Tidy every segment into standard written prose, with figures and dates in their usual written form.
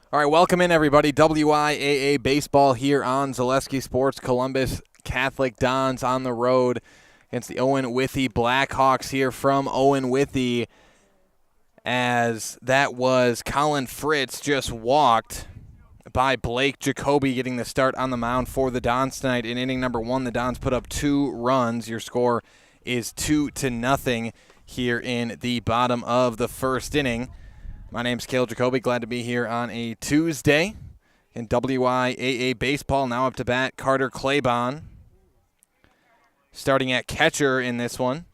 All right, welcome in, everybody. WIAA baseball here on Zaleski Sports. Columbus Catholic Dons on the road against the Owen-Withee Blackhawks here from Owen-Withee, as that was Colin Fritz just walked by Blake Jacoby getting the start on the mound for the Dons tonight. In inning number 1, the Dons put up 2 runs. Your score is 2-0 here in the bottom of the first inning. My name's Cale Jacoby. Glad to be here on a Tuesday in WIAA baseball. Now up to bat, Carter Claybon, starting at catcher in this one.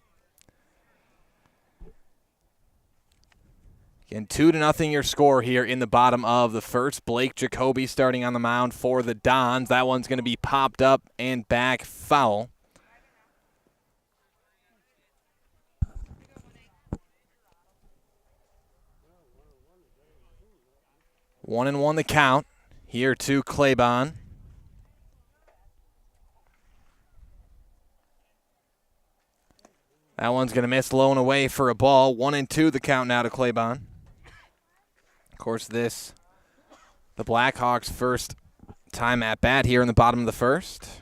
Again, 2-0 your score here in the bottom of the first. Blake Jacoby starting on the mound for the Dons. That one's going to be popped up and back foul. 1-1 the count here to Claybon. That one's going to miss, low and away for a ball. 1-2 the count now to Claybon. Of course, the Blackhawks' first time at bat here in the bottom of the first.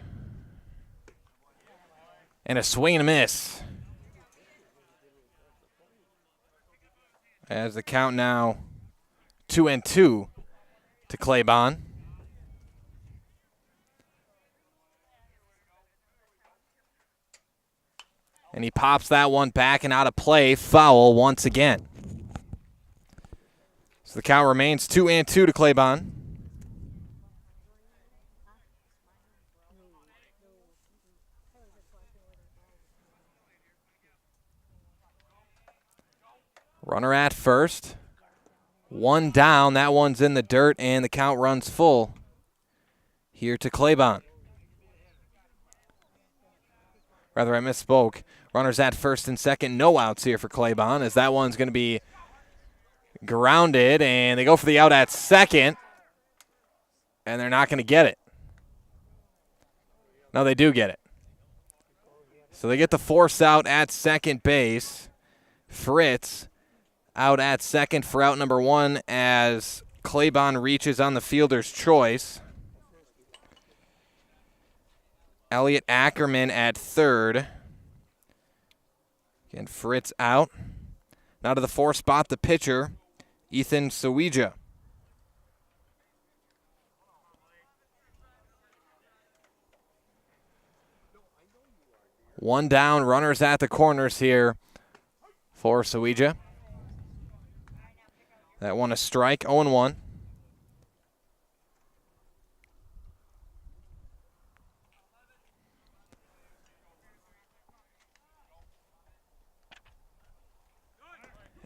And a swing and a miss. As the count now 2-2 to Claybon. And he pops that one back and out of play. Foul once again. So the count remains 2-2 to Claybon. Runner at first. One down. That one's in the dirt, and the count runs full here to Claybon. Rather, I misspoke. Runners at first and second. No outs here for Claybon, as that one's going to be grounded, and they go for the out at second, and they're not going to get it. No, they do get it. So they get the force out at second base. Fritz out at second for out number 1 as Claybon reaches on the fielder's choice. Elliot Ackerman at third. Again, Fritz out. Now to the 4th spot, the pitcher, Ethan Sawija. One down, runners at the corners here for Sawija. That one a strike, 0-1.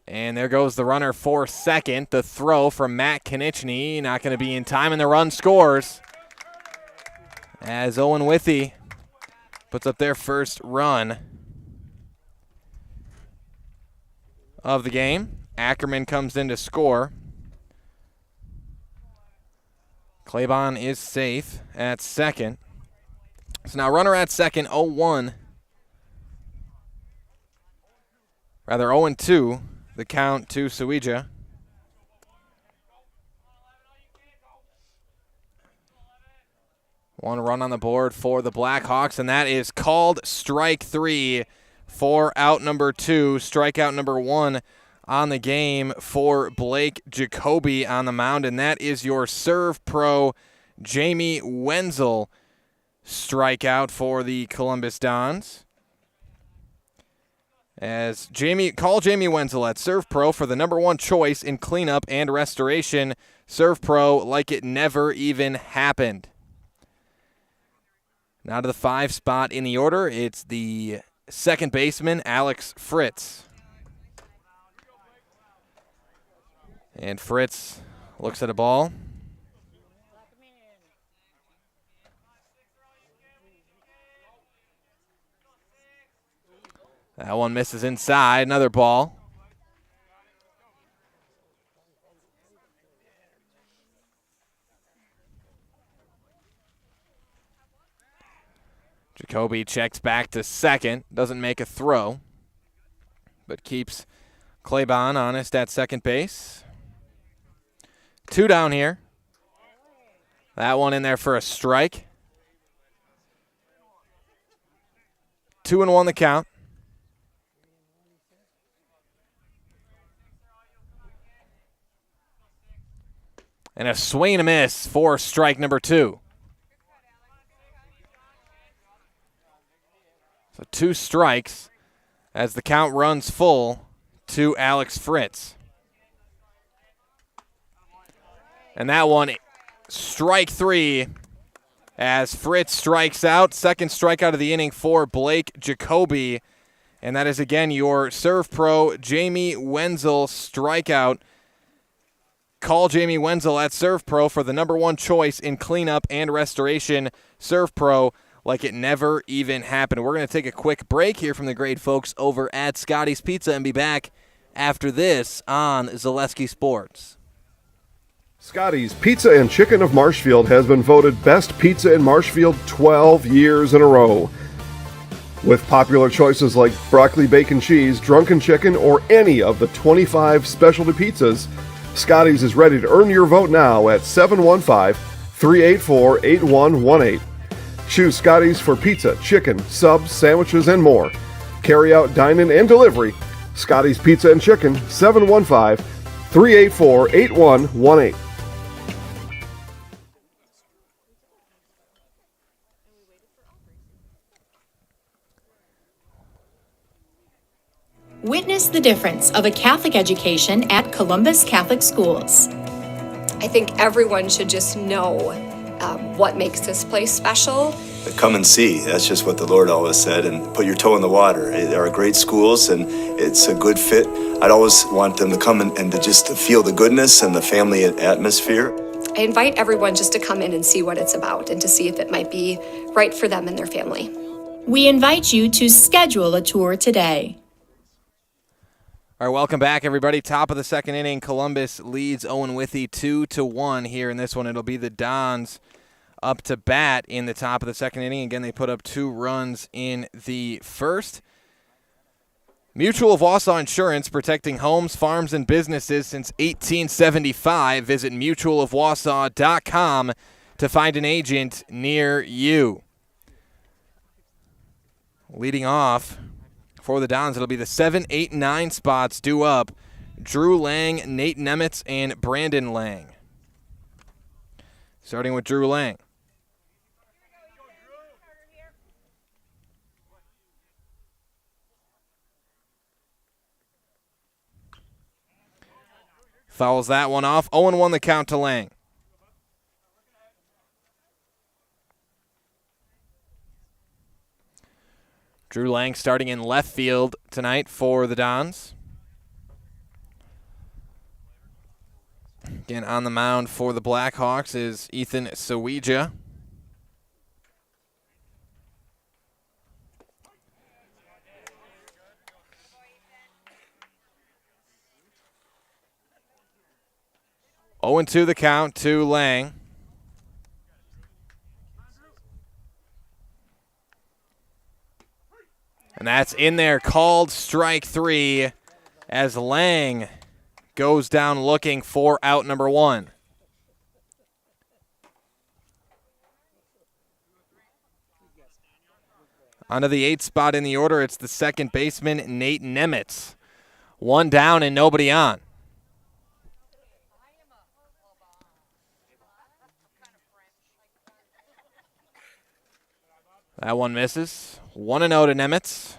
And there goes the runner for second. The throw from Matt Konieczny, not going to be in time, and the run scores. As Owen-Withee puts up their first run of the game. Ackerman comes in to score. Claybon is safe at second. So now runner at second, 0-1. Rather, 0-2, the count to Sawija. One run on the board for the Blackhawks, and that is called strike 3 for out number 2. Strikeout number 1 on the game for Blake Jacoby on the mound, and that is your serve pro Jamie Wenzel strikeout for the Columbus Dons. As call Jamie Wenzel at Serve Pro for the number 1 choice in cleanup and restoration. Serve Pro like it never even happened. Now to the 5 spot in the order, it's the second baseman, Alex Fritz. And Fritz looks at a ball. That one misses inside. Another ball. Jacoby checks back to second. Doesn't make a throw, but keeps Claybon honest at second base. 2 down here. That one in there for a strike. 2-1 the count. And a swing and a miss for strike number 2. So 2 strikes as the count runs full to Alex Fritz. And that one, strike 3, as Fritz strikes out. Second strikeout of the inning for Blake Jacoby. And that is, again, your Serve Pro Jamie Wenzel strikeout. Call Jamie Wenzel at Serve Pro for the #1 choice in cleanup and restoration. Serve Pro like it never even happened. We're going to take a quick break here from the great folks over at Scotty's Pizza and be back after this on Zaleski Sports. Scotty's Pizza and Chicken of Marshfield has been voted Best Pizza in Marshfield 12 years in a row. With popular choices like broccoli bacon cheese, drunken chicken, or any of the 25 specialty pizzas, Scotty's is ready to earn your vote now at 715-384-8118. Choose Scotty's for pizza, chicken, subs, sandwiches, and more. Carry out, dine-in, and delivery. Scotty's Pizza and Chicken, 715-384-8118. Witness the difference of a Catholic education at Columbus Catholic Schools. I think everyone should just know what makes this place special. Come and see. That's just what the Lord always said, and put your toe in the water. They are great schools, and it's a good fit. I'd always want them to come and to just to feel the goodness and the family atmosphere. I invite everyone just to come in and see what it's about and to see if it might be right for them and their family. We invite you to schedule a tour today. All right, welcome back, everybody. Top of the second inning, Columbus leads Owen-Withee 2-1 here. In this one, it'll be the Dons up to bat in the top of the second inning. Again, they put up 2 runs in the first. Mutual of Wausau Insurance, protecting homes, farms, and businesses since 1875. Visit mutualofwausau.com to find an agent near you. Leading off for the Dons, it'll be the 7, 8, 9 spots due up. Drew Lang, Nate Nemitz, and Brandon Lang. Starting with Drew Lang. Fouls that one off. 0-1 the count to Lang. Drew Lang starting in left field tonight for the Dons. Again, on the mound for the Blackhawks is Ethan Sawija. Oh, 0-2 the count to Lang. And that's in there, called strike 3 as Lang goes down looking for out number 1. Onto the 8th spot in the order, it's the second baseman, Nate Nemitz. 1 down and nobody on. That one misses. 1-0 to Nemitz.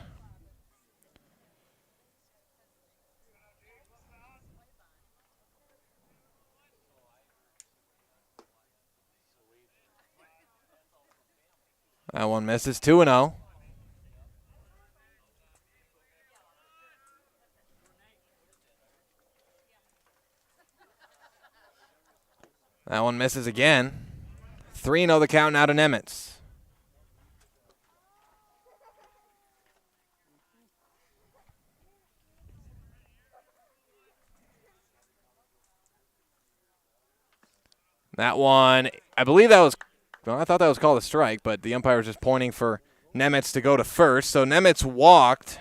That one misses. 2-0. That one misses again. 3-0 the count now to Nemitz. That one, I believe that was, well, I thought that was called a strike, but the umpire was just pointing for Nemitz to go to first. So Nemitz walked.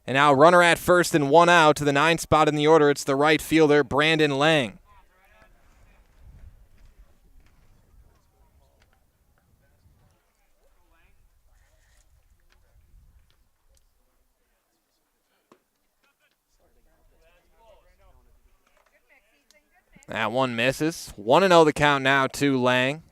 And now runner at first and one out to the 9th spot in the order. It's the right fielder, Brandon Lang. That one misses. 1-0 the count now to Lang.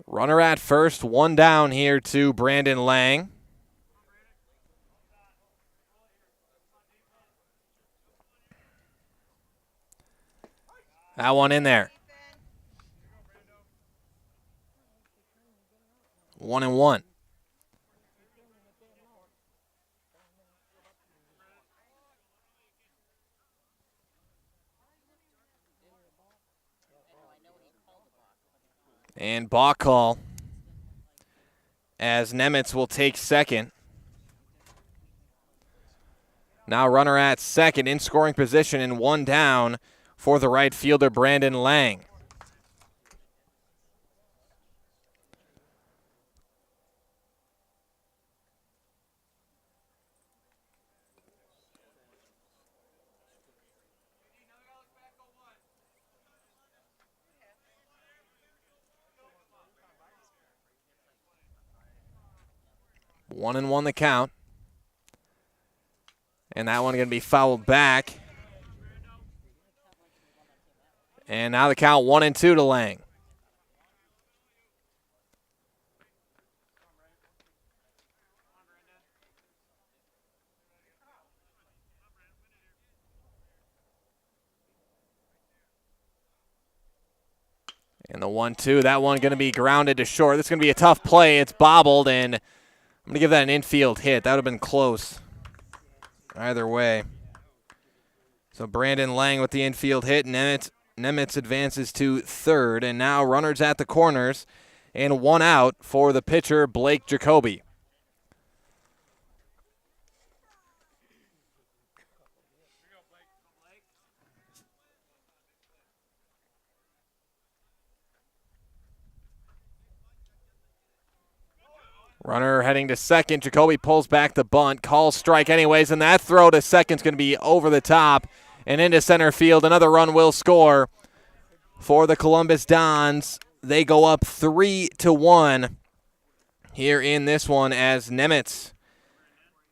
Runner at first, one down here to Brandon Lang. That one in there. 1-1. And balk call as Nemitz will take second. Now runner at second in scoring position and one down for the right fielder, Brandon Lang. One and one the count. And that one going to be fouled back. And now the count 1-2 to Lang. And the 1-2, that one going to be grounded to short. This is going to be a tough play. It's bobbled, and I'm going to give that an infield hit. That would have been close either way. So Brandon Lang with the infield hit. Nemitz advances to third, and now runners at the corners, and one out for the pitcher, Blake Jacoby. Runner heading to second. Jacoby pulls back the bunt, calls strike anyways, and that throw to second's going to be over the top and into center field. Another run will score for the Columbus Dons. They go up 3-1 here in this one as Nemitz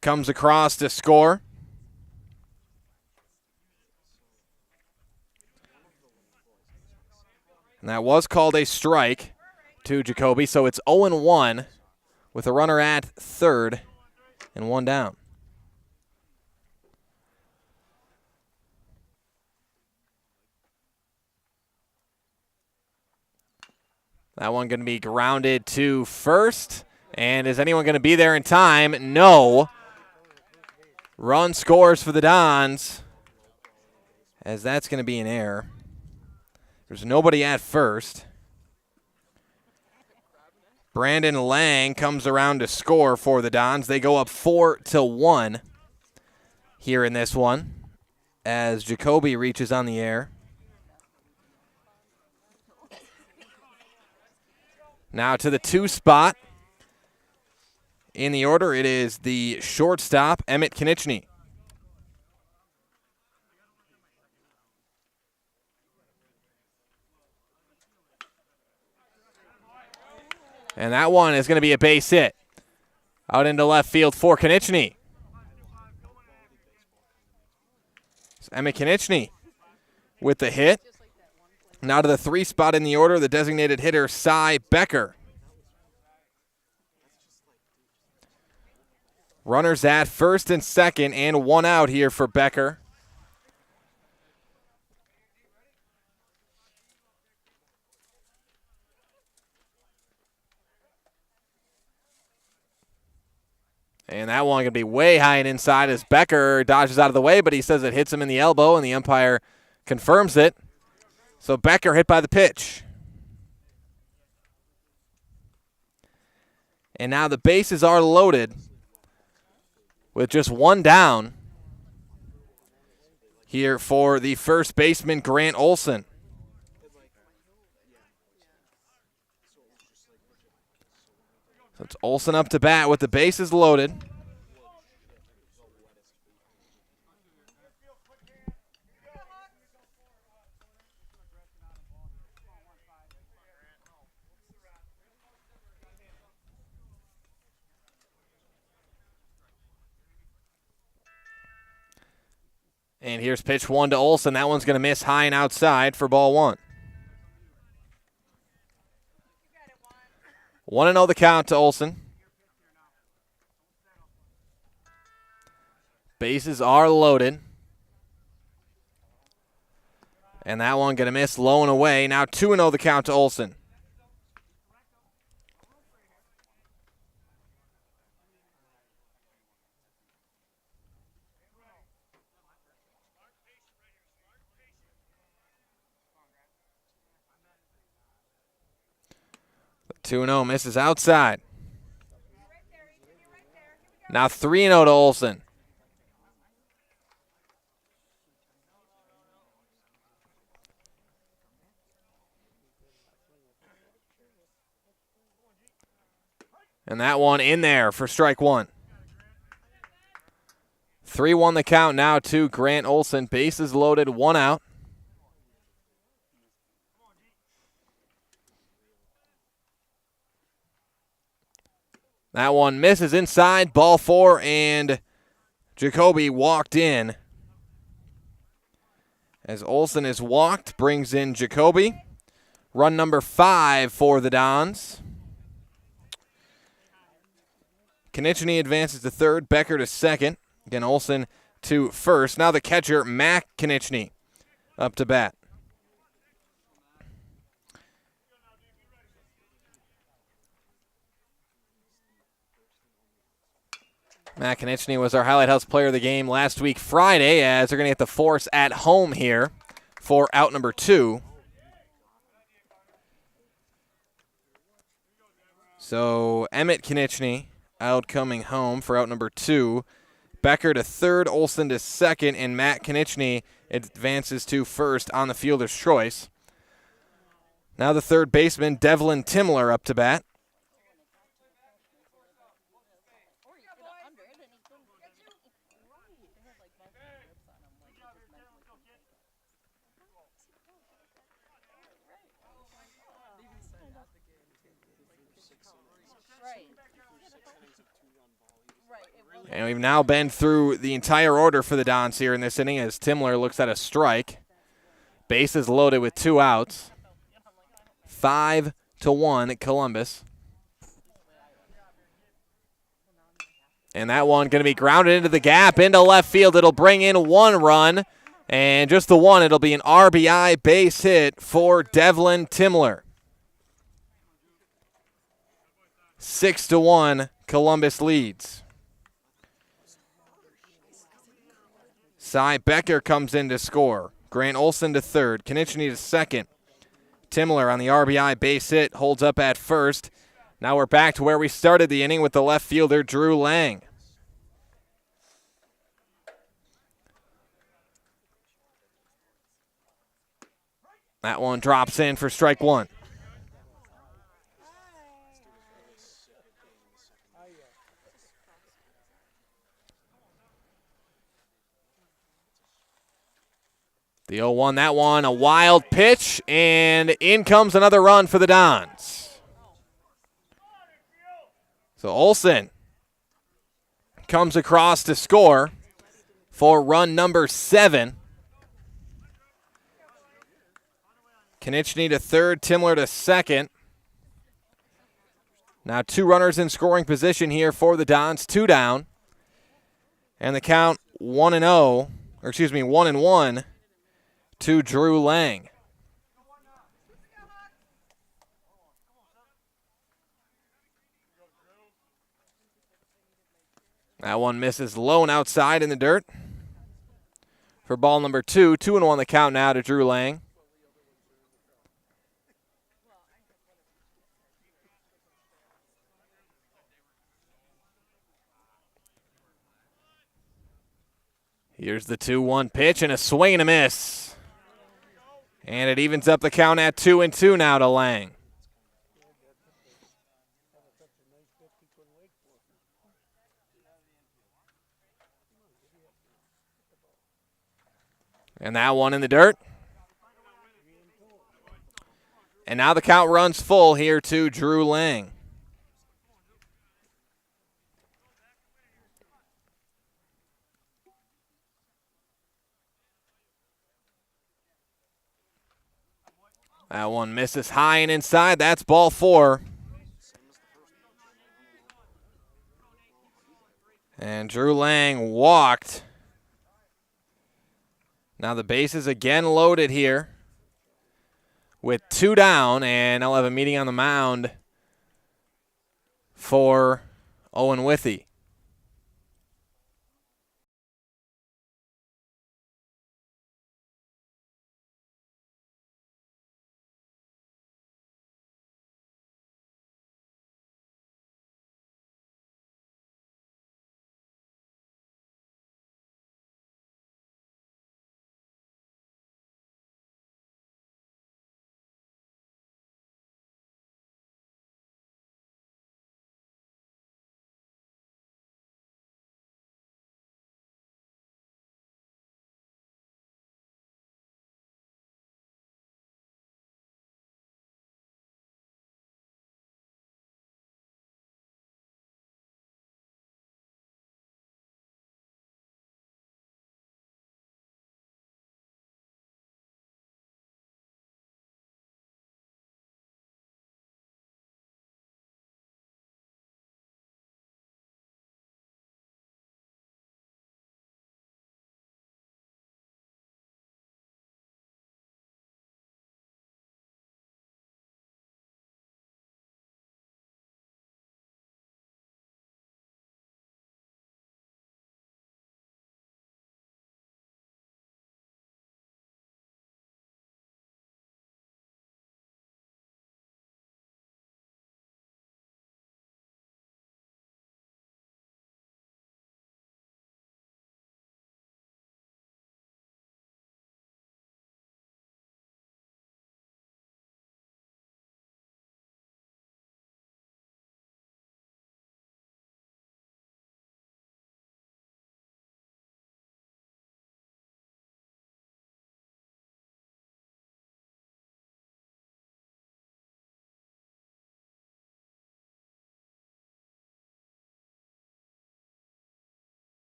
comes across to score. And that was called a strike to Jacoby, so it's 0-1. With a runner at third and one down. That one going to be grounded to first. And is anyone going to be there in time? No. Run scores for the Dons, as that's going to be an error. There's nobody at first. Brandon Lang comes around to score for the Dons. They go up 4-1 here in this one as Jacoby reaches on the air. Now to the 2 spot. In the order, it is the shortstop, Emmett Konieczny. And that one is going to be a base hit. Out into left field for Konieczny. So Emmett Konieczny with the hit. Now to the 3 spot in the order, the designated hitter, Cy Becker. Runners at first and second, and one out here for Becker. And that one going to be way high and inside as Becker dodges out of the way, but he says it hits him in the elbow, and the umpire confirms it. So Becker hit by the pitch. And now the bases are loaded with just one down here for the first baseman, Grant Olson. So it's Olson up to bat with the bases loaded. And here's pitch 1 to Olson. That one's going to miss high and outside for ball 1. 1-0 the count to Olson. Bases are loaded. And that one going to miss low and away. Now 2-0 the count to Olson. The 2-0 misses outside. Now 3-0 to Olson. And that one in there for strike 1. 3-1 the count now to Grant Olson. Bases loaded, 1 out. That one misses inside, ball 4, and Jacoby walked in. As Olson is walked, brings in Jacoby. Run number 5 for the Dons. Konechny advances to third, Becker to second. Again, Olson to first. Now the catcher, Mac Konechny, up to bat. Matt Konechny was our Highlight House player of the game last week Friday, as they're going to get the force at home here for out number 2. So Emmett Konechny out coming home for out number 2. Becker to third, Olson to second, and Matt Konechny advances to first on the fielder's choice. Now the third baseman, Devlin Timler, up to bat. And we've now been through the entire order for the Dons here in this inning as Timler looks at a strike. Bases loaded with 2 outs. 5-1 at Columbus. And that one going to be grounded into the gap, into left field. It'll bring in 1 run. And just the 1, it'll be an RBI base hit for Devlin Timler. 6-1, Columbus leads. Cy Becker comes in to score. Grant Olson to third. Konechny to second. Timler on the RBI base hit holds up at first. Now we're back to where we started the inning with the left fielder, Drew Lang. That one drops in for strike 1. The 0-1, that one, a wild pitch, and in comes another run for the Dons. So Olson comes across to score for run number 7. Konechny to third, Timler to second. Now 2 runners in scoring position here for the Dons, 2 down. And the count 1-1 to Drew Lang. That one misses low and outside in the dirt for ball number 2. 2-1 the count now to Drew Lang. Here's the 2-1 pitch and a swing and a miss. And it evens up the count at 2-2 now to Lang. And that one in the dirt. And now the count runs full here to Drew Lang. That one misses high and inside. That's ball 4. And Drew Lang walked. Now the bases again loaded here with 2 down, and I'll have a meeting on the mound for Owen-Withee.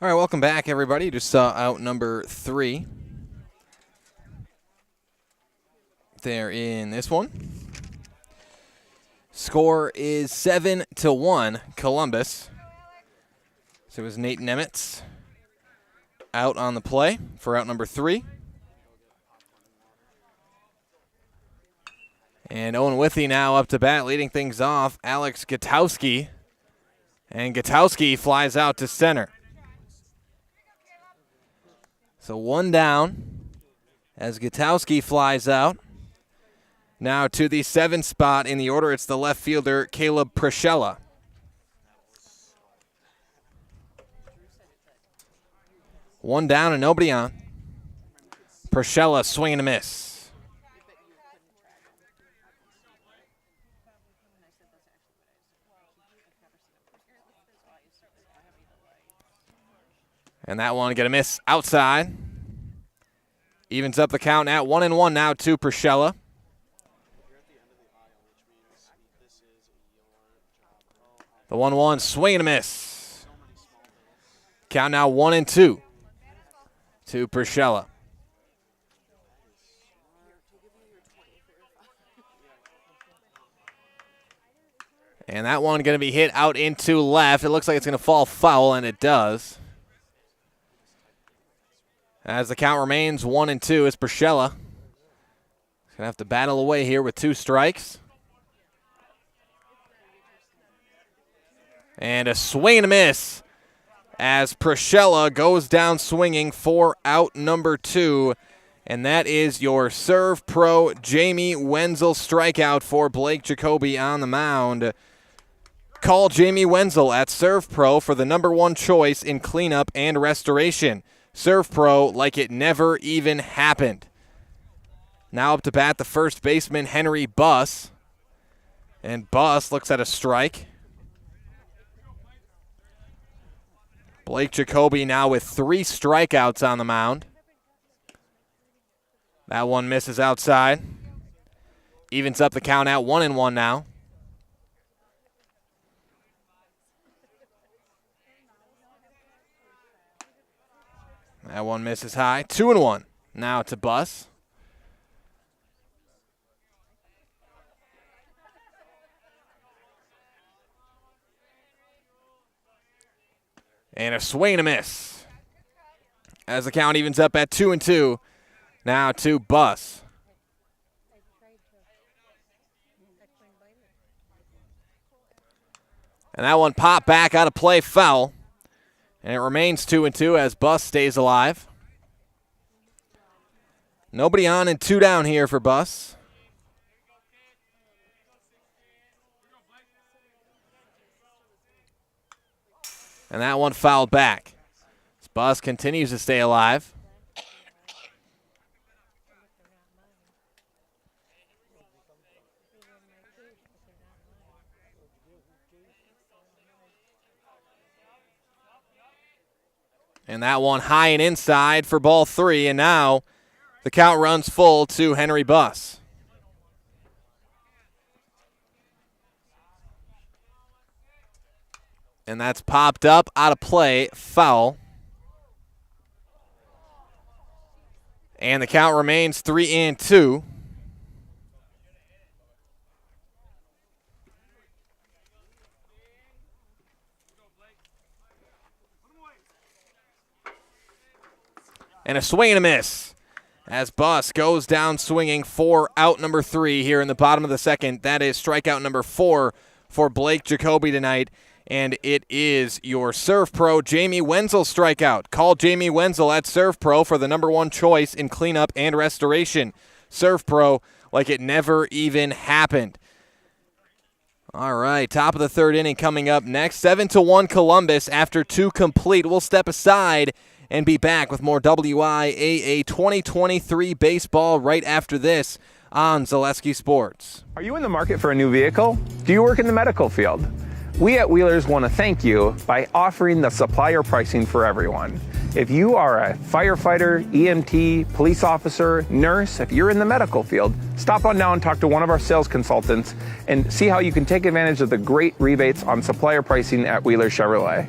All right, welcome back, everybody. Just saw out number 3 there in this one. Score is 7-1, Columbus. So it was Nate Nemitz out on the play for out number 3. And Owen-Withee now up to bat, leading things off, Alex Gutowski. And Gutowski flies out to center. So 1 down as Gutowski flies out. Now to the 7th spot in the order, it's the left fielder, Caleb Prochella. One down and nobody on. Prochella swing and a miss. And that one get a miss outside. Evens up the count at 1-1 now to Prochella. The 1-1, swing and a miss. Count now 1-2 to Priscilla. And that one going to be hit out into left. It looks like it's going to fall foul, and it does. As the count remains 1-2, it's Priscilla. He's going to have to battle away here with 2 strikes. And a swing and a miss as Priscilla goes down swinging for out number 2. And that is your serve pro Jamie Wenzel strikeout for Blake Jacoby on the mound. Call Jamie Wenzel at Serve Pro for the number 1 choice in cleanup and restoration. Serve Pro like it never even happened. Now up to bat, the first baseman, Henry Buss. And Buss looks at a strike. Blake Jacoby now with 3 strikeouts on the mound. That one misses outside. Evens up the count at 1-1 now. That one misses high. 2-1 now to Buss. And a swing and a miss. As the count evens up at 2-2. Now to Buss. And that one popped back out of play, foul. And it remains 2-2 as Buss stays alive. Nobody on and 2 down here for Buss. And that one fouled back. Buss continues to stay alive. And that one high and inside for ball 3. And now the count runs full to Henry Buss. And that's popped up, out of play, foul. And the count remains 3-2. And a swing and a miss as Buss goes down swinging for out number 3 here in the bottom of the second. That is strikeout number 4 for Blake Jacoby tonight. And it is your Serve Pro Jamie Wenzel strikeout. Call Jamie Wenzel at Serve Pro for the number 1 choice in cleanup and restoration. Serve Pro like it never even happened. All right, top of the 3rd inning coming up next. 7-1 Columbus after 2 complete. We'll step aside and be back with more WIAA 2023 baseball right after this on Zaleski Sports. Are you in the market for a new vehicle? Do you work in the medical field? We at Wheelers want to thank you by offering the supplier pricing for everyone. If you are a firefighter, EMT, police officer, nurse, if you're in the medical field, stop on down and talk to one of our sales consultants and see how you can take advantage of the great rebates on supplier pricing at Wheelers Chevrolet.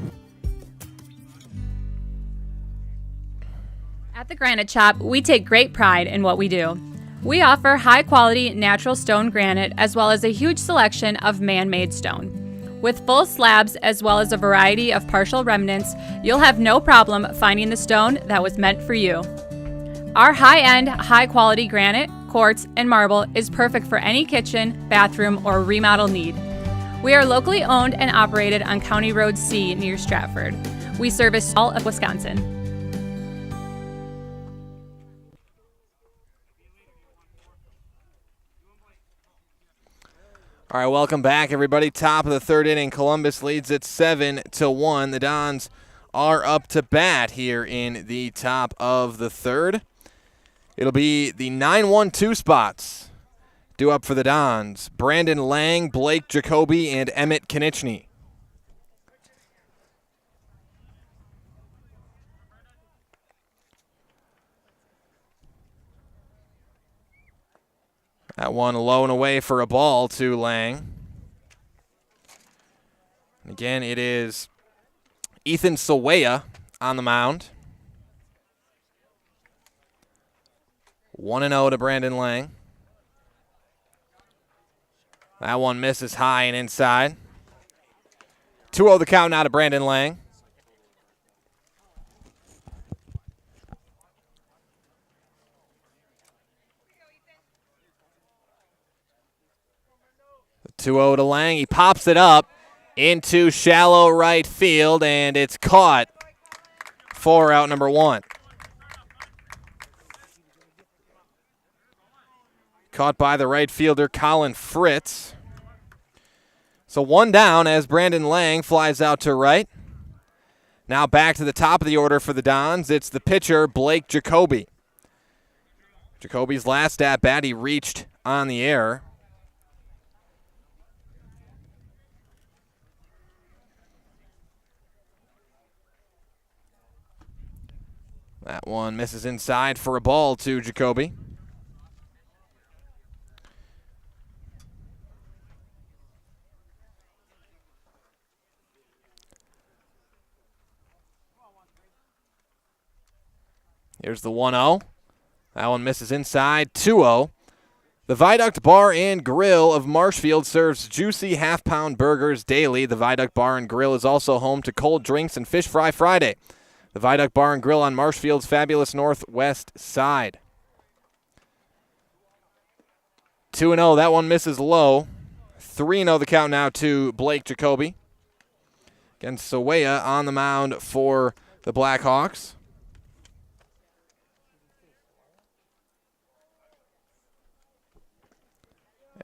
At the Granite Shop, we take great pride in what we do. We offer high-quality natural stone granite as well as a huge selection of man-made stone. With full slabs as well as a variety of partial remnants, you'll have no problem finding the stone that was meant for you. Our high-end, high-quality granite, quartz, and marble is perfect for any kitchen, bathroom, or remodel need. We are locally owned and operated on County Road C near Stratford. We service all of Wisconsin. All right, welcome back, everybody. Top of the 3rd inning. Columbus leads it 7-1. The Dons are up to bat here in the top of the 3rd. It'll be the 9-1-2 spots due up for the Dons. Brandon Lang, Blake Jacoby, and Emmett Konieczny. That one low and away for a ball to Lang. Again, it is Ethan Sawaya on the mound. 1-0 to Brandon Lang. That one misses high and inside. 2-0 the count now to Brandon Lang. The 2-0 to Lang. He pops it up into shallow right field, and it's caught for out number 1. Caught by the right fielder, Colin Fritz. So 1 down as Brandon Lang flies out to right. Now back to the top of the order for the Dons. It's the pitcher, Blake Jacoby. Jacoby's last at-bat, he reached on the air. That one misses inside for a ball to Jacoby. Here's the 1-0. That one misses inside. 2-0. The Viaduct Bar and Grill of Marshfield serves juicy half-pound burgers daily. The Viaduct Bar and Grill is also home to cold drinks and Fish Fry Friday. The Viaduct Bar and Grill on Marshfield's fabulous northwest side. 2-0. That one misses low. 3-0 the count now to Blake Jacoby. Again, Sawaya on the mound for the Blackhawks.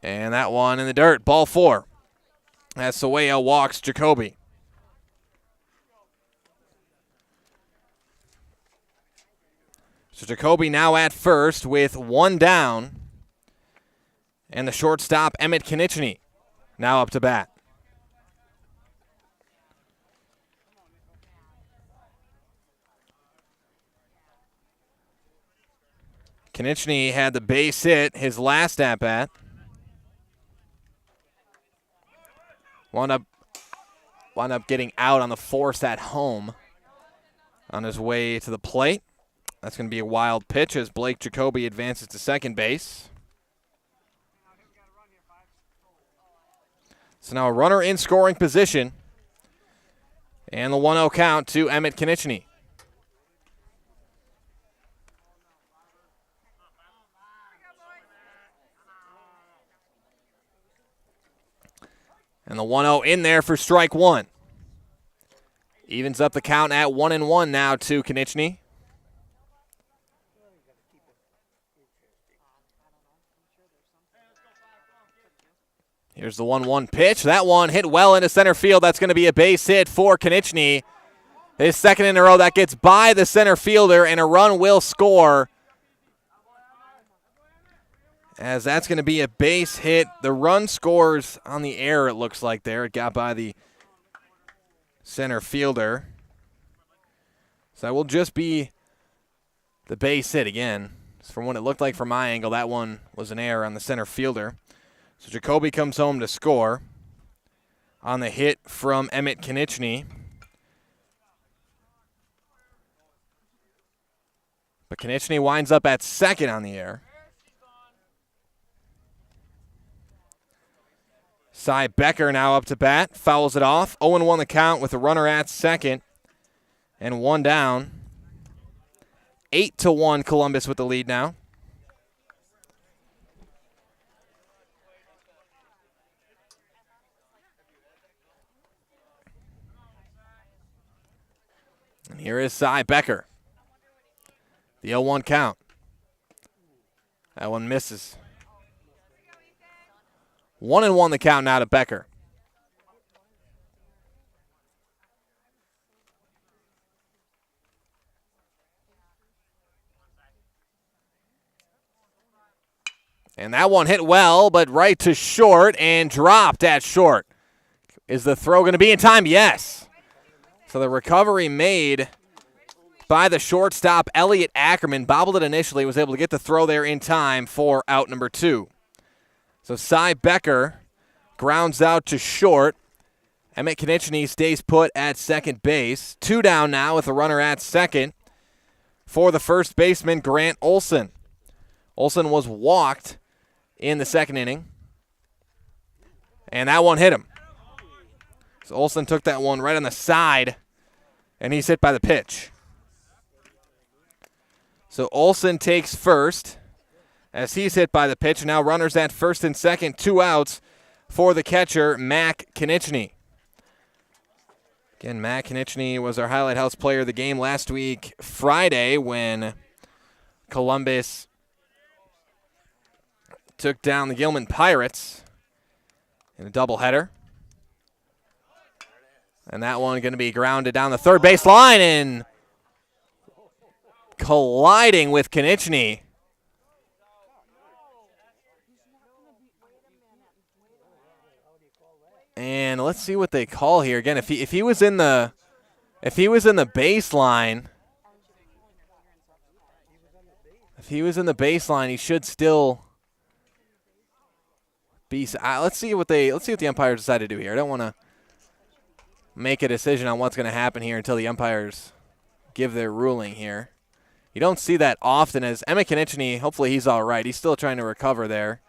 And that one in the dirt. Ball 4. As Sawaya walks Jacoby. So Jacoby now at first with 1 down. And the shortstop, Emmett Konieczny, now up to bat. Konieczny had the base hit his last at-bat. Wound up getting out on the force at home on his way to the plate. That's going to be a wild pitch as Blake Jacoby advances to second base. So now a runner in scoring position. And the 1-0 count to Emmett Konieczny. And the 1-0 in there for strike 1. Evens up the count at 1-1 now to Konieczny. Here's the 1-1 pitch. That one hit well into center field. That's going to be a base hit for Konieczny. His second in a row. That gets by the center fielder, and a run will score. As that's going to be a base hit. The run scores on the air, it looks like there. It got by the center fielder. So that will just be the base hit again. From what it looked like from my angle, that one was an error on the center fielder. So Jacoby comes home to score on the hit from Emmett Konieczny. But Konieczny winds up at second on the air. Cy Becker now up to bat, fouls it off. 0-1 the count with a runner at second and 1 down. 8-1 Columbus with the lead now. And here is Cy Becker. The 0-1 count. That one misses. 1-1 the count now to Becker. And that one hit well, but right to short and dropped at short. Is the throw going to be in time? Yes. So the recovery made by the shortstop, Elliot Ackerman, bobbled it initially, was able to get the throw there in time for out number 2. So Cy Becker grounds out to short, Emmett Konechny stays put at second base. 2 down now with a runner at second for the first baseman, Grant Olson. Olson was walked in the second inning, and that one hit him. So Olson took that one right on the side, and he's hit by the pitch. So Olson takes first as he's hit by the pitch. Now runners at first and second, 2 outs for the catcher, Mac Konechny. Again, Mac Konechny was our Highlight House player of the game last week, Friday, when Columbus took down the Gilman Pirates in a doubleheader. And that one going to be grounded down the third base line and colliding with Konechny. And let's see what they call here. Again, if he was in the baseline, he should still be. Let's see what the umpires decide to do here. I don't want to make a decision on what's going to happen here until the umpires give their ruling here. You don't see that often as Emmett Konechny. Hopefully he's all right. He's still trying to recover there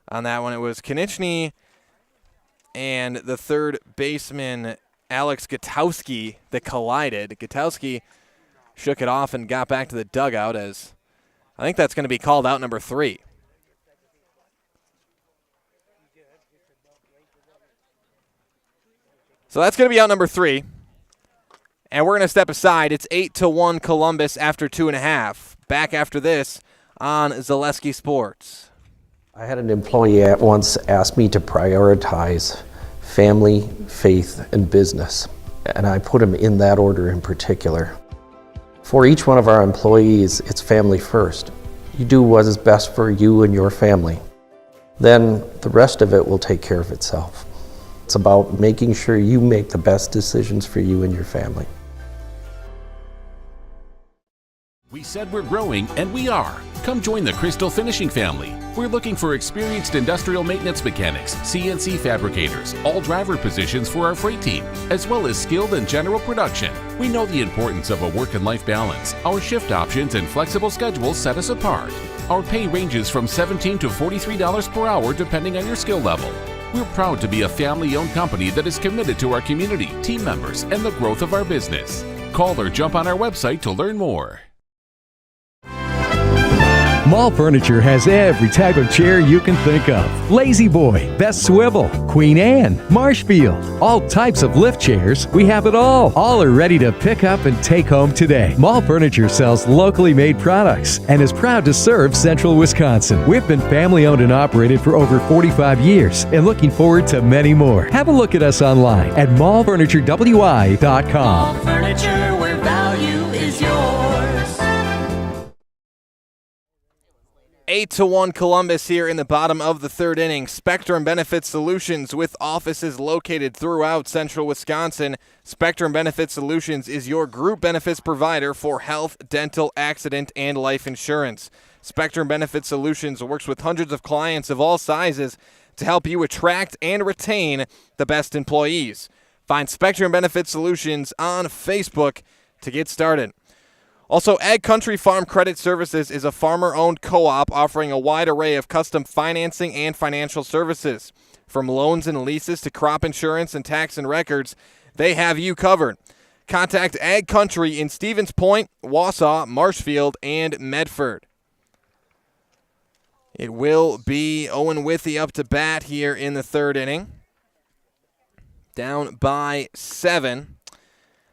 on that one. It was Konechny and the third baseman, Alex Gutowski, that collided. Gutowski shook it off and got back to the dugout, as I think that's going to be called out number 3. So that's going to be out number 3. And we're going to step aside. It's 8-1 Columbus after 2.5. Back after this on Zaleski Sports. I had an employee at once ask me to prioritize family, faith, and business, and I put them in that order in particular. For each one of our employees, it's family first. You do what is best for you and your family. Then the rest of it will take care of itself. It's about making sure you make the best decisions for you and your family. We said we're growing, and we are. Come join the Crystal Finishing family. We're looking for experienced industrial maintenance mechanics, CNC fabricators, all driver positions for our freight team, as well as skilled and general production. We know the importance of a work and life balance. Our shift options and flexible schedules set us apart. Our pay ranges from $17 to $43 per hour depending on your skill level. We're proud to be a family-owned company that is committed to our community, team members, and the growth of our business. Call or jump on our website to learn more. Mall Furniture has every type of chair you can think of. Lazy Boy, Best Swivel, Queen Anne, Marshfield, all types of lift chairs. We have it all. All are ready to pick up and take home today. Mall Furniture sells locally made products and is proud to serve Central Wisconsin. We've been family owned and operated for over 45 years and looking forward to many more. Have a look at us online at mallfurniturewi.com. Mall Furniture, where value is yours. 8-1 Columbus here in the bottom of the third inning. Spectrum Benefit Solutions, with offices located throughout central Wisconsin. Spectrum Benefit Solutions is your group benefits provider for health, dental, accident, and life insurance. Spectrum Benefit Solutions works with hundreds of clients of all sizes to help you attract and retain the best employees. Find Spectrum Benefit Solutions on Facebook to get started. Also, Ag Country Farm Credit Services is a farmer-owned co-op offering a wide array of custom financing and financial services. From loans and leases to crop insurance and tax and records, they have you covered. Contact Ag Country in Stevens Point, Wausau, Marshfield, and Medford. It will be Owen-Withee up to bat here in the third inning. Down by 7.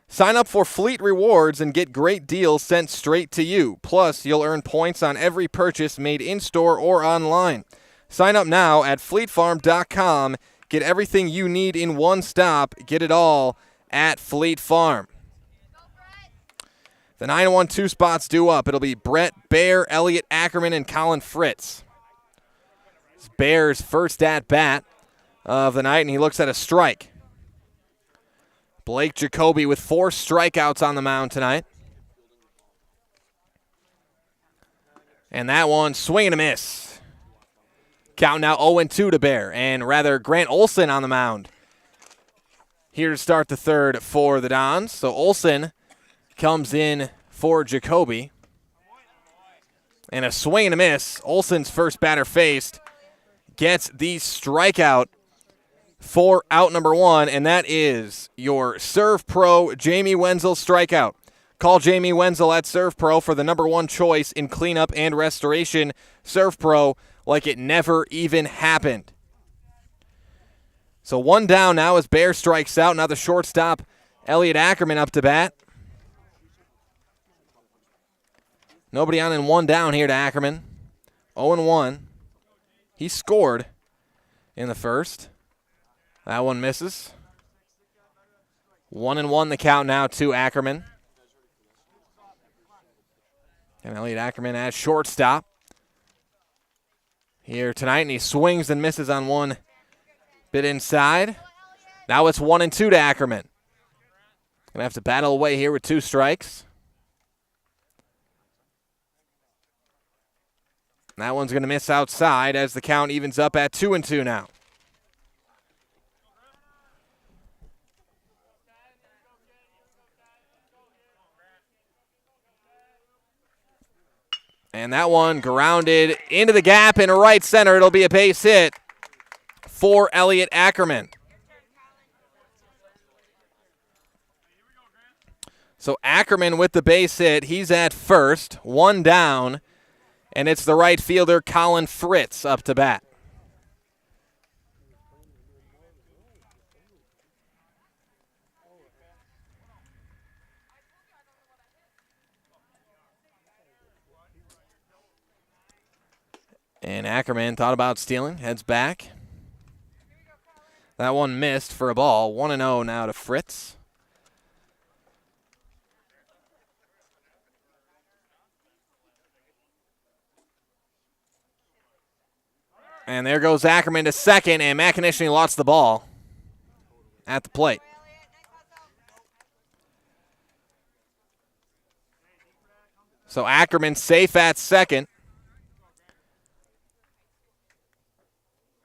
Sign up for Fleet Rewards and get great deals sent straight to you. Plus, you'll earn points on every purchase made in-store or online. Sign up now at fleetfarm.com. Get everything you need in one stop. Get it all at Fleet Farm. The 9-1-2 spots due up. It'll be Brett Baer, Elliot Ackerman, and Colin Fritz. It's Baer's first at-bat of the night, and he looks at a strike. Blake Jacoby with 4 strikeouts on the mound tonight. And that one, swing and a miss. Count now 0-2 to Baer, and rather Grant Olson on the mound. here to start the third for the Dons. So Olsen comes in for Jacoby. And a swing and a miss. Olsen's first batter faced gets the strikeout for out number one, and that is your Serve Pro Jamie Wenzel strikeout. Call Jamie Wenzel at Serve Pro for the number one choice in cleanup and restoration. Serve Pro like it never even happened. So one down now as Bear strikes out. Now the shortstop, Elliot Ackerman, up to bat. Nobody on and one down here to Ackerman. 0-1. He scored in the first. That one misses. 1-1 the count now to Ackerman. And Elliot Ackerman at shortstop here tonight, and he swings and misses on one bit inside. Now it's 1-2 to Ackerman. Gonna have to battle away here with 2 strikes. That one's gonna miss outside as the count evens up at 2-2 now. And that one grounded into the gap in right center. It'll be a base hit for Elliot Ackerman. So Ackerman with the base hit. He's at first, 1 down, and it's the right fielder Colin Fritz up to bat. And Ackerman thought about stealing, heads back. That one missed for a ball. 1-0 now to Fritz. And there goes Ackerman to second, and McInerney lost the ball at the plate. So Ackerman safe at second.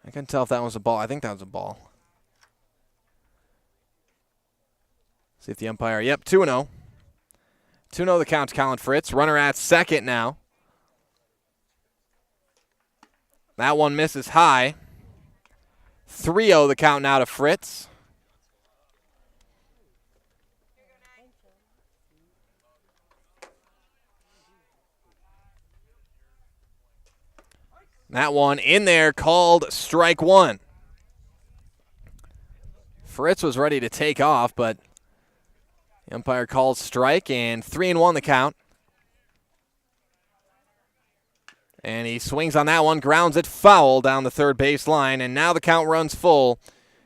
I couldn't tell if that was a ball. I think that was a ball. See if the umpire. Yep, 2-0. 2-0 the count to Colin Fritz. Runner at second now. That one misses high. 3-0 the count now to Fritz. That one in there called strike one. Fritz was ready to take off, but the umpire called strike, and 3-1 the count. And he swings on that one, grounds it foul down the third base line, and now the count runs full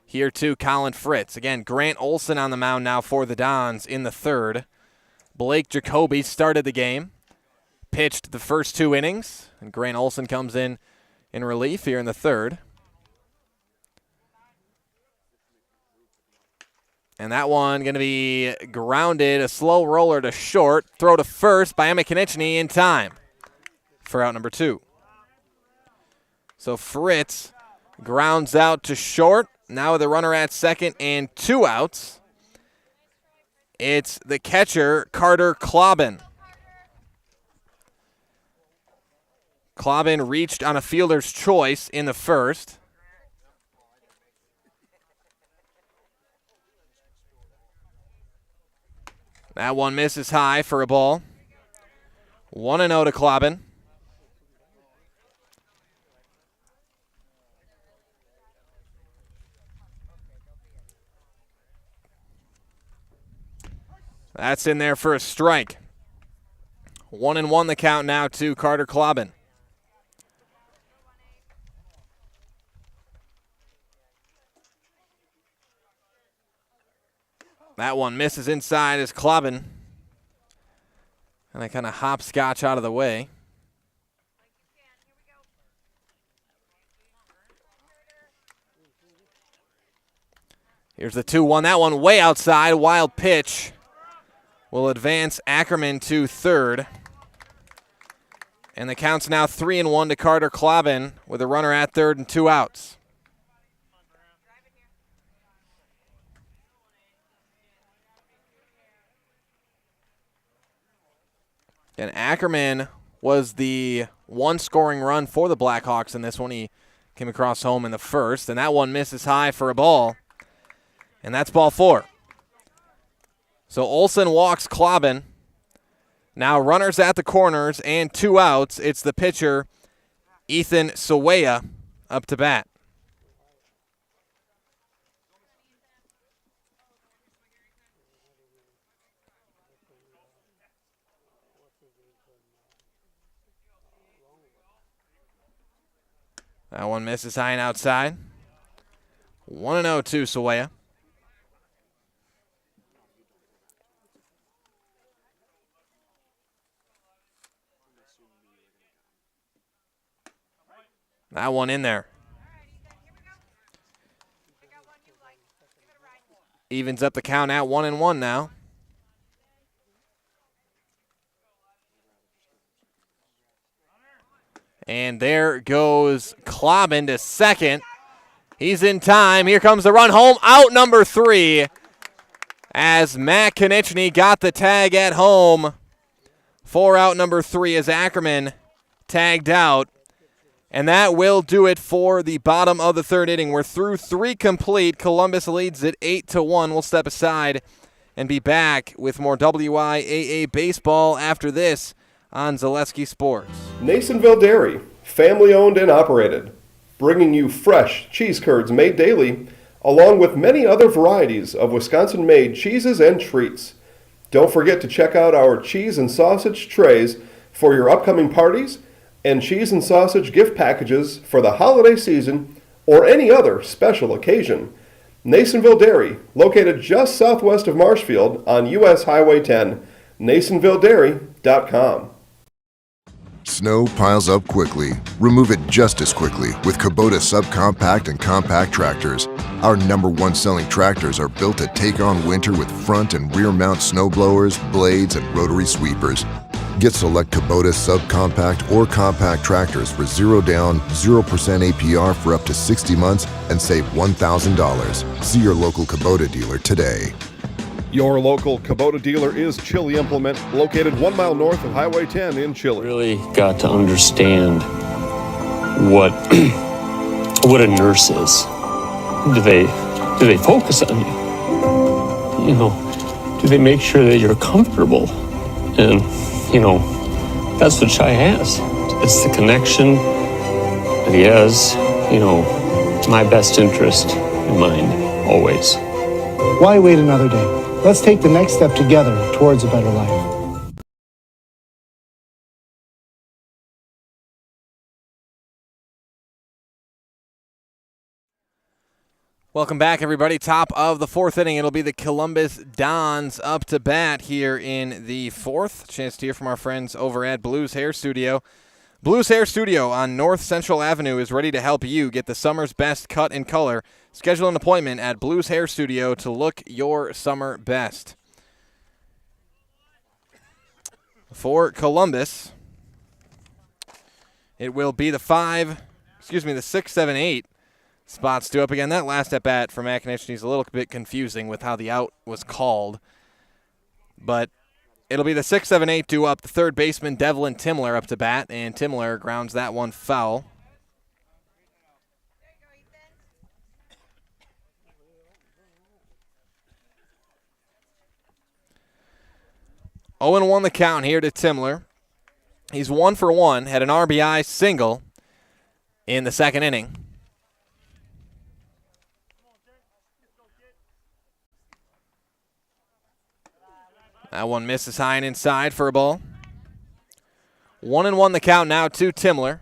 here to Colin Fritz. Again, Grant Olson on the mound now for the Dons in the third. Blake Jacoby started the game, pitched the first 2 innings, and Grant Olson comes in relief here in the third. And that one going to be grounded, a slow roller to short. Throw to first by McInerney in time for out number 2. So Fritz grounds out to short. Now with a runner at second and 2 outs. It's the catcher, Carter Clobbin. Clobbin reached on a fielder's choice in the first. That one misses high for a ball. 1-0 to Clobbin. That's in there for a strike. 1-1 the count now to Carter Clobbin. That one misses inside as Clobbin. And I kind of hopscotch out of the way. Here's the 2-1. That one way outside. Wild pitch will advance Ackerman to third. And the count's now 3-1 to Carter Clobbin with a runner at third and 2 outs. And Ackerman was the one scoring run for the Blackhawks in this one. He came across home in the first, and that one misses high for a ball. And that's ball 4. So Olsen walks Klobin. Now runners at the corners and 2 outs. It's the pitcher, Ethan Sawaya, up to bat. That one misses high and outside. 1-0 to Sawaya. That one in there. Evens up the count at 1-1 now. And there goes Klobin to second. He's in time. Here comes the run home. Out number 3 as Matt Konechny got the tag at home for out number 3 as Ackerman tagged out. And that will do it for the bottom of the 3rd inning. We're through 3 complete. Columbus leads it 8-1. We'll step aside and be back with more WIAA baseball after this on Zaleski Sports. Nasonville Dairy, family owned and operated, bringing you fresh cheese curds made daily, along with many other varieties of Wisconsin-made cheeses and treats. Don't forget to check out our cheese and sausage trays for your upcoming parties and cheese and sausage gift packages for the holiday season or any other special occasion. Nasonville Dairy, located just southwest of Marshfield on US Highway 10, NasonvilleDairy.com. Snow piles up quickly. Remove it just as quickly with Kubota subcompact and compact tractors. Our #1 selling tractors are built to take on winter with front and rear mount snow blowers, blades, and rotary sweepers. Get select Kubota subcompact or compact tractors for 0 down, 0% APR for up to 60 months and save $1,000. See your local Kubota dealer today. Your local Kubota dealer is Chili Implement, located 1 mile north of Highway 10 in Chili. Really got to understand what what a nurse is. Do they focus on you? You know, do they make sure that you're comfortable? And you know, that's what Shai has. It's the connection that he has. You know, my best interest in mind always. Why wait another day? Let's take the next step together towards a better life. Welcome back, everybody. Top of the 4th inning. It'll be the Columbus Dons up to bat here in the 4th. Chance to hear from our friends over at Blues Hair Studio. Blues Hair Studio on North Central Avenue is ready to help you get the summer's best cut and color. Schedule an appointment at Blues Hair Studio to look your summer best. For Columbus, it will be the 6, 7, 8 spots due up again. That last at bat for Matt Konechny is a little bit confusing with how the out was called. But it'll be the 6, 7, 8 due up. The 3rd baseman, Devlin Timler, up to bat, and Timler grounds that one foul. Owen won the count here to Timler. He's 1 for 1, had an RBI single in the 2nd inning. That one misses high and inside for a ball. 1-1 the count now to Timler.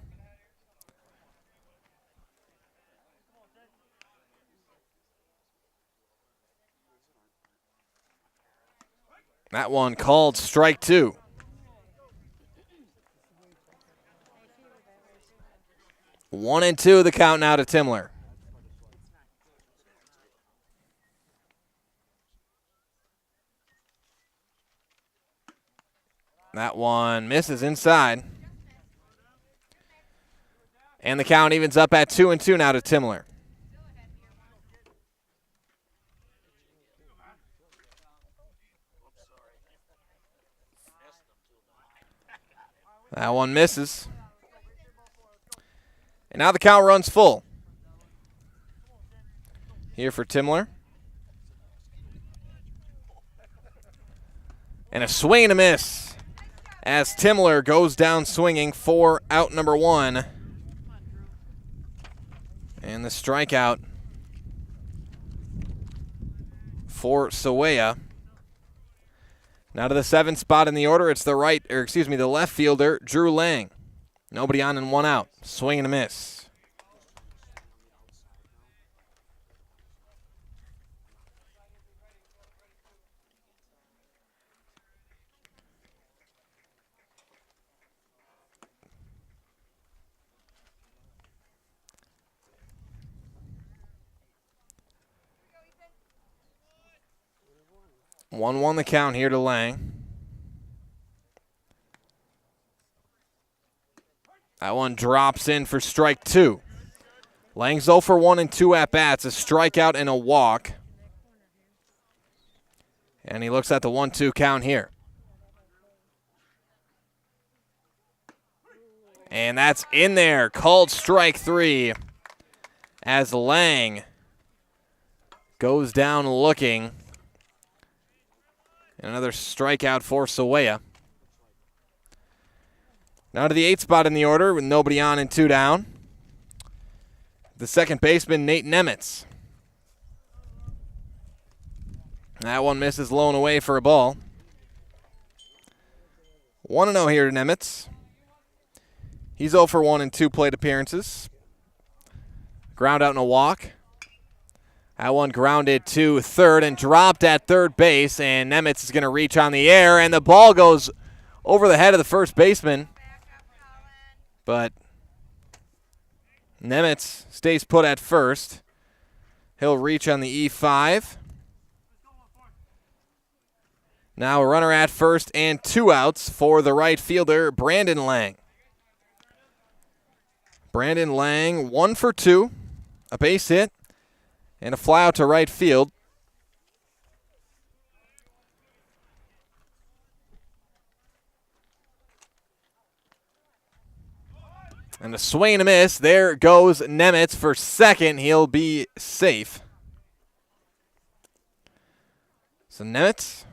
That one called strike 2. One and two the count now to Timler. That one misses inside. And the count evens up at 2-2 now to Timler. That one misses. And now the count runs full. Here for Timler. And a swing and a miss as Timler goes down swinging for out number 1. And the strikeout for Sawaya. Now to the 7th spot in the order, it's the left fielder, Drew Lang. Nobody on and 1 out. Swing and a miss. One the count here to Lang. That one drops in for strike 2. Lang's 0 for 1 and 2 at-bats, a strikeout and a walk. And he looks at the 1-2 count here. And that's in there, called strike 3 as Lang goes down looking. Another strikeout for Sawaya. Now to the 8th spot in the order with nobody on and 2 down. The second baseman, Nate Nemitz. That one misses low and away for a ball. 1-0 here to Nemitz. He's 0 for 1 in 2 plate appearances. Ground out and a walk. That one grounded to third and dropped at third base, and Nemitz is going to reach on the air, and the ball goes over the head of the first baseman. But Nemitz stays put at first. He'll reach on the E5. Now a runner at first and 2 outs for the right fielder, Brandon Lang. Brandon Lang, 1 for 2, a base hit, and a fly out to right field. And a swing and a miss. There goes Nemitz for second. He'll be safe. So Nemitz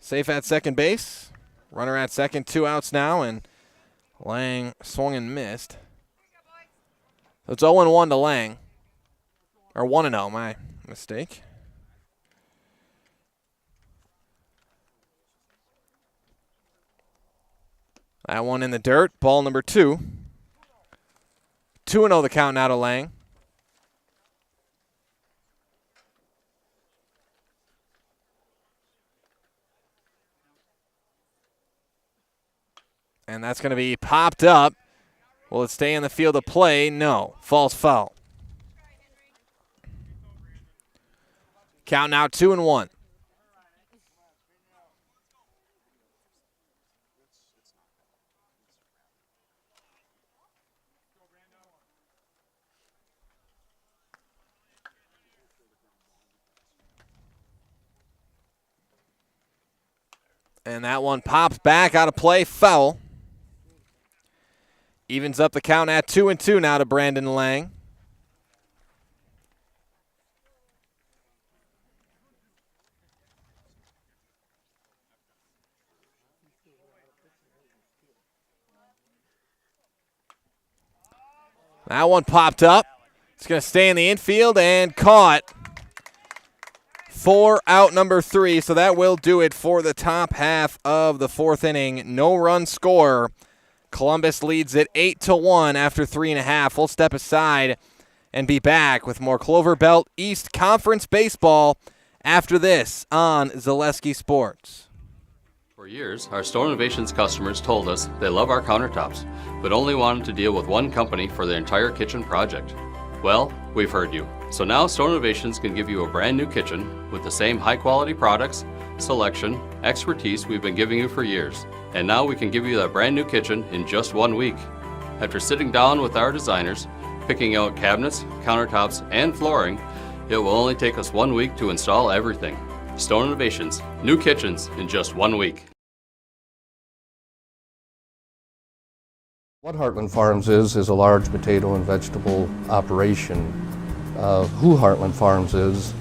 safe at second base. Runner at second, 2 outs now, and Lang swung and missed. So it's 0-1 to Lang. Or 1-0, my mistake. That one in the dirt. Ball number 2. 2-0 the count now to Lang. And that's going to be popped up. Will it stay in the field of play? No. False foul. Count now 2-1. And that one pops back out of play. Foul. Evens up the count at 2-2 now to Brandon Lang. That one popped up. It's going to stay in the infield and caught for out number 3. So that will do it for the top half of the 4th inning. No run score. Columbus leads it 8-1 after 3.5. We'll step aside and be back with more Clover Belt East Conference baseball after this on Zaleski Sports. For years, our Stone Innovations customers told us they love our countertops, but only wanted to deal with one company for their entire kitchen project. Well, we've heard you. So now Stone Innovations can give you a brand new kitchen with the same high quality products, selection, expertise we've been giving you for years. And now we can give you that brand new kitchen in just 1 week. After sitting down with our designers, picking out cabinets, countertops, and flooring, it will only take us 1 week to install everything. Stone Innovations, new kitchens in just 1 week. What Heartland Farms is a large potato and vegetable operation. Who Heartland Farms is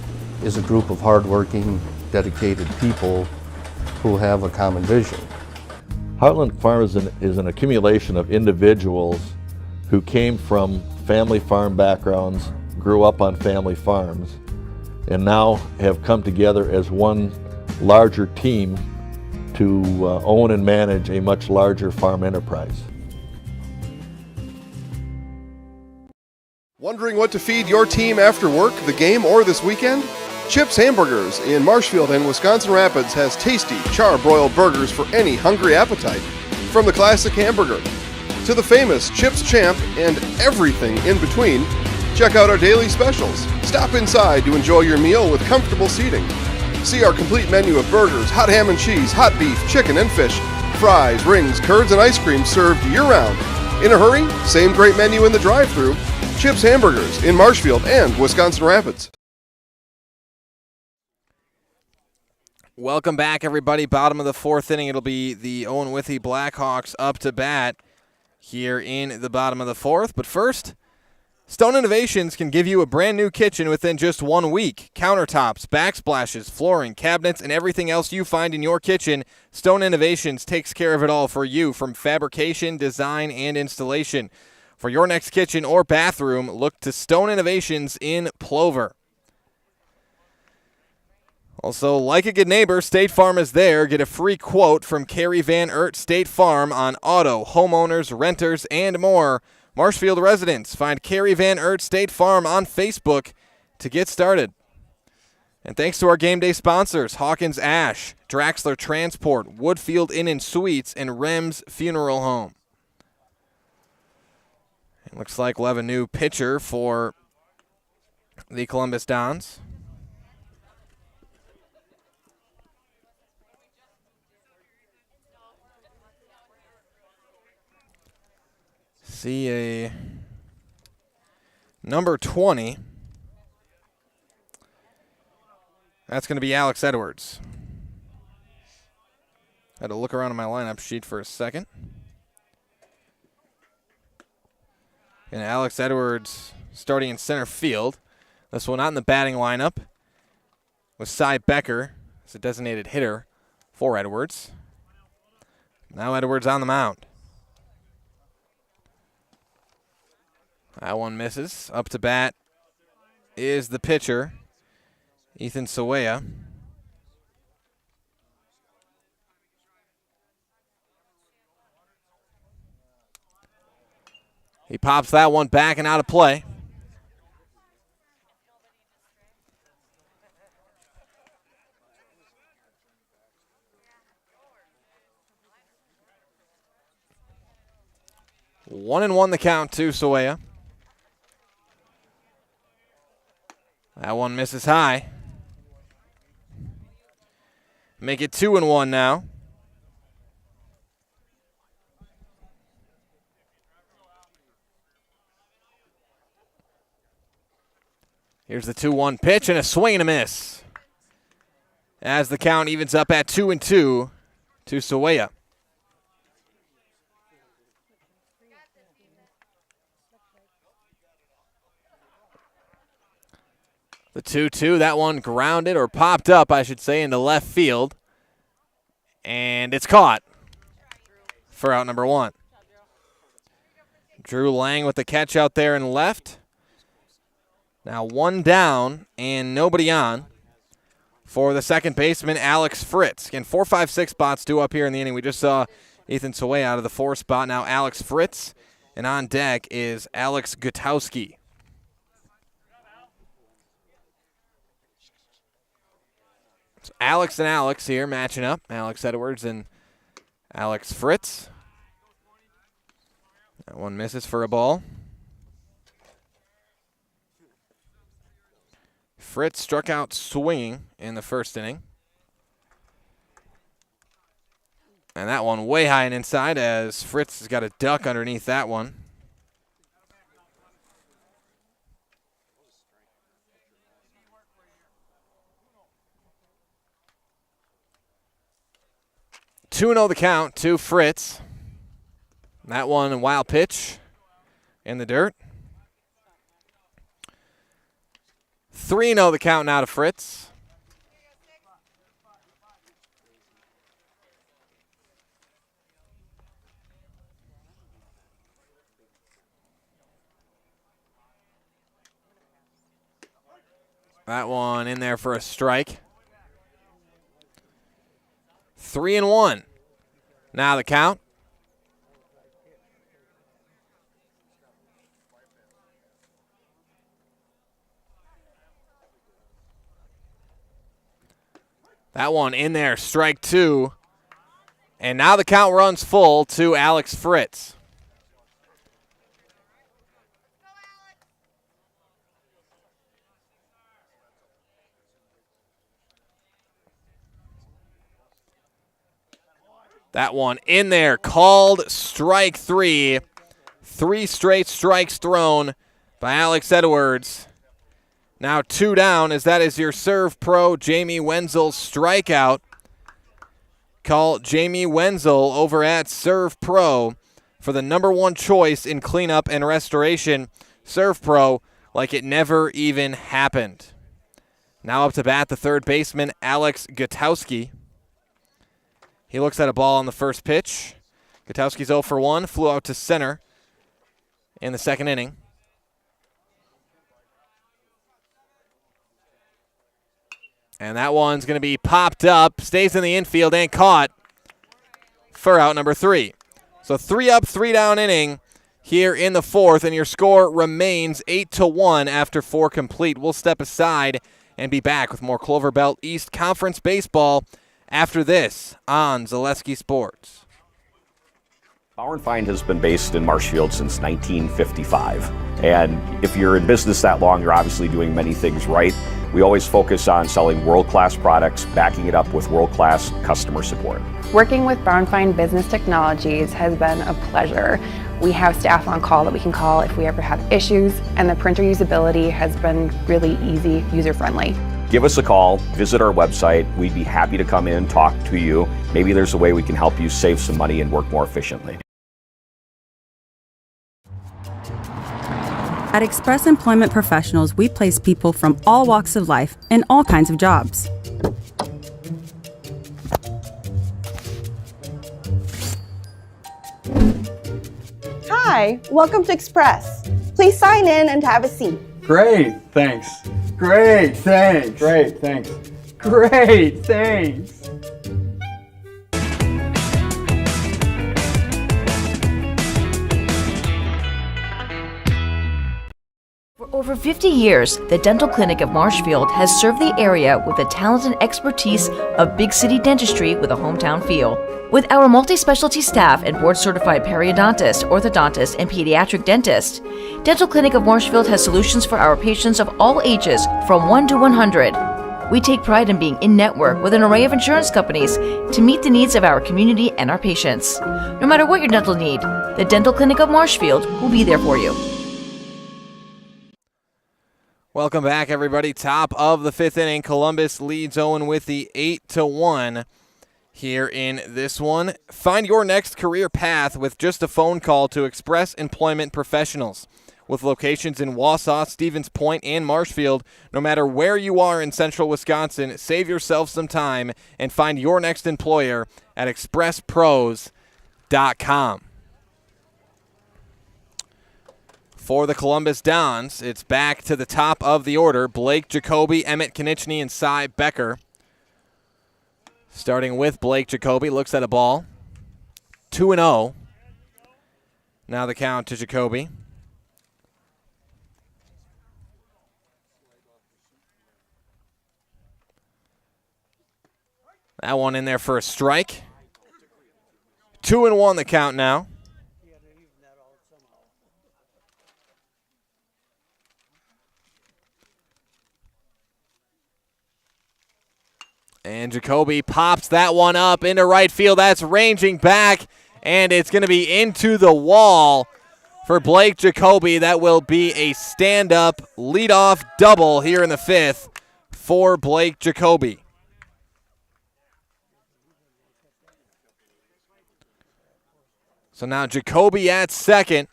a group of hardworking, dedicated people who have a common vision. Heartland Farms is an accumulation of individuals who came from family farm backgrounds, grew up on family farms, and now have come together as one larger team to own and manage a much larger farm enterprise. Wondering what to feed your team after work, the game, or this weekend? Chips Hamburgers in Marshfield and Wisconsin Rapids has tasty, char-broiled burgers for any hungry appetite. From the classic hamburger to the famous Chips Champ and everything in between, check out our daily specials. Stop inside to enjoy your meal with comfortable seating. See our complete menu of burgers, hot ham and cheese, hot beef, chicken and fish, fries, rings, curds, and ice cream served year-round. In a hurry? Same great menu in the drive-thru. Chips Hamburgers in Marshfield and Wisconsin Rapids. Welcome back, everybody. Bottom of the fourth inning. It'll be the Owen-Withee Blackhawks up to bat here in the bottom of the fourth. But first, Stone Innovations can give you a brand new kitchen within just 1 week. Countertops, backsplashes, flooring, cabinets, and everything else you find in your kitchen, Stone Innovations takes care of it all for you, from fabrication, design, and installation. For your next kitchen or bathroom, look to Stone Innovations in Plover. Also, like a good neighbor, State Farm is there. Get a free quote from Carrie Van Ert State Farm on auto, homeowners, renters, and more. Marshfield residents, find Carrie Van Ert State Farm on Facebook to get started. And thanks to our game day sponsors, Hawkins Ash, Draxler Transport, Woodfield Inn and Suites, and Rems Funeral Home. It looks like we'll have a new pitcher for the Columbus Dons. See a number 20. That's going to be Alex Edwards. Had to look around on my lineup sheet for a second. And Alex Edwards starting in center field. This one not in the batting lineup with Cy Becker as a designated hitter for Edwards. Now Edwards on the mound. That one misses. Up to bat is the pitcher, Ethan Sawaya. He pops that one back and out of play. One and one the count to Sawaya. That one misses high. Make it 2-1 now. Here's the 2-1 pitch and a swing and a miss. As the count evens up at 2-2 to Sawaya. The 2-2, that one grounded or popped up, I should say, into left field. And it's caught for out number one. Drew Lang with the catch out there in left. Now one down and nobody on for the second baseman, Alex Fritz. Again, 4, 5, 6 spots due up here in the inning. We just saw Ethan Sawaya out of the 4 spot. Now Alex Fritz. And on deck is Alex Gutowski. So Alex and Alex here matching up. Alex Edwards and Alex Fritz. That one misses for a ball. Fritz struck out swinging in the first inning. And that one way high and inside as Fritz has got a duck underneath that one. Two 2-0 the count to Fritz. That one, a wild pitch in the dirt. 3-0 the count now to Fritz. That one in there for a strike. 3-1. Now the count. That one in there, strike 2. And now the count runs full to Alex Fritz. That one in there, called strike 3. 3 straight strikes thrown by Alex Edwards. Now 2 down, as that is your serve pro, Jamie Wenzel's strikeout. Call Jamie Wenzel over at Serve Pro for the #1 choice in cleanup and restoration. Serve Pro like it never even happened. Now up to bat, the third baseman, Alex Gutowski. He looks at a ball on the first pitch. Gutowski's 0 for 1, flew out to center in the second inning. And that one's going to be popped up, stays in the infield and caught for out number 3. So 3 up, 3 down inning here in the 4th, and your score remains 8-1 after 4 complete. We'll step aside and be back with more Clover Belt East Conference baseball after this on Zaleski Sports. Bauer & Feind has been based in Marshfield since 1955. And if you're in business that long, you're obviously doing many things right. We always focus on selling world-class products, backing it up with world-class customer support. Working with Bauer & Feind Business Technologies has been a pleasure. We have staff on call that we can call if we ever have issues, and the printer usability has been really easy, user-friendly. Give us a call, visit our website. We'd be happy to come in, talk to you. Maybe there's a way we can help you save some money and work more efficiently. At Express Employment Professionals, we place people from all walks of life in all kinds of jobs. Hi, welcome to Express. Please sign in and have a seat. Great, thanks. Great, thanks. Great, thanks. Great, thanks. For over 50 years, the Dental Clinic of Marshfield has served the area with the talent and expertise of big city dentistry with a hometown feel. With our multi-specialty staff and board-certified periodontist, orthodontist, and pediatric dentist, Dental Clinic of Marshfield has solutions for our patients of all ages from 1 to 100. We take pride in being in-network with an array of insurance companies to meet the needs of our community and our patients. No matter what your dental need, the Dental Clinic of Marshfield will be there for you. Welcome back, everybody. Top of the 5th inning, Columbus leads Owen-Withee 8-1. Here in this one, find your next career path with just a phone call to Express Employment Professionals. With locations in Wausau, Stevens Point, and Marshfield, no matter where you are in central Wisconsin, save yourself some time and find your next employer at expresspros.com. For the Columbus Dons, it's back to the top of the order. Blake Jacoby, Emmett Konieczny, and Cy Becker. Starting with Blake Jacoby, looks at a ball. 2-0. Now the count to Jacoby. That one in there for a strike. 2-1 the count now. And Jacoby pops that one up into right field. That's ranging back, and it's going to be into the wall for Blake Jacoby. That will be a stand-up leadoff double here in the 5th for Blake Jacoby. So now Jacoby at second.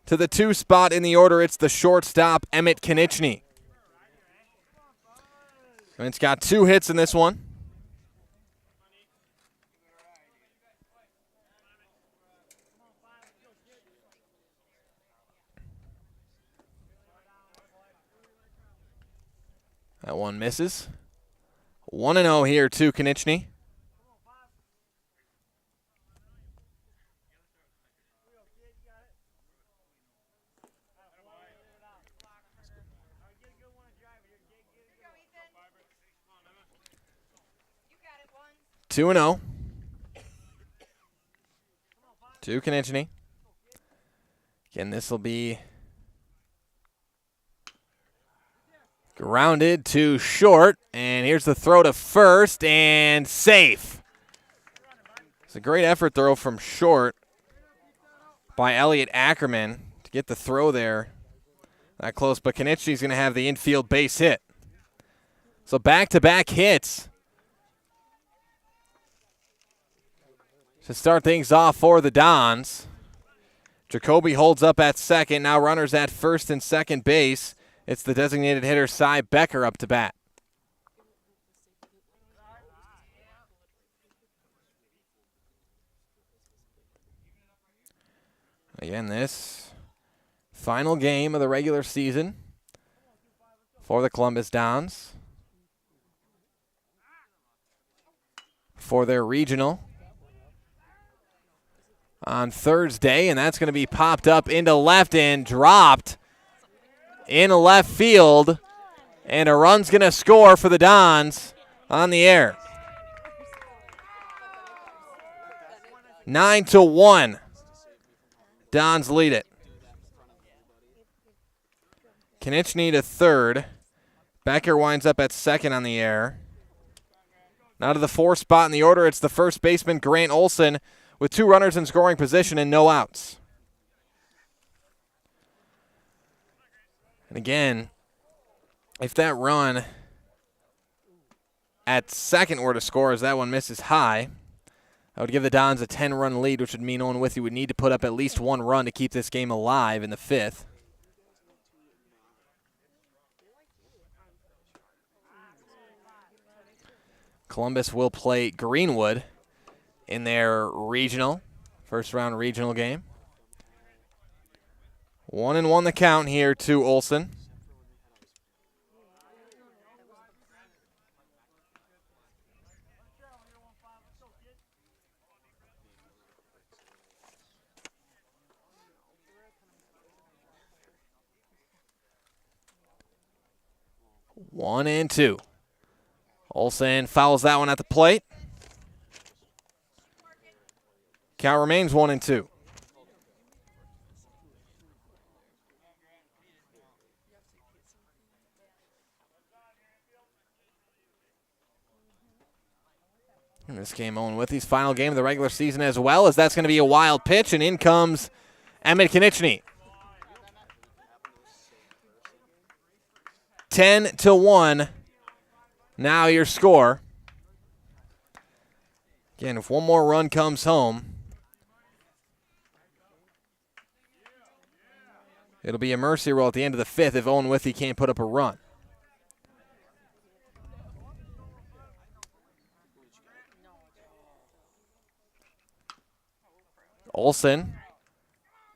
To the 2 spot in the order, it's the shortstop, Emmett Konieczny. Emmett's got 2 hits in this one. That one misses. 1-0 here to Konieczny. Two and 0 to Konieczny. Again, this will be grounded to short, and here's the throw to first, and safe. It's a great effort throw from short by Elliot Ackerman to get the throw there that close, but Konieczny's going to have the infield base hit. So back-to-back hits to start things off for the Dons. Jacoby holds up at second. Now runners at first and second base. It's the designated hitter, Cy Becker, up to bat. Again, this final game of the regular season for the Columbus Dons. For their regional on Thursday, and that's going to be popped up into left and dropped in left field, and a run's going to score for the Dons on the air. 9-1. Dons lead it. Konieczny to third. Becker winds up at second on the air. Now to the 4 spot in the order, it's the first baseman, Grant Olson, with 2 runners in scoring position and no outs. And again, if that run at second were to score as that one misses high, that would give the Dons a 10-run lead, which would mean Owen-Withee would need to put up at least 1 run to keep this game alive in the 5th. Columbus will play Greenwood in their regional, first-round regional game. 1-1 the count here to Olson. One and two. Olson fouls that one at the plate. Count remains 1-2. In this game, Owen-Withee's final game of the regular season as well, as that's going to be a wild pitch, and in comes Emmett Konieczny. 10-1. Now your score. Again, if one more run comes home, it'll be a mercy roll at the end of the 5th if Owen-Withee can't put up a run. Olson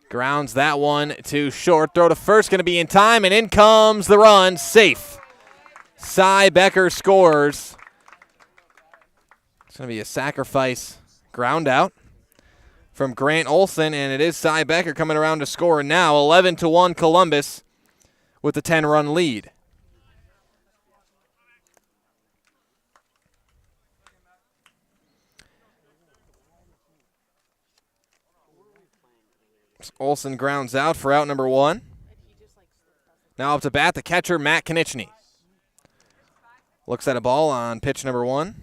grounds that one to short. Throw to first, going to be in time, and in comes the run. Safe. Cy Becker scores. It's going to be a sacrifice ground out from Grant Olson, and it is Cy Becker coming around to score now. 11-1 Columbus with the 10-run lead. Olson grounds out for out number 1. Now up to bat, the catcher, Matt Konieczny. Looks at a ball on pitch number 1.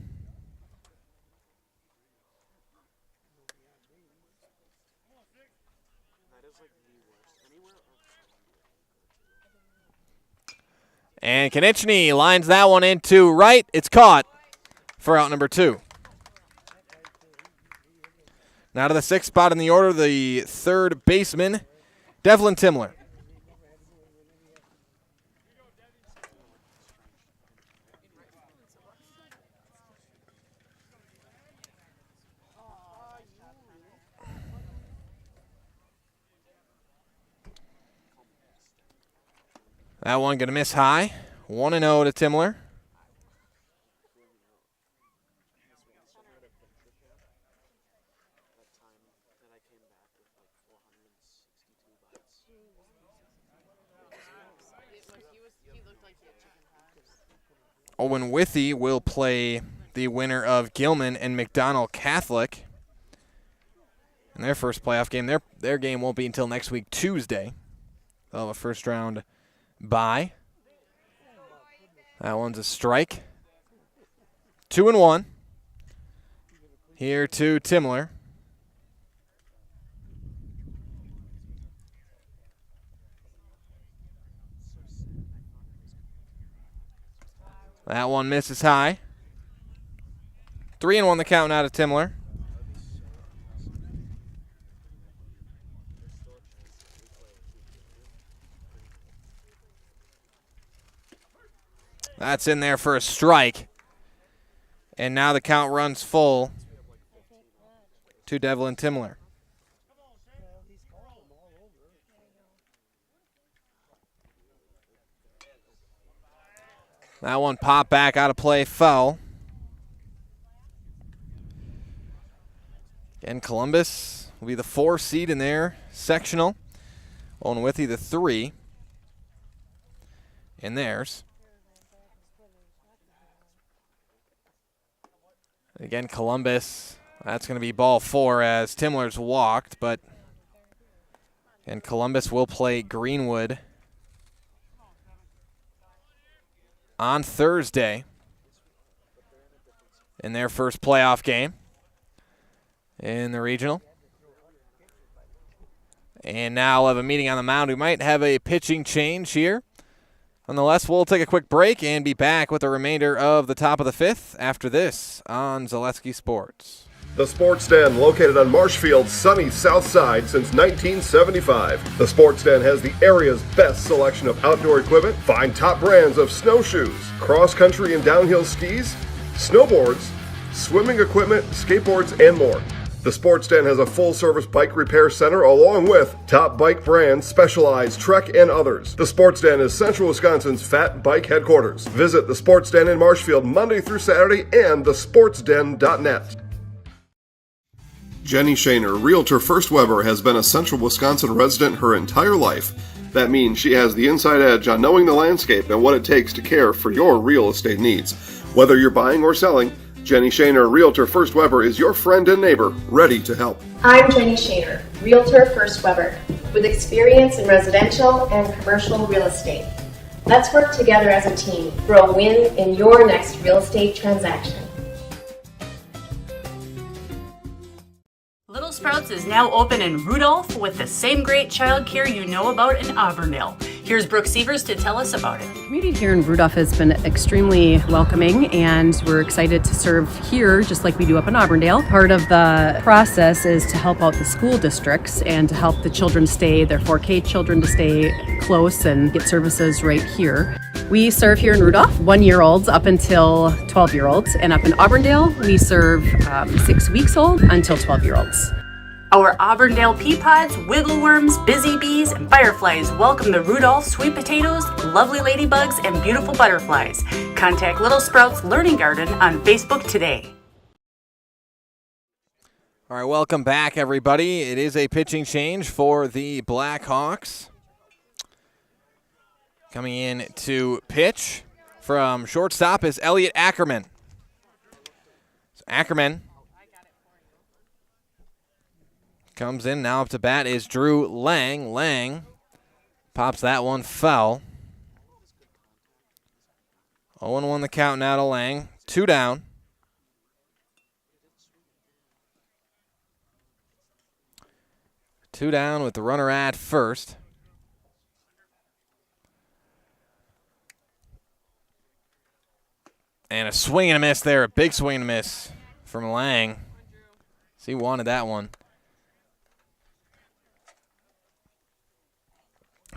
And Konieczny lines that one into right. It's caught for out number 2. Now to the 6th spot in the order, the third baseman, Devlin Timler. That one going to miss high. 1-0 to Timler. Owen-Withee will play the winner of Gilman and McDonald Catholic in their first playoff game. Their game won't be until next week, Tuesday. They'll have a first-round bye. That one's a strike. 2-1. Here to Timler. That one misses high. 3-1 the count now to Timler. That's in there for a strike. And now the count runs full to Devlin Timler. That one popped back out of play, foul. Again, Columbus will be the 4 seed in their sectional. Owen-Withee the 3 in theirs. Again, Columbus, that's going to be ball 4 as Timler's walked, but and Columbus will play Greenwood on Thursday in their first playoff game in the regional. And now we'll have a meeting on the mound. We might have a pitching change here. Nonetheless, we'll take a quick break and be back with the remainder of the top of the 5th after this on Zaleski Sports. The Sports Den, located on Marshfield's sunny south side since 1975. The Sports Den has the area's best selection of outdoor equipment. Find top brands of snowshoes, cross-country and downhill skis, snowboards, swimming equipment, skateboards, and more. The Sports Den has a full-service bike repair center along with top bike brands, Specialized, Trek, and others. The Sports Den is Central Wisconsin's fat bike headquarters. Visit the Sports Den in Marshfield Monday through Saturday and thesportsden.net. Jenny Shaner, Realtor First Weber, has been a Central Wisconsin resident her entire life. That means she has the inside edge on knowing the landscape and what it takes to care for your real estate needs. Whether you're buying or selling, Jenny Shaner, Realtor First Weber, is your friend and neighbor, ready to help. I'm Jenny Shaner, Realtor First Weber, with experience in residential and commercial real estate. Let's work together as a team for a win in your next real estate transaction. Little Sprouts is now open in Rudolph with the same great childcare you know about in Auburndale. Here's Brooke Sievers to tell us about it. The community here in Rudolph has been extremely welcoming, and we're excited to serve here just like we do up in Auburndale. Part of the process is to help out the school districts and to help the children stay, their 4K children to stay close and get services right here. We serve here in Rudolph 1-year-olds up until 12-year-olds, and up in Auburndale we serve 6 weeks old until 12-year-olds. Our Auburndale pea pods, wiggle worms, busy bees, and fireflies welcome the Rudolph sweet potatoes, lovely ladybugs, and beautiful butterflies. Contact Little Sprouts Learning Garden on Facebook today. All right, welcome back, everybody. It is a pitching change for the Blackhawks. Coming in to pitch from shortstop is Elliot Ackerman. So Ackerman comes in. Now up to bat is Drew Lang. Lang pops that one foul. 0-1 the count now to Lang. 2 down. Two down with the runner at first. And a swing and a miss there. A big swing and a miss from Lang. He wanted that one.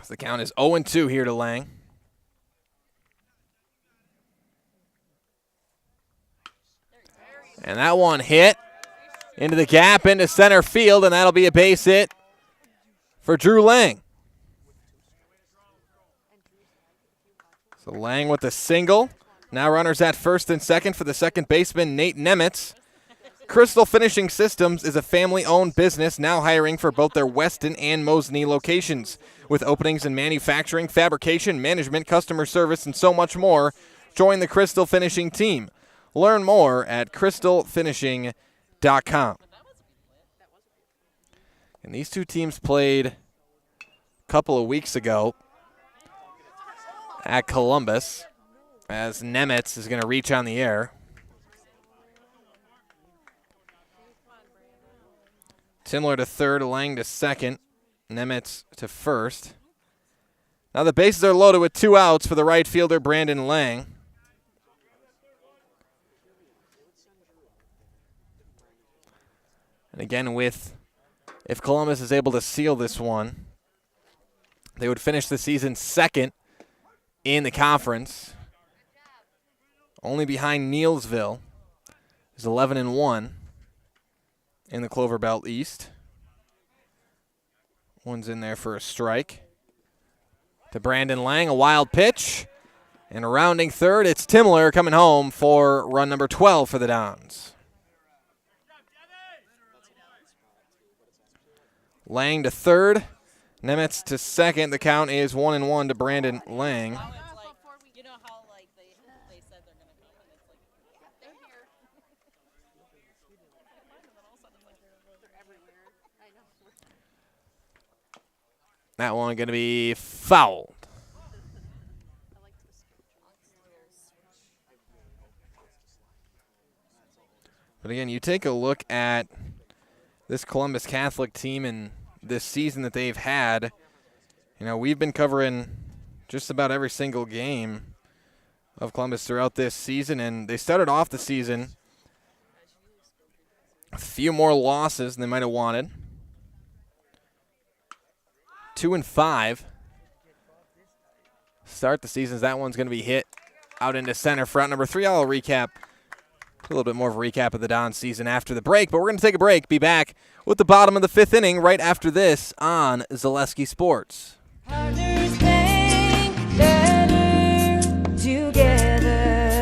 The count is 0-2 here to Lang. And that one hit into the gap, into center field, and that'll be a base hit for Drew Lang. So Lang with a single. Now runners at first and second for the second baseman, Nate Nemitz. Crystal Finishing Systems is a family-owned business now hiring for both their Weston and Mosney locations. With openings in manufacturing, fabrication, management, customer service, and so much more, join the Crystal Finishing team. Learn more at crystalfinishing.com. And these two teams played a couple of weeks ago at Columbus, as Nemitz is going to reach on the air. Timler to third, Lang to second, Nemitz to first. Now the bases are loaded with 2 outs for the right fielder, Brandon Lang. And again, if Columbus is able to seal this one, they would finish the season second in the conference. Only behind Neelsville is 11-1 in the Clover Belt East. One's in there for a strike. To Brandon Lang, a wild pitch. And rounding third, it's Timler coming home for run number 12 for the Dons. Lang to third, Nemitz to second. The count is 1-1 to Brandon Lang. That one going to be fouled. But again, you take a look at this Columbus Catholic team and this season that they've had. You know, we've been covering just about every single game of Columbus throughout this season, and they started off the season a few more losses than they might have wanted. 2-5. Start the season. That one's going to be hit out into center front. Number 3, I'll recap. A little bit more of a recap of the Don season after the break, but we're going to take a break. Be back with the bottom of the 5th inning right after this on Zaleski Sports.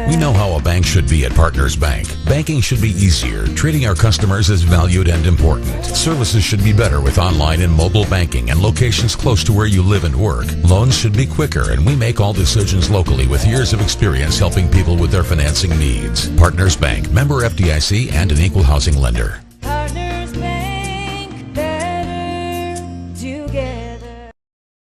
We know how a bank should be at Partners Bank. Banking should be easier. Treating our customers as valued and important. Services should be better with online and mobile banking and locations close to where you live and work. Loans should be quicker, and we make all decisions locally with years of experience helping people with their financing needs. Partners Bank, member FDIC, and an equal housing lender. Partners Bank, better together.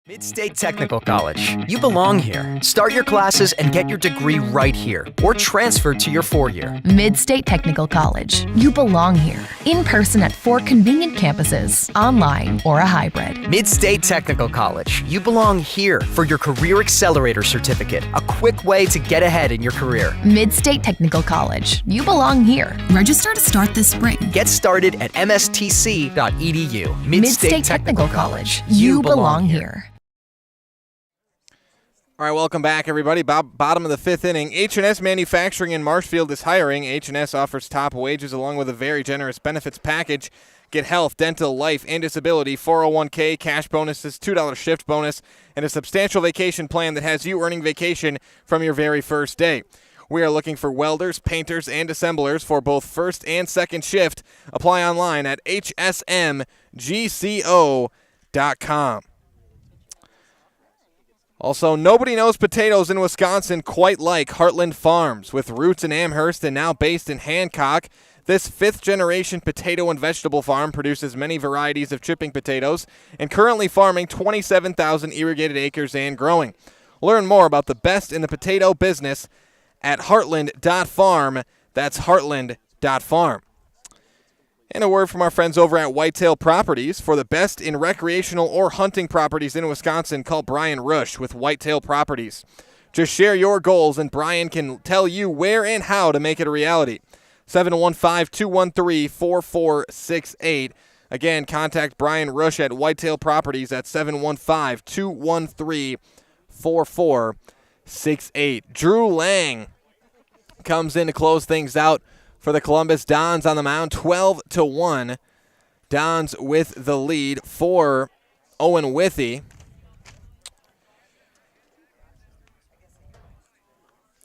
Mid-State Technical College. You belong here. Start your classes and get your degree right here, or transfer to your 4-year. Mid-State Technical College. You belong here. In person at 4 convenient campuses, online or a hybrid. Mid-State Technical College. You belong here for your Career Accelerator Certificate, a quick way to get ahead in your career. Mid-State Technical College. You belong here. Register to start this spring. Get started at mstc.edu. Mid-State Technical College. You belong here. All right, welcome back, everybody. Bottom of the 5th inning. H&S Manufacturing in Marshfield is hiring. H&S offers top wages along with a very generous benefits package. Get health, dental, life, and disability, 401k, cash bonuses, $2 shift bonus, and a substantial vacation plan that has you earning vacation from your very first day. We are looking for welders, painters, and assemblers for both first and second shift. Apply online at hsmgco.com. Also, nobody knows potatoes in Wisconsin quite like Heartland Farms. With roots in Amherst and now based in Hancock, this 5th-generation potato and vegetable farm produces many varieties of chipping potatoes and currently farming 27,000 irrigated acres and growing. Learn more about the best in the potato business at heartland.farm. That's heartland.farm. And a word from our friends over at Whitetail Properties. For the best in recreational or hunting properties in Wisconsin, call Brian Rush with Whitetail Properties. Just share your goals and Brian can tell you where and how to make it a reality. 715-213-4468. Again, contact Brian Rush at Whitetail Properties at 715-213-4468. Drew Lang comes in to close things out for the Columbus Dons on the mound, 12-1. Dons with the lead for Owen-Withee.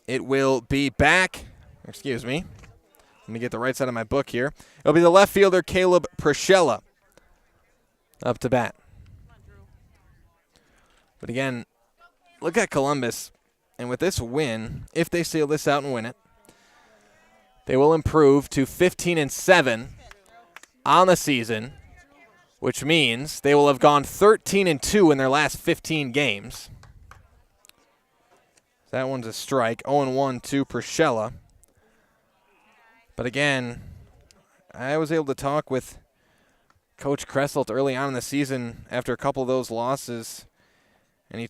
It will be back. Excuse me. Let me get the right side of my book here. It'll be the left fielder, Caleb Priscilla, up to bat. But again, look at Columbus. And with this win, if they seal this out and win it, they will improve to 15-7 on the season, which means they will have gone 13-2 in their last 15 games. That one's a strike. 0-1 to Priscilla. But again, I was able to talk with Coach Kresselt early on in the season after a couple of those losses, and we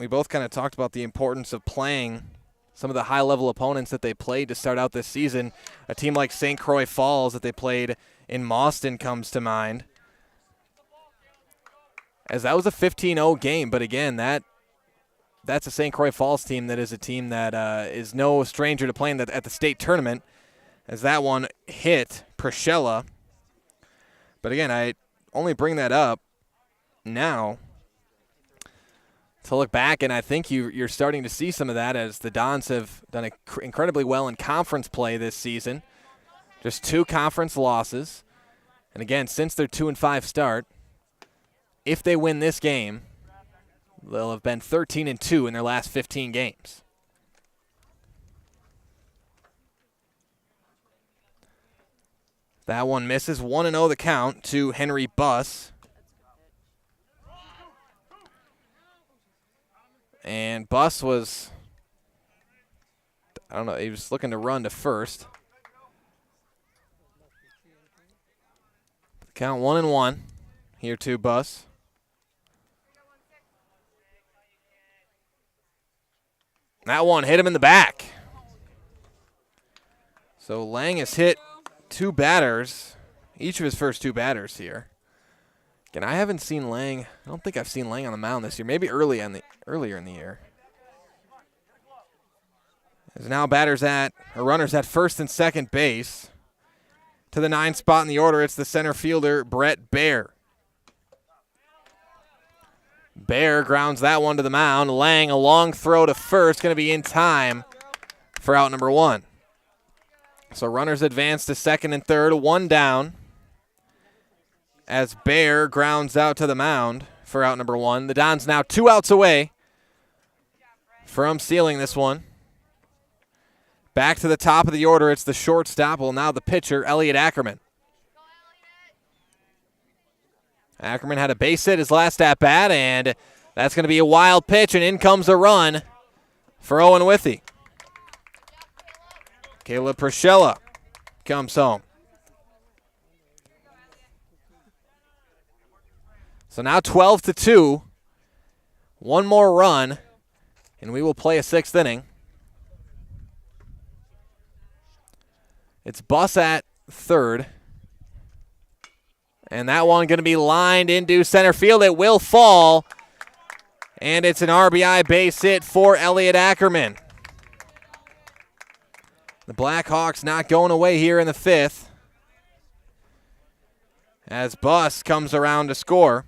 both kind of talked about the importance of playing some of the high-level opponents that they played to start out this season. A team like St. Croix Falls that they played in Mauston comes to mind, as that was a 15-0 game. But again, that's a St. Croix Falls team that is a team that is no stranger to playing at the state tournament, as that one hit Priscilla. But again, I only bring that up now to look back, and I think you're starting to see some of that as the Dons have done incredibly well in conference play this season. Just 2 conference losses. And again, since their 2-5 start, if they win this game, they'll have been 13-2 in their last 15 games. That one misses. 1-0 the count to Henry Buss. And Buss was, he was looking to run to first. Count 1-1 here to Buss. That one hit him in the back. So Lang has hit 2 batters, each of his first 2 batters here. Again, I haven't seen Lang. I don't think I've seen Lang on the mound this year. Maybe earlier in the year. There's now runners at first and second base. To the 9th spot in the order, it's the center fielder, Brett Baer. Baer grounds that one to the mound. Lang, a long throw to first, going to be in time for out number 1. So runners advance to second and third, 1 down, as Baer grounds out to the mound for out number 1. The Dons now 2 outs away from sealing this one. Back to the top of the order, it's the shortstop, now the pitcher, Elliot Ackerman. Ackerman had a base hit his last at-bat, and that's going to be a wild pitch, and in comes a run for Owen-Withee. Caleb Priscilla comes home. So now 12-2. 1 more run, and we will play a 6th inning. It's Buss at third. And that one going to be lined into center field. It will fall. And it's an RBI base hit for Elliot Ackerman. The Blackhawks not going away here in the 5th, as Buss comes around to score.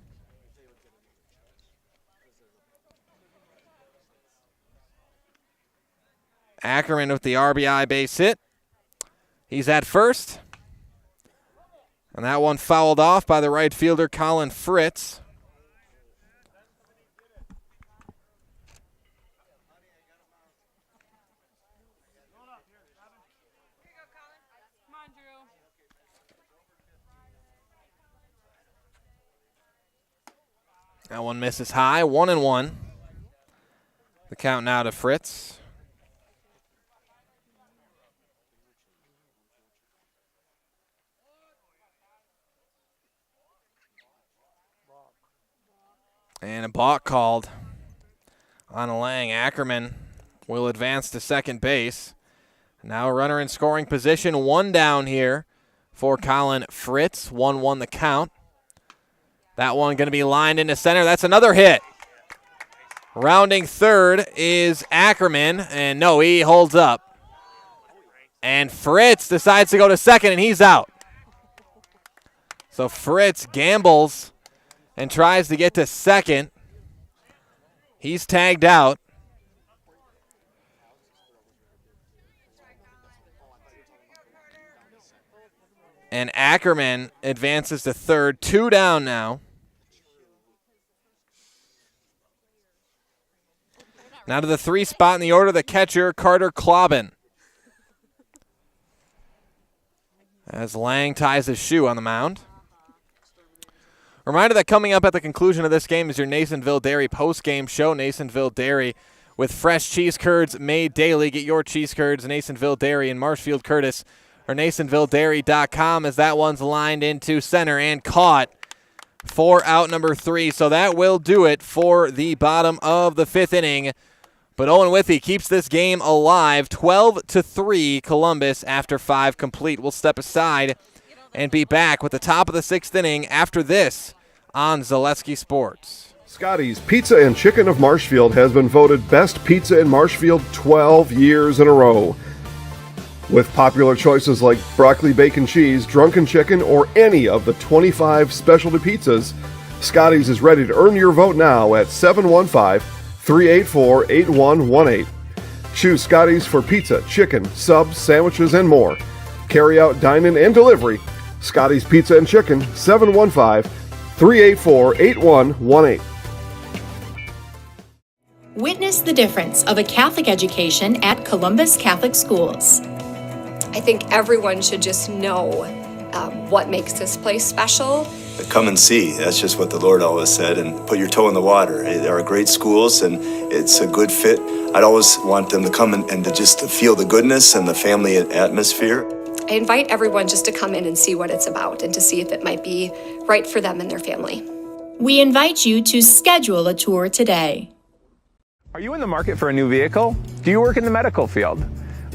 Ackerman with the RBI base hit. He's at first. And that one fouled off by the right fielder, Colin Fritz. That one misses high, 1-1. The count now to Fritz. And a balk called on Lang. Ackerman will advance to second base. Now a runner in scoring position, 1 down here for Colin Fritz. 1-1 the count. That one going to be lined into center. That's another hit. Rounding third is Ackerman, and no, he holds up. And Fritz decides to go to second, and he's out. So Fritz gambles and tries to get to second. He's tagged out. And Ackerman advances to third. 2 down now. Now to the 3 spot in the order, the catcher, Carter Klobin. As Lang ties his shoe on the mound. Reminder that coming up at the conclusion of this game is your Nasonville Dairy post-game show. Nasonville Dairy with fresh cheese curds made daily. Get your cheese curds, Nasonville Dairy in Marshfield Curtis, or NasonvilleDairy.com, as that one's lined into center and caught for out number 3. So that will do it for the bottom of the 5th inning. But Owen-Withee keeps this game alive, 12-3 Columbus after 5 complete. We'll step aside and be back with the top of the 6th inning after this on Zaleski Sports. Scotty's Pizza and Chicken of Marshfield has been voted best pizza in Marshfield 12 years in a row. With popular choices like broccoli, bacon, cheese, drunken chicken, or any of the 25 specialty pizzas, Scotty's is ready to earn your vote now at 715-384-8118. Choose Scotty's for pizza, chicken, subs, sandwiches, and more. Carry out, dine-in, and delivery. Scotty's Pizza and Chicken, 715-384-8118. Witness the difference of a Catholic education at Columbus Catholic Schools. I think everyone should just know what makes this place special. Come and see. That's just what the Lord always said, and put your toe in the water. They are great schools, and it's a good fit. I'd always want them to come and to just to feel the goodness and the family atmosphere. I invite everyone just to come in and see what it's about and to see if it might be right for them and their family. We invite you to schedule a tour today. Are you in the market for a new vehicle? Do you work in the medical field?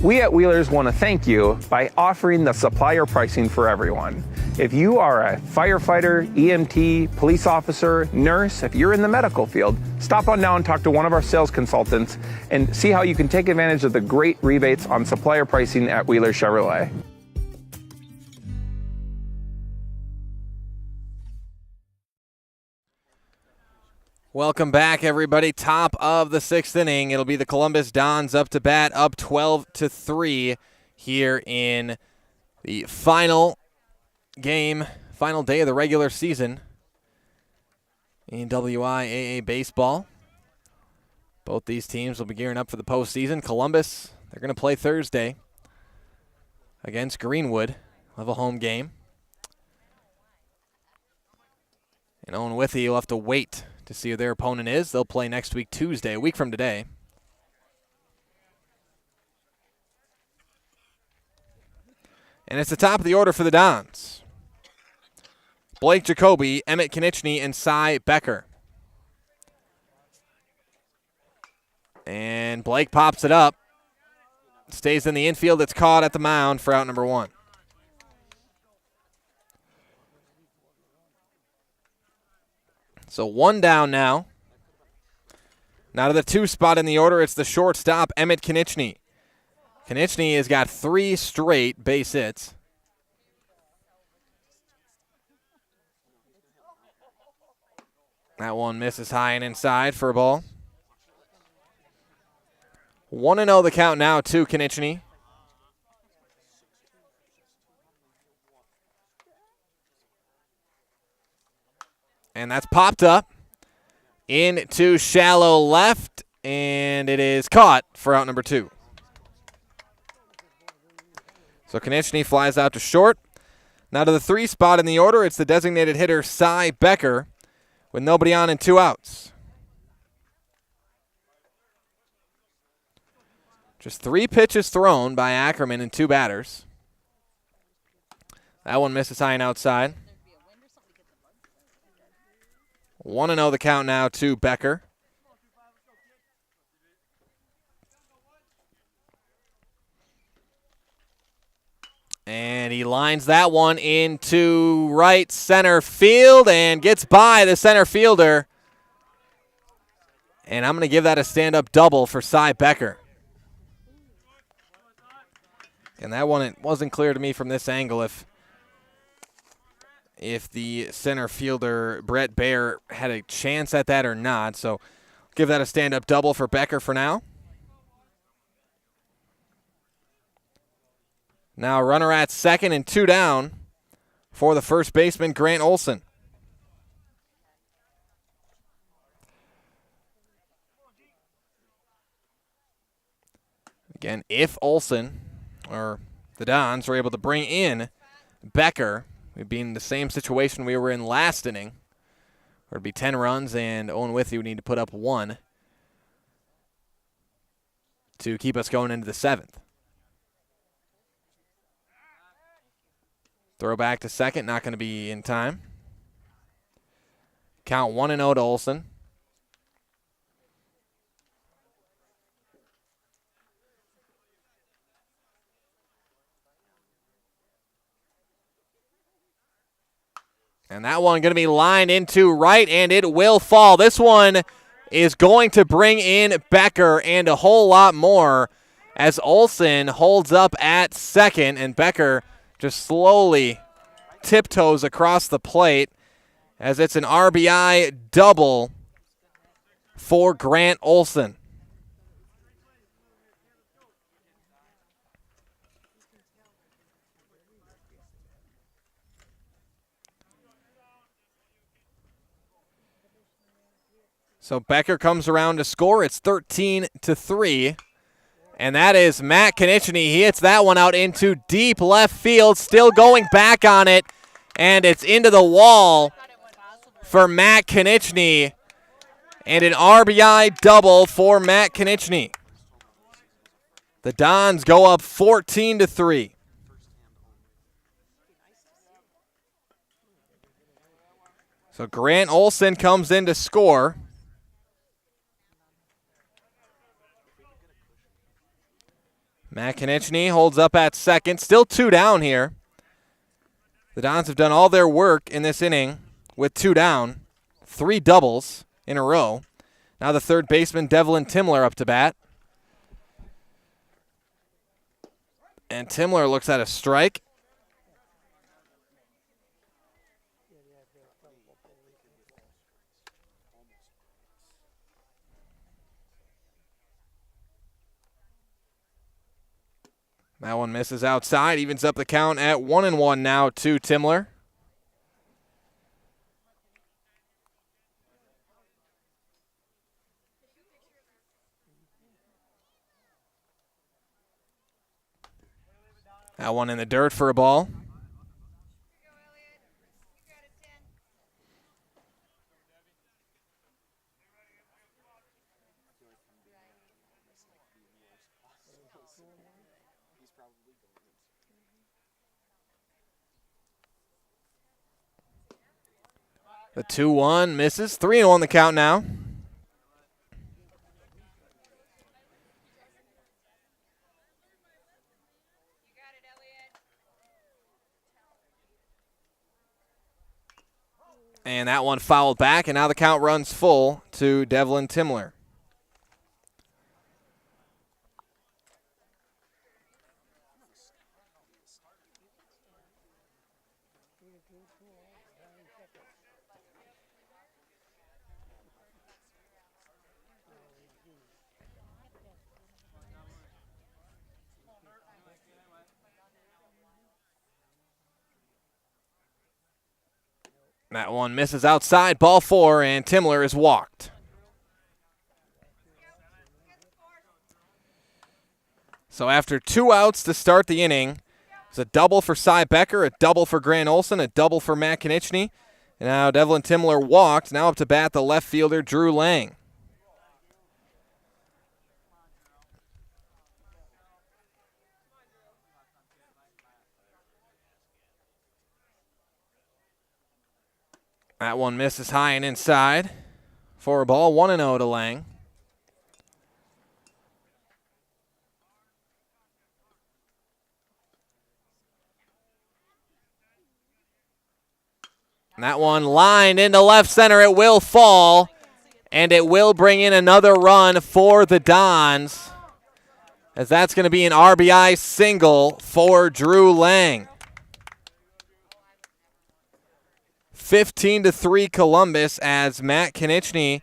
We at Wheelers want to thank you by offering the supplier pricing for everyone. If you are a firefighter, EMT, police officer, nurse, if you're in the medical field, stop on down and talk to one of our sales consultants and see how you can take advantage of the great rebates on supplier pricing at Wheeler Chevrolet. Welcome back, everybody. Top of the 6th inning. It'll be the Columbus Dons up to bat, up 12-3 here in the final game, final day of the regular season in WIAA baseball. Both these teams will be gearing up for the postseason. Columbus, they're going to play Thursday against Greenwood. They'll have a home game. And Owen-Withee will have to wait to see who their opponent is. They'll play next week, Tuesday, a week from today. And it's the top of the order for the Dons. Blake Jacoby, Emmett Konieczny, and Cy Becker. And Blake pops it up. Stays in the infield. It's caught at the mound for out number 1. So 1 down now. Now to the 2 spot in the order, it's the shortstop, Emmett Konieczny. Konieczny has got 3 straight base hits. That one misses high and inside for a ball. 1-0 the count now to Konieczny. And that's popped up into shallow left, and it is caught for out number 2. So Konieczny flies out to short. Now to the 3 spot in the order, it's the designated hitter Cy Becker with nobody on and 2 outs. Just 3 pitches thrown by Ackerman and 2 batters. That one misses high and outside. 1-0 the count now to Becker. And he lines that one into right center field and gets by the center fielder. And I'm going to give that a stand-up double for Cy Becker. And that one, it wasn't clear to me from this angle if the center fielder, Brett Baer, had a chance at that or not. So give that a stand-up double for Becker for now. Now runner at second and 2 down for the first baseman, Grant Olson. Again, if Olson or the Dons were able to bring in Becker, we'd be in the same situation we were in last inning. It would be 10 runs, and Owen-Withee would need to put up 1 to keep us going into the 7th. Throw back to second, not going to be in time. Count 1-0 to Olson. And that one going to be lined into right, and it will fall. This one is going to bring in Becker and a whole lot more as Olson holds up at second, and Becker just slowly tiptoes across the plate as it's an RBI double for Grant Olson. So Becker comes around to score. It's 13-3. And that is Matt Konechny. He hits that one out into deep left field, still going back on it. And it's into the wall for Matt Konechny. And an RBI double for Matt Konechny. The Dons go up 14-3. So Grant Olson comes in to score. Matt Konechny holds up at second. Still 2 down here. The Dons have done all their work in this inning with 2 down. 3 doubles in a row. Now the third baseman, Devlin Timler, up to bat. And Timler looks at a strike. That one misses outside, evens up the count at 1-1 now to Timler. That one in the dirt for a ball. The 2-1 misses. 3-1 the count now. And that one fouled back, and now the count runs full to Devlin Timler. That one misses outside, ball 4, and Timler is walked. So after 2 outs to start the inning, it's a double for Cy Becker, a double for Grant Olson, a double for Matt Konechny. And now Devlin Timler walked. Now up to bat the left fielder, Drew Lang. That one misses high and inside for a ball. 1-0 to Lang. And that one lined into left center. It will fall, and it will bring in another run for the Dons, as that's going to be an RBI single for Drew Lang. 15-3 Columbus as Matt Konieczny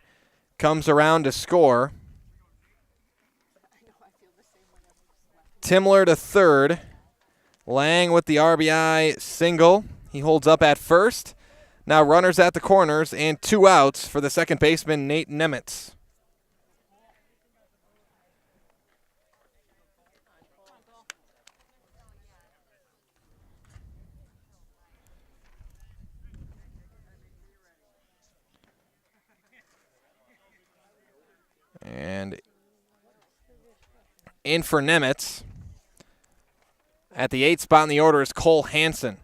comes around to score. Timler to third. Lang with the RBI single. He holds up at first. Now runners at the corners and 2 outs for the second baseman, Nate Nemitz. And in for Nemitz. At the 8th spot in the order is Cole Hansen.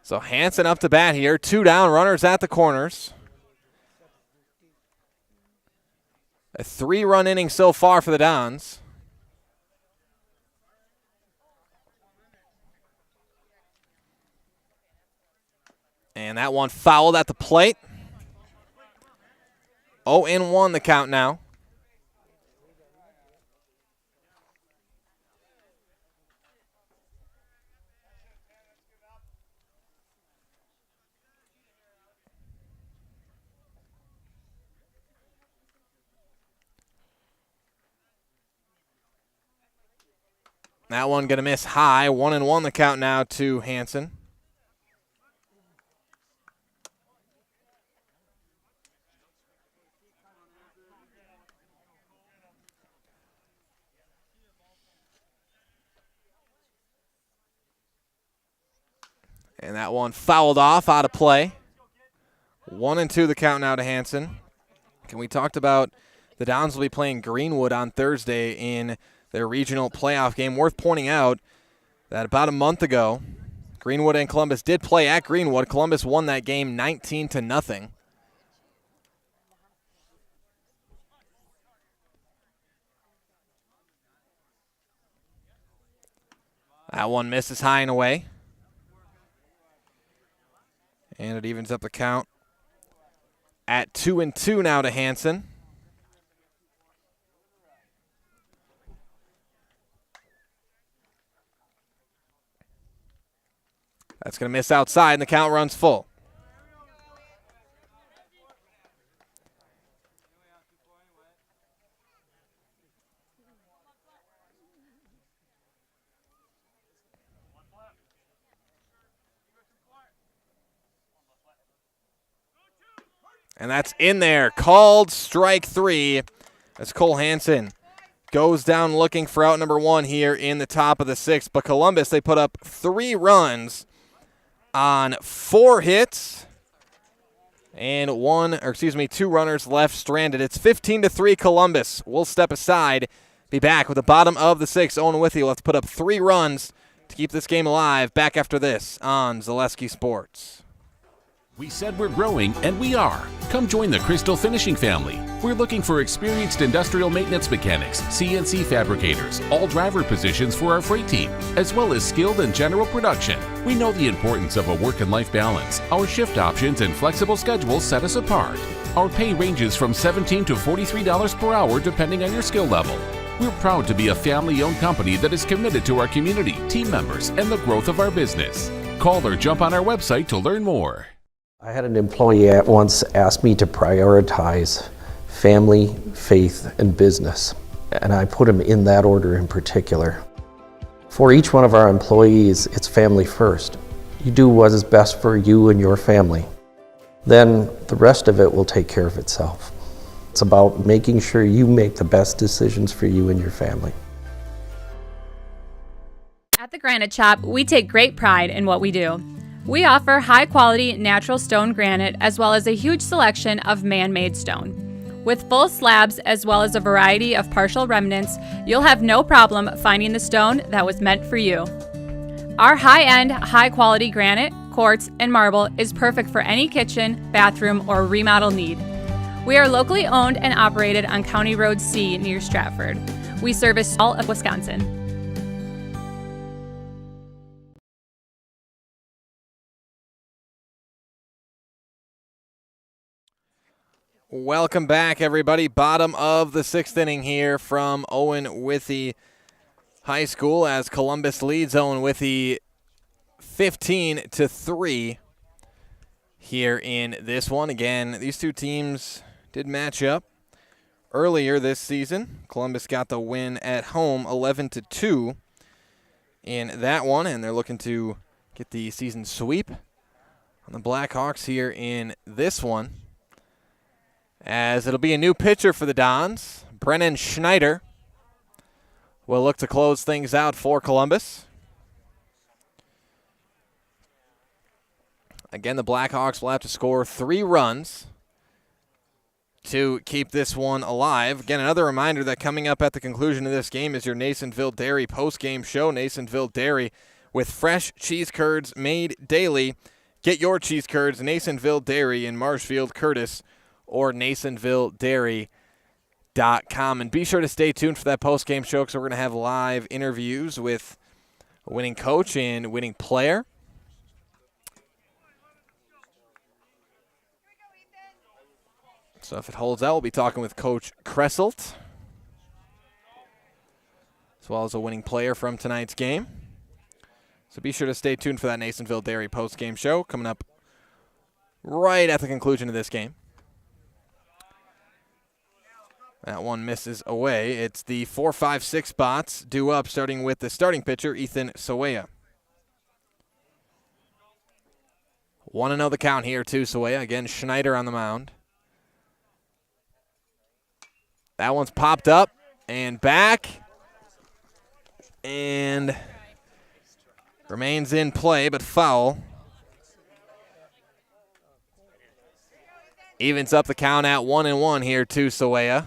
So Hansen up to bat here. 2 down, runners at the corners. A 3-run inning so far for the Dons. And that one fouled at the plate. 0-1 the count now. That one going to miss high. 1-1 the count now to Hansen. And that one fouled off, out of play. 1-2 the count now to Hansen. And we talked about the Dons will be playing Greenwood on Thursday in their regional playoff game. Worth pointing out that about a month ago, Greenwood and Columbus did play at Greenwood. Columbus won that game 19-0. That one misses high and away. And it evens up the count at 2-2 now to Hansen. That's going to miss outside, and the count runs full. And that's in there. Called strike 3 as Cole Hansen goes down looking for out number 1 here in the top of the 6th. But Columbus, they put up 3 runs on 4 hits and 2 runners left stranded. It's 15-3 Columbus. We'll step aside, be back with the bottom of the 6th. Owen-Withee will have to put up 3 runs to keep this game alive. Back after this on Zaleski Sports. We said we're growing, and we are. Come join the Crystal Finishing family. We're looking for experienced industrial maintenance mechanics, CNC fabricators, all driver positions for our freight team, as well as skilled and general production. We know the importance of a work and life balance. Our shift options and flexible schedules set us apart. Our pay ranges from $17 to $43 per hour depending on your skill level. We're proud to be a family-owned company that is committed to our community, team members, and the growth of our business. Call or jump on our website to learn more. I had an employee at once ask me to prioritize family, faith, and business, and I put them in that order in particular. For each one of our employees, it's family first. You do what is best for you and your family. Then the rest of it will take care of itself. It's about making sure you make the best decisions for you and your family. At the Granite Shop, we take great pride in what we do. We offer high-quality natural stone granite as well as a huge selection of man-made stone. With full slabs as well as a variety of partial remnants, you'll have no problem finding the stone that was meant for you. Our high-end, high-quality granite, quartz, and marble is perfect for any kitchen, bathroom, or remodel need. We are locally owned and operated on County Road C near Stratford. We service all of Wisconsin. Welcome back, everybody. Bottom of the 6th inning here from Owen-Withee High School as Columbus leads Owen-Withee 15-3 here in this one. Again, these two teams did match up earlier this season. Columbus got the win at home 11-2 in that one, and they're looking to get the season sweep on the Blackhawks here in this one, as it'll be a new pitcher for the Dons. Brennan Schneider will look to close things out for Columbus. Again, the Blackhawks will have to score 3 runs to keep this one alive. Again, another reminder that coming up at the conclusion of this game is your Nasonville Dairy post-game show. Nasonville Dairy with fresh cheese curds made daily. Get your cheese curds, Nasonville Dairy in Marshfield, Curtis, or NasonvilleDairy.com. And be sure to stay tuned for that post-game show, because we're going to have live interviews with a winning coach and winning player. So if it holds out, we'll be talking with Coach Kresselt, as well as a winning player from tonight's game. So be sure to stay tuned for that Nasonville Dairy post-game show coming up right at the conclusion of this game. That one misses away. It's the 4, 5, 6 spots due up, starting with the starting pitcher, Ethan Sawaya. 1-0 the count here to Sawaya. Again, Schneider on the mound. That one's popped up and back and remains in play, but foul. Evens up the count at 1-1 here to Sawaya.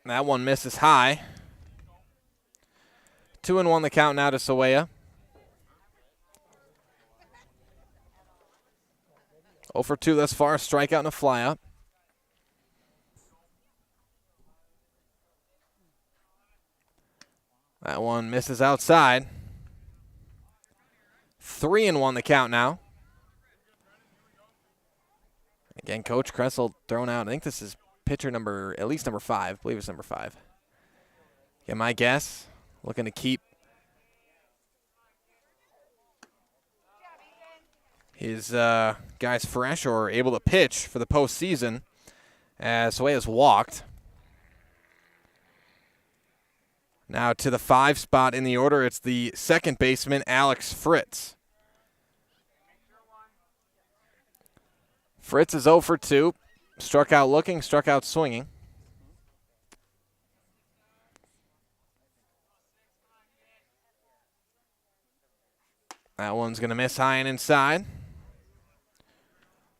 That one misses high. 2-1 the count now to Sawaya. 0 for 2 thus far, a strikeout and a flyout. That one misses outside. 3-1 the count now. Again, Coach Kressel thrown out. I think this is pitcher at least number 5. I believe it's number 5. Yeah, my guess, looking to keep his guys fresh or able to pitch for the postseason, as Sawaya's walked. Now to the 5 spot in the order, it's the second baseman, Alex Fritz. Fritz is 0 for 2. Struck out looking, struck out swinging. That one's going to miss high and inside.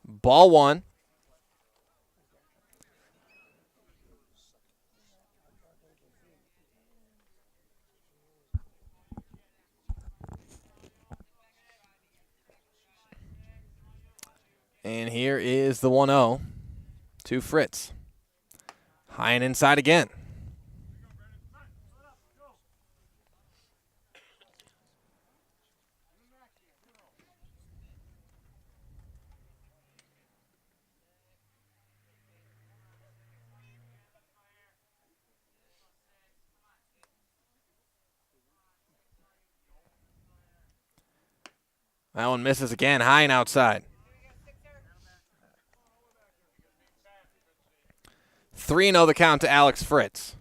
Ball 1. And here is the 1-0 to Fritz. High and inside again. That one misses again, high and outside. 3-0 the count to Alex Fritz.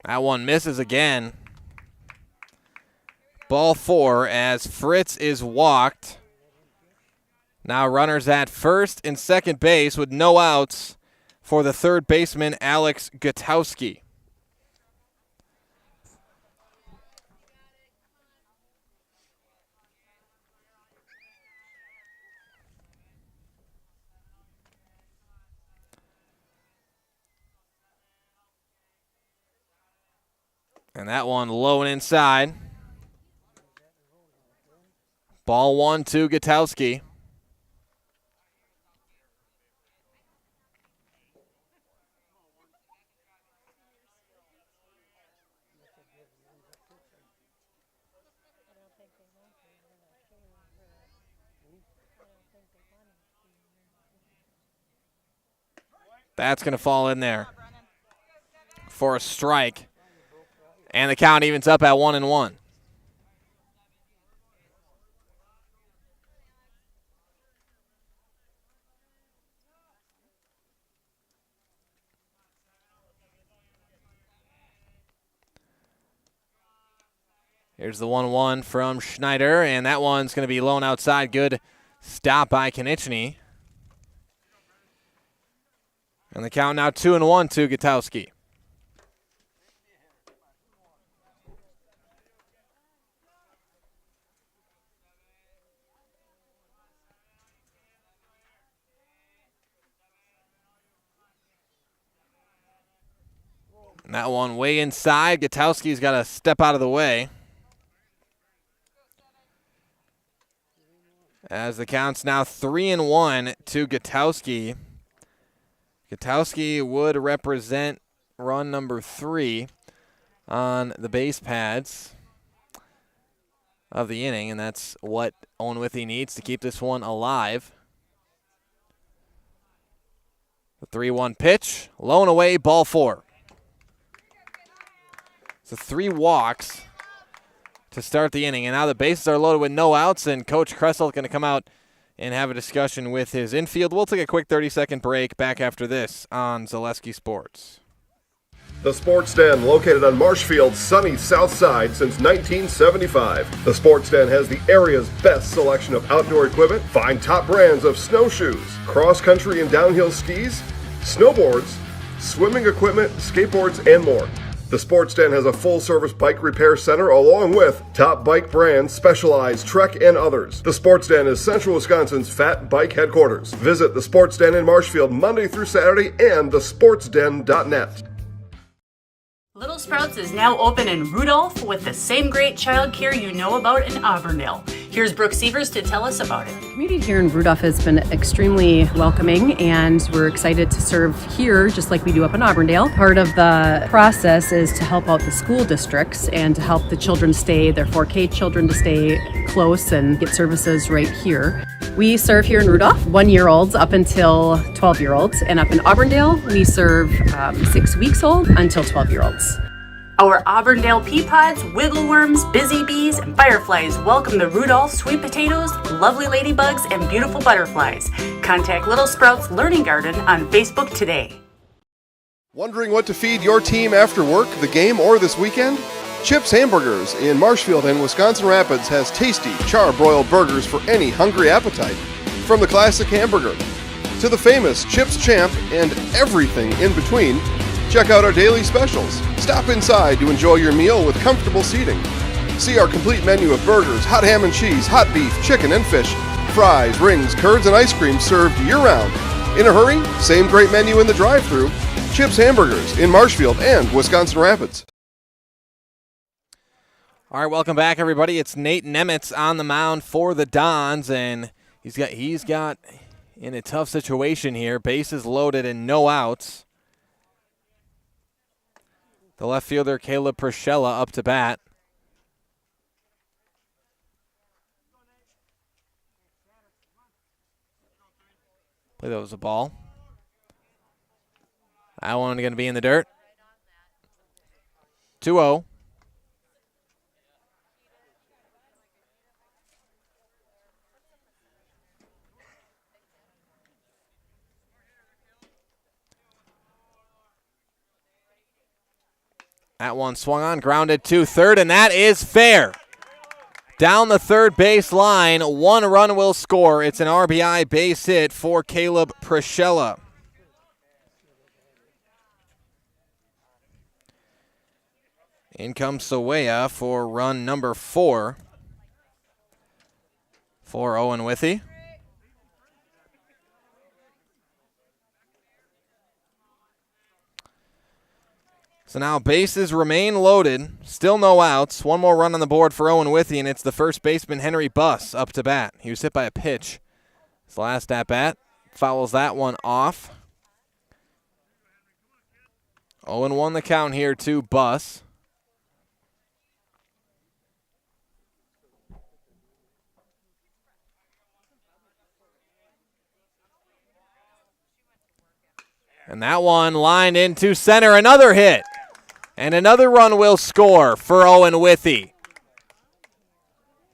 That one misses again. Ball 4 as Fritz is walked. Now runners at first and second base with no outs for the third baseman, Alex Gutowski. And that one low and inside. Ball 1-2, Gutowski. That's going to fall in there for a strike. And the count evens up at 1-1. Here's the 1-1 from Schneider, and that one's going to be low outside. Good stop by Konieczny. And the count now 2-1 to Gutowski. And that one way inside. Gutowski's got to step out of the way. As the count's now 3-1 to Gutowski. Gutowski would represent run number 3 on the base pads of the inning, and that's what Owen-Withee needs to keep this one alive. The 3-1 pitch, low and away, ball 4. So 3 walks to start the inning, and now the bases are loaded with no outs, and Coach Kressel is going to come out and have a discussion with his infield. We'll take a quick 30-second break back after this on Zaleski Sports. The Sports Den, located on Marshfield's sunny south side since 1975. The Sports Den has the area's best selection of outdoor equipment. Find top brands of snowshoes, cross-country and downhill skis, snowboards, swimming equipment, skateboards, and more. The Sports Den has a full-service bike repair center along with top bike brands, Specialized, Trek, and others. The Sports Den is Central Wisconsin's fat bike headquarters. Visit the Sports Den in Marshfield Monday through Saturday and thesportsden.net. Little Sprouts is now open in Rudolph with the same great childcare you know about in Auburndale. Here's Brooke Sievers to tell us about it. The community here in Rudolph has been extremely welcoming, and we're excited to serve here just like we do up in Auburndale. Part of the process is to help out the school districts and to help the children stay, their 4K children to stay close and get services right here. We serve here in Rudolph 1-year-olds up until 12-year-olds, and up in Auburndale we serve 6 weeks old until 12-year-olds. Our Auburndale pea pods, wiggle worms, busy bees, and fireflies welcome the Rudolph sweet potatoes, lovely ladybugs, and beautiful butterflies. Contact Little Sprouts Learning Garden on Facebook today. Wondering what to feed your team after work, the game, or this weekend? Chips Hamburgers in Marshfield and Wisconsin Rapids has tasty, char-broiled burgers for any hungry appetite. From the classic hamburger to the famous Chips Champ and everything in between, check out our daily specials. Stop inside to enjoy your meal with comfortable seating. See our complete menu of burgers, hot ham and cheese, hot beef, chicken and fish, fries, rings, curds, and ice cream served year-round. In a hurry? Same great menu in the drive-thru. Chips Hamburgers in Marshfield and Wisconsin Rapids. All right, welcome back, everybody. It's Nate Nemitz on the mound for the Dons, and he's got in a tough situation here. Bases loaded and no outs. The left fielder, Caleb Prashella, up to bat. I believe that was a ball. That one going to be in the dirt. 2-0. That one swung on, grounded to third, and that is fair. Down the third base line, 1 run will score. It's an RBI base hit for Caleb Prashella. In comes Sawaya for run number 4 for Owen-Withee. So now bases remain loaded. Still no outs. One more run on the board for Owen-Withee, and it's the first baseman, Henry Buss, up to bat. He was hit by a pitch. His last at-bat. Fouls that one off. 0-1 the count here to Buss. And that one lined into center. Another hit. And another run will score for Owen-Withee.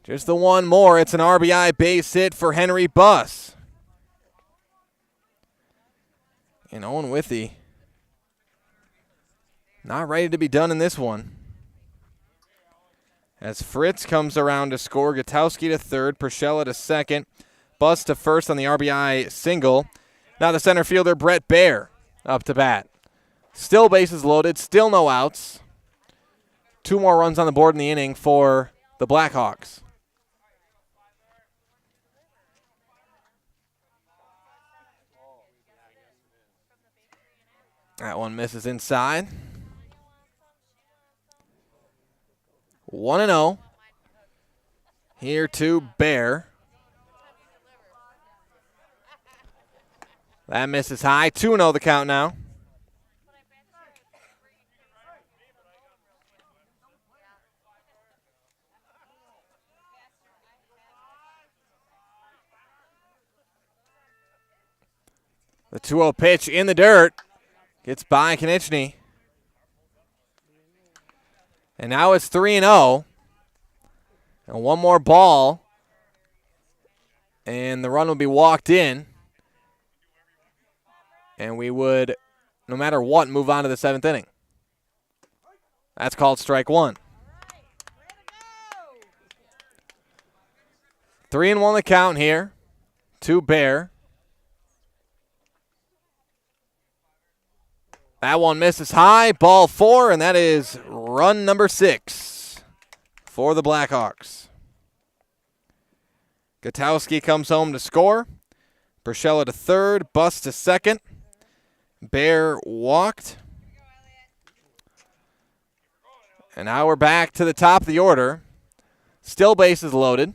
Just the one more. It's an RBI base hit for Henry Buss. And Owen-Withee not ready to be done in this one. As Fritz comes around to score, Gutowski to third, Pershella to second, Buss to first on the RBI single. Now the center fielder, Brett Baer, up to bat. Still bases loaded, still no outs. 2 more runs on the board in the inning for the Blackhawks. That one misses inside. 1-0. Here to Baer. That misses high. 2-0 the count now. The 2-0 pitch in the dirt. Gets by Konechny. And now it's 3-0. And one more ball. And the run will be walked in. And we would, no matter what, move on to the 7th inning. That's called strike 1. 3-1 the count here to Baer. That one misses high, ball 4, and that is run number 6 for the Blackhawks. Gutowski comes home to score. Pershella to third, Buss to second. Baer walked. And now we're back to the top of the order. Still bases loaded.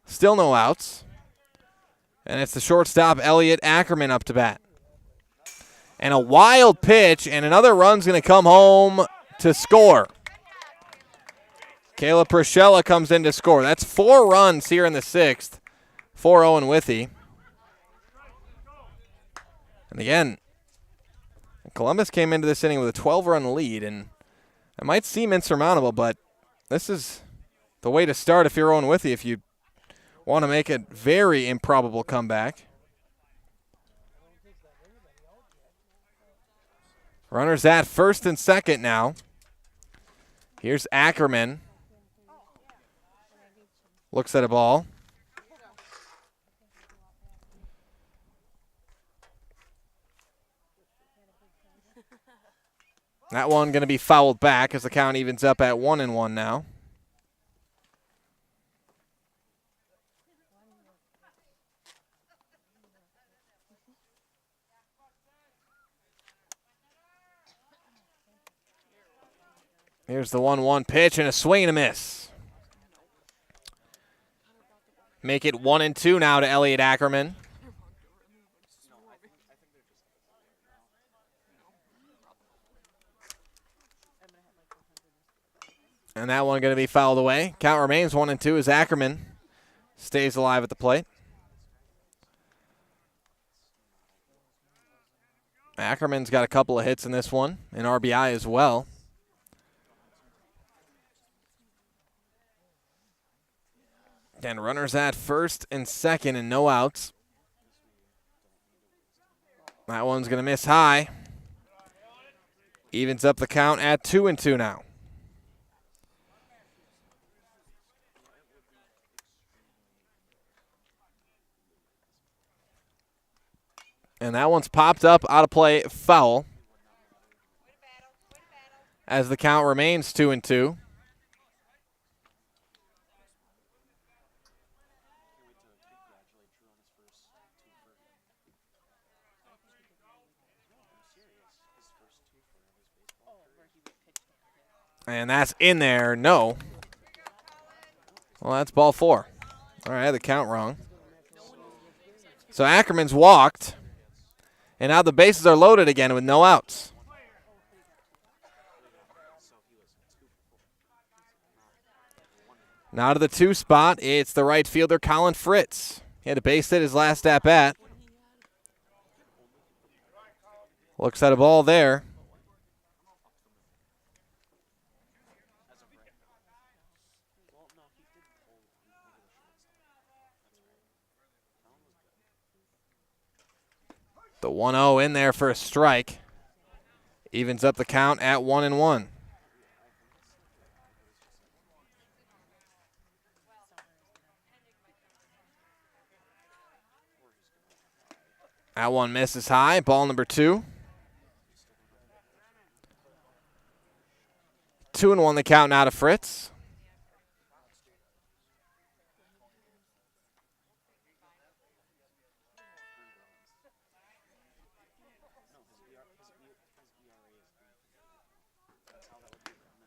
Still no outs. And it's the shortstop, Elliot Ackerman, up to bat. And a wild pitch, and another run's going to come home to score. Caleb Pershella comes in to score. That's 4 runs here in the 6th for Owen-Withee. And again, Columbus came into this inning with a 12-run lead, and it might seem insurmountable, but this is the way to start if you're Owen-Withee, if you want to make a very improbable comeback. Runners at first and second now. Here's Ackerman. Looks at a ball. That one going to be fouled back as the count evens up at 1-1 now. Here's the 1-1 pitch and a swing and a miss. Make it 1-2 now to Elliot Ackerman. And that one going to be fouled away. Count remains 1-2 as Ackerman stays alive at the plate. Ackerman's got a couple of hits in this one, an RBI as well. Again, runners at first and second and no outs. That one's going to miss high. Evens up the count at 2-2 now. And that one's popped up, out of play, foul. as the count remains 2-2. And that's in there. No. Well, that's ball 4. All right, I had the count wrong. So Ackerman's walked. And now the bases are loaded again with no outs. Now to the 2 spot, it's the right fielder, Colin Fritz. He had a base hit his last at-bat. Looks at a ball there. The 1-0 in there for a strike. Evens up the count at 1-1. That one misses high. Ball number 2. 2-1 the count now to Fritz.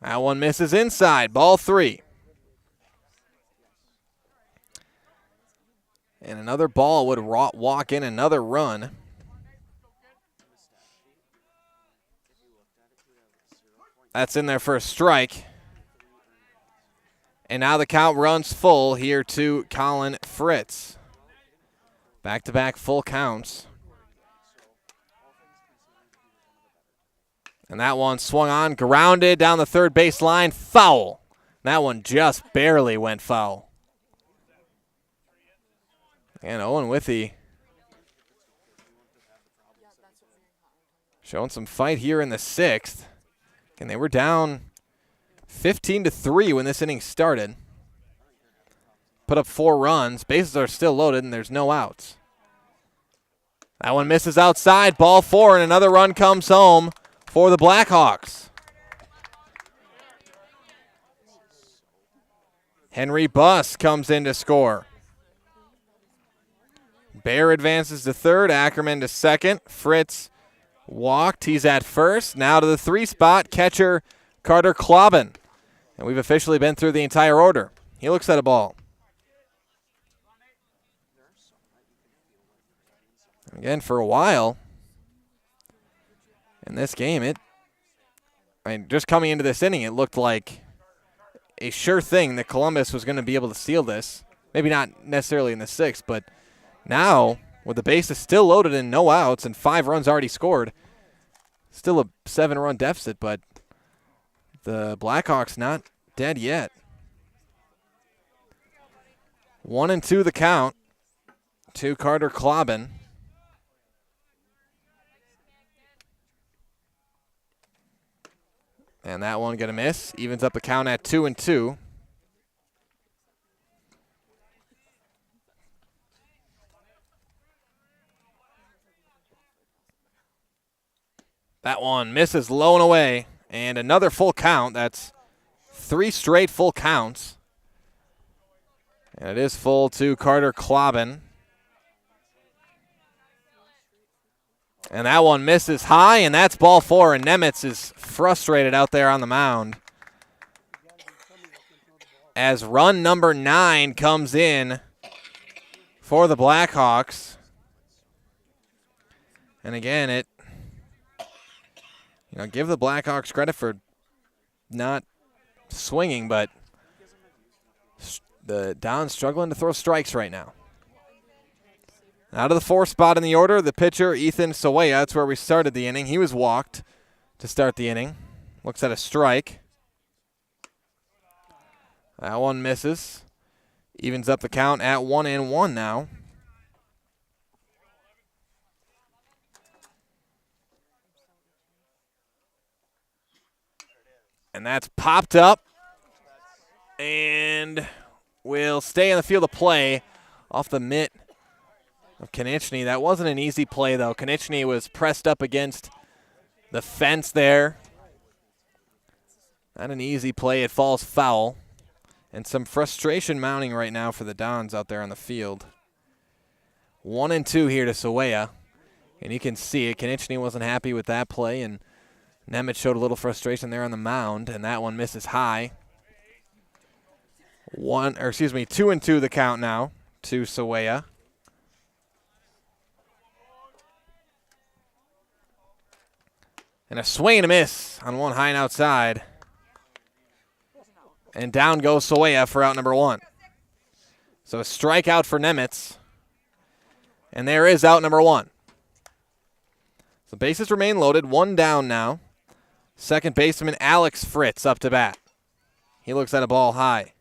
That one misses inside. Ball 3. And another ball would walk in another run. That's in there for a strike. And now the count runs full here to Colin Fritz. Back-to-back full counts. And that one swung on, grounded down the third base line, foul. That one just barely went foul. And Owen-Withee showing some fight here in the 6th. And they were down 15-3 when this inning started. Put up 4 runs. Bases are still loaded, and there's no outs. That one misses outside. Ball 4, and another run comes home for the Blackhawks. Henry Buss comes in to score. Bear advances to third. Ackerman to second. Fritz walked. He's at first. Now to the 3 spot. Catcher Carter Klobbin. And we've officially been through the entire order. He looks at a ball. Again, for a while in this game, just coming into this inning, it looked like a sure thing that Columbus was going to be able to steal this. Maybe not necessarily in the 6th, but now, with the bases still loaded and no outs and 5 runs already scored, still a 7-run deficit, but the Blackhawks not dead yet. 1-2 the count to Carter Klobbin. And that one going to miss. Evens up the count at 2-2. That one misses low and away. And another full count. That's 3 straight full counts. And it is full to Carter Klobbin. And that one misses high, and that's ball 4, and Nemitz is frustrated out there on the mound. As run number 9 comes in for the Blackhawks. And again, give the Blackhawks credit for not swinging, but the Dons struggling to throw strikes right now. Out of the 4th spot in the order, the pitcher, Ethan Sawaya. That's where we started the inning. He was walked to start the inning. Looks at a strike. That one misses. Evens up the count at 1-1 now. And that's popped up. And will stay in the field of play off the mitt of Konechny. That wasn't an easy play, though. Konechny was pressed up against the fence there. Not an easy play. It falls foul. And some frustration mounting right now for the Dons out there on the field. 1-2 here to Sawaya. And you can see it. Konechny wasn't happy with that play, and Nemitz showed a little frustration there on the mound, and that one misses high. 2-2 the count now to Sawaya. And a swing and a miss on one high and outside. And down goes Sawaya for out number 1. So a strikeout for Nemitz. And there is out number 1. So bases remain loaded. 1 down now. Second baseman Alex Fritz up to bat. He looks at a ball high.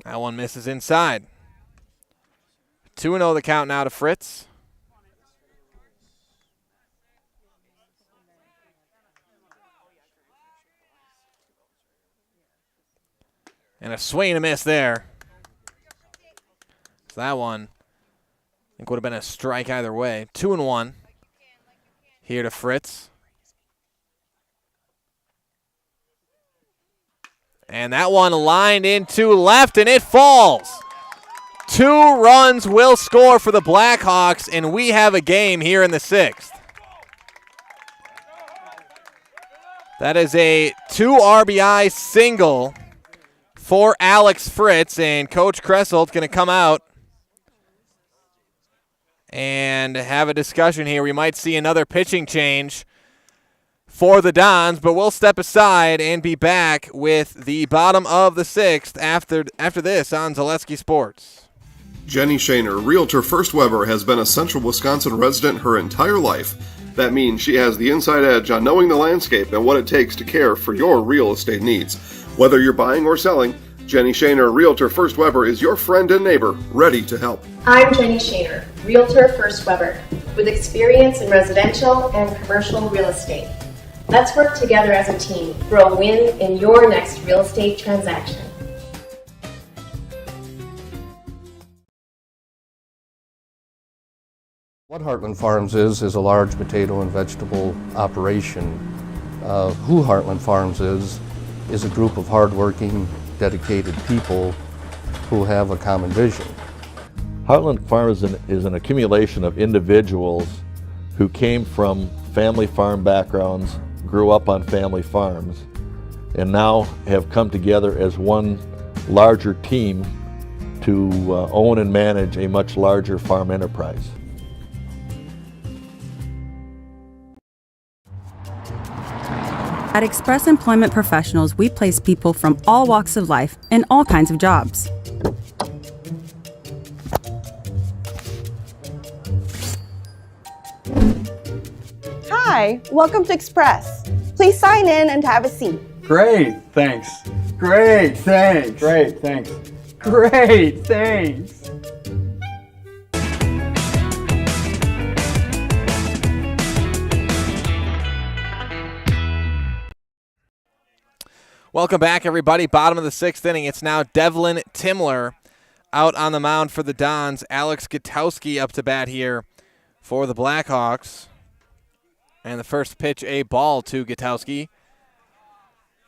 That one misses inside. 2-0 the count now to Fritz. And a swing and a miss there. So that one, I think, would have been a strike either way. 2-1 here to Fritz. And that one lined into left, and it falls. 2 runs will score for the Blackhawks, and we have a game here in the 6th. That is a 2 RBI single for Alex Fritz, and Coach Kressel's going to come out and have a discussion here. We might see another pitching change for the Dons, but we'll step aside and be back with the bottom of the 6th after this on Zaleski Sports. Jenny Shaner, Realtor First Weber, has been a Central Wisconsin resident her entire life. That means she has the inside edge on knowing the landscape and what it takes to care for your real estate needs. Whether you're buying or selling, Jenny Shaner, Realtor First Weber, is your friend and neighbor, ready to help. I'm Jenny Shaner, Realtor First Weber, with experience in residential and commercial real estate. Let's work together as a team for a win in your next real estate transaction. What Heartland Farms is a large potato and vegetable operation. Who Heartland Farms is a group of hardworking, dedicated people who have a common vision. Heartland Farms is an accumulation of individuals who came from family farm backgrounds, grew up on family farms, and now have come together as one larger team to own and manage a much larger farm enterprise. At Express Employment Professionals, we place people from all walks of life in all kinds of jobs. Hi, welcome to Express. Please sign in and have a seat. Great, thanks. Great, thanks. Great, thanks. Great, thanks. Welcome back, everybody. Bottom of the 6th inning. It's now Devlin Timler out on the mound for the Dons. Alex Gutowski up to bat here for the Blackhawks. And the first pitch, a ball to Gutowski.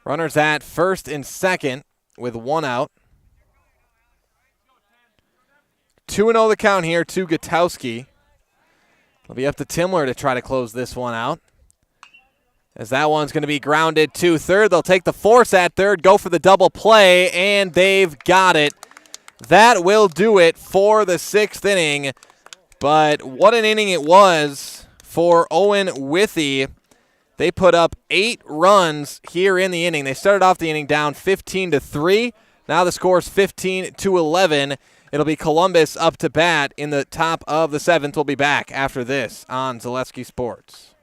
Runners at first and second with 1 out. 2-0 the count here to Gutowski. It'll be up to Timler to try to close this one out, as that one's going to be grounded to third. They'll take the force at third, go for the double play, and they've got it. That will do it for the 6th inning. But what an inning it was for Owen-Withee. They put up 8 runs here in the inning. They started off the inning down 15-3. Now the score is 15-11. It'll be Columbus up to bat in the top of the 7th. We'll be back after this on Zaleski Sports.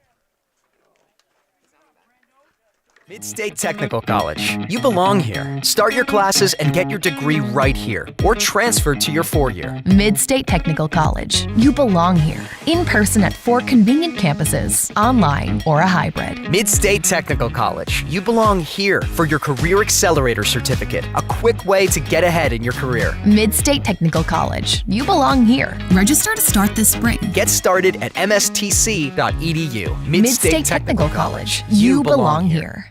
Mid-State Technical College. You belong here. Start your classes and get your degree right here, or transfer to your four-year. Mid-State Technical College. You belong here. In person at 4 convenient campuses, online or a hybrid. Mid-State Technical College. You belong here for your Career Accelerator Certificate, a quick way to get ahead in your career. Mid-State Technical College. You belong here. Register to start this spring. Get started at mstc.edu. Mid-State Technical College. You belong here.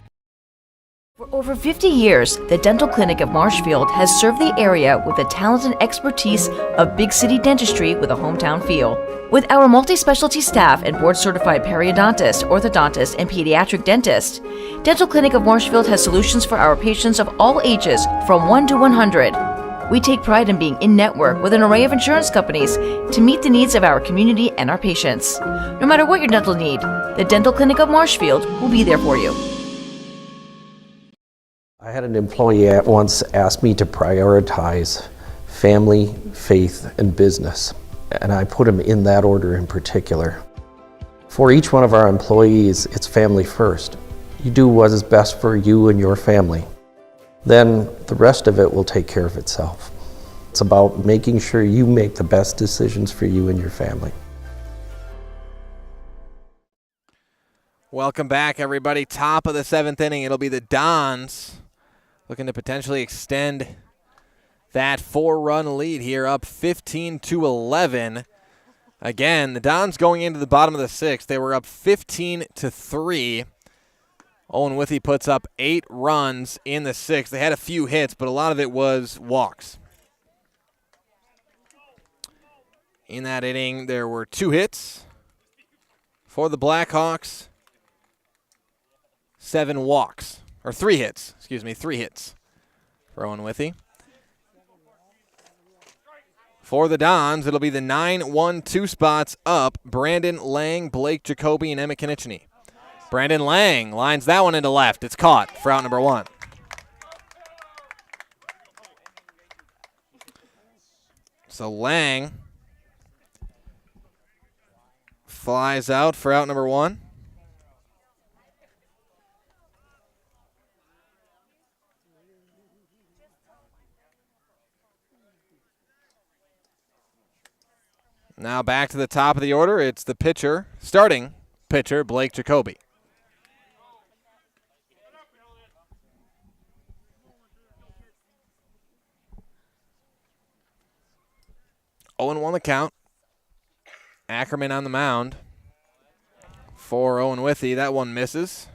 For over 50 years, the Dental Clinic of Marshfield has served the area with the talent and expertise of big city dentistry with a hometown feel. With our multi-specialty staff and board-certified periodontist, orthodontist, and pediatric dentist, Dental Clinic of Marshfield has solutions for our patients of all ages from 1 to 100. We take pride in being in-network with an array of insurance companies to meet the needs of our community and our patients. No matter what your dental need, the Dental Clinic of Marshfield will be there for you. I had an employee at once ask me to prioritize family, faith, and business, and I put them in that order in particular. For each one of our employees, it's family first. You do what is best for you and your family. Then the rest of it will take care of itself. It's about making sure you make the best decisions for you and your family. Welcome back, everybody. Top of the 7th inning. It'll be the Dons looking to potentially extend that 4-run lead here, up 15-11. Again, the Dons going into the bottom of the 6th, they were up 15-3. Owen-Withee puts up 8 runs in the 6th. They had a few hits, but a lot of it was walks. In that inning, there were 2 hits for the Blackhawks, 7 walks. Or 3 hits, 3 hits for Owen-Withee. For the Dons, it'll be the 9-1-2 spots up. Brandon Lang, Blake Jacoby, and Emmett Konieczny. Brandon Lang lines that one into left. It's caught for out number 1. So Lang flies out for out number 1. Now back to the top of the order. It's the pitcher, starting pitcher, Blake Jacoby. Owen won the count. Ackerman on the mound for Owen-Withee. That one misses.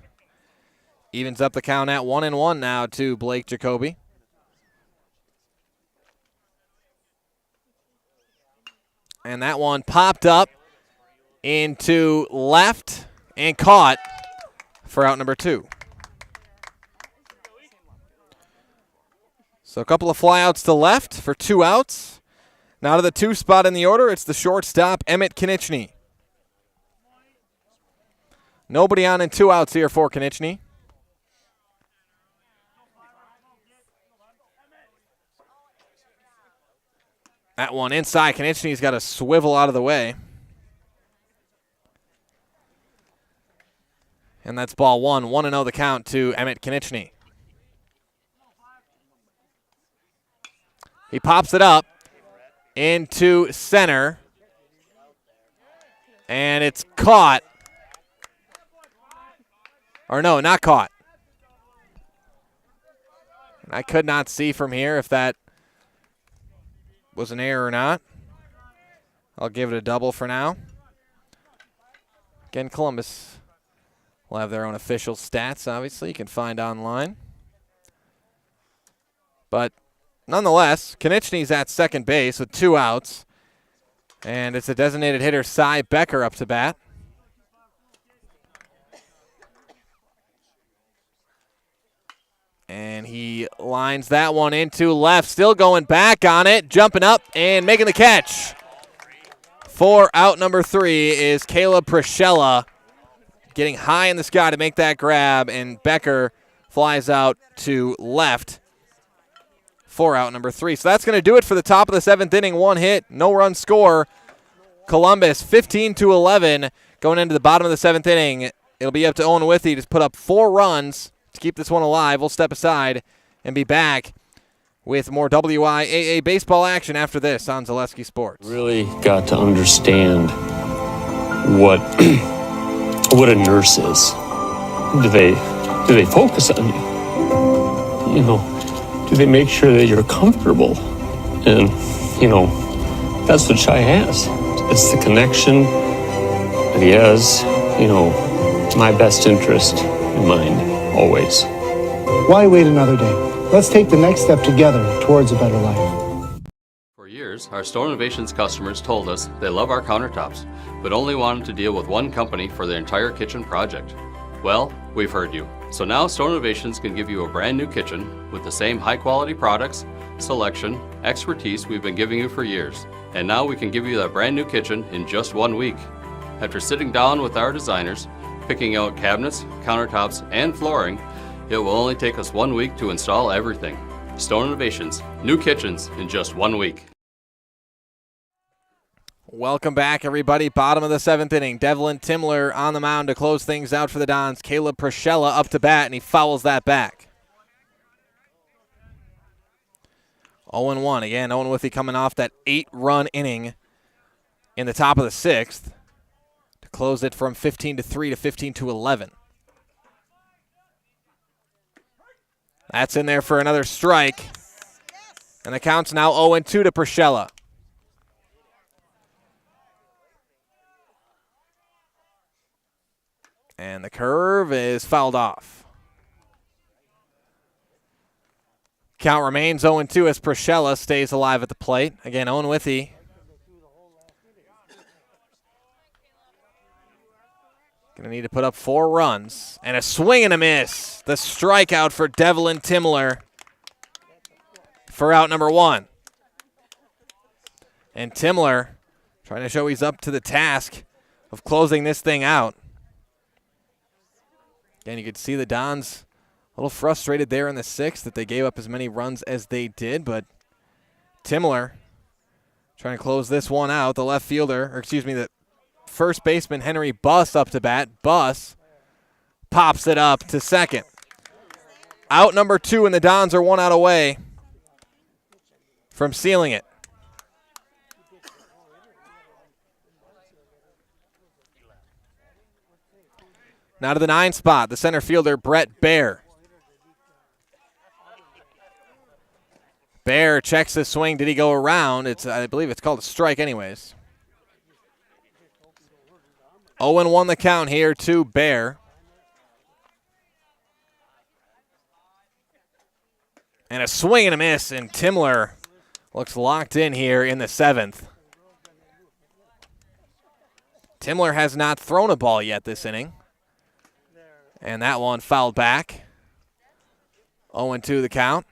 Evens up the count at 1-1 now to Blake Jacoby. And that one popped up into left and caught for out number 2. So a couple of flyouts to left for 2 outs. Now to the 2 spot in the order, it's the shortstop, Emmett Konieczny. Nobody on in 2 outs here for Konieczny. That one inside. Konieczny's got to swivel out of the way. And that's ball 1. 1-0 the count to Emmett Konieczny. He pops it up into center. And it's caught. Or no, not caught. I could not see from here if that was an error or not. I'll give it a double for now. Again, Columbus will have their own official stats, obviously, you can find online. But nonetheless, Konieczny's at second base with 2 outs. And it's a designated hitter, Cy Becker, up to bat. And he lines that one into left, still going back on it, jumping up and making the catch. For out number 3 is Caleb Prischella, getting high in the sky to make that grab, and Becker flies out to left for out number 3. So that's going to do it for the top of the 7th inning. 1 hit, no run score. Columbus 15-11 going into the bottom of the 7th inning. It'll be up to Owen-Withee to put up 4 runs to keep this one alive. We'll step aside and be back with more WIAA baseball action after this on Zaleski Sports. Really got to understand what what a nurse is. Do they focus on you? You know, do they make sure that you're comfortable? And, you know, that's what Shai has. It's the connection that he has, you know, my best interest in mind, always. Why wait another day? Let's take the next step together towards a better life. For years, our Store Innovations customers told us they love our countertops, but only wanted to deal with one company for their entire kitchen project. Well, we've heard you. So now Store Innovations can give you a brand new kitchen with the same high quality products, selection, expertise we've been giving you for years. And now we can give you that brand new kitchen in just 1 week. After sitting down with our designers, picking out cabinets, countertops, and flooring, it will only take us 1 week to install everything. Store Innovations, new kitchens in just 1 week. Welcome back, everybody. Bottom of the 7th inning. Devlin Timler on the mound to close things out for the Dons. Caleb Prochella up to bat, and he fouls that back. 0-1. Again, Owen-Withee coming off that 8-run inning in the top of the 6th to close it from 15-3 to 15-11. That's in there for another strike. And the count's now 0-2 to Prochella. And the curve is fouled off. Count remains 0-2 as Prochella stays alive at the plate. Again, Owen-Withee going to need to put up 4 runs. And a swing and a miss. The strikeout for Devlin Timler for out number 1. And Timler trying to show he's up to the task of closing this thing out. Again, you could see the Dons a little frustrated there in the 6th that they gave up as many runs as they did, but Timler trying to close this one out. The left fielder, or excuse me, the first baseman Henry Buss up to bat. Buss pops it up to second. Out number 2, and the Dons are 1 out away from sealing it. Now to the 9 spot, the center fielder, Brett Baer. Baer checks the swing. Did he go around? I believe it's called a strike anyways. 0-1 the count here to Baer. And a swing and a miss, and Timler looks locked in here in the 7th. Timler has not thrown a ball yet this inning. And that one fouled back. 0-2 the count.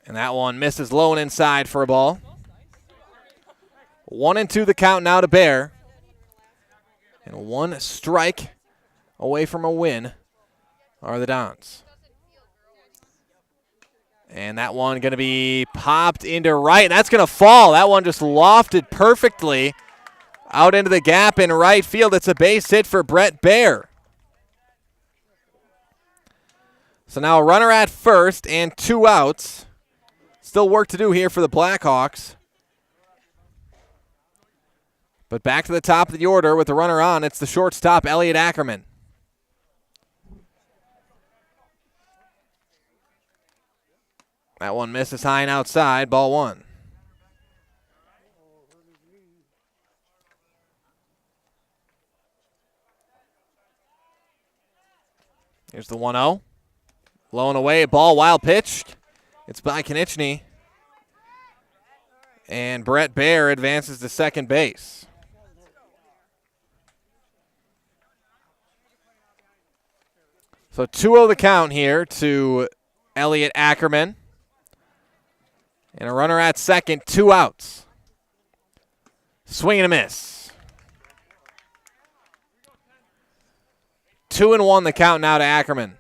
And that one misses low and inside for a ball. 1-2 the count now to Baer. And 1 strike away from a win are the Dons. And that one going to be popped into right. And that's going to fall. That one just lofted perfectly out into the gap in right field. It's a base hit for Brett Baer. So now a runner at first and 2 outs. Still work to do here for the Blackhawks. But back to the top of the order with the runner on. It's the shortstop, Elliot Ackerman. That one misses high and outside. Ball 1. Here's the 1-0. Low and away. Ball wild pitched. It's by Konechny. And Brett Baer advances to second base. So 2-0 the count here to Elliot Ackerman. And a runner at second, 2 outs. Swing and a miss. 2-1 the count now to Ackerman.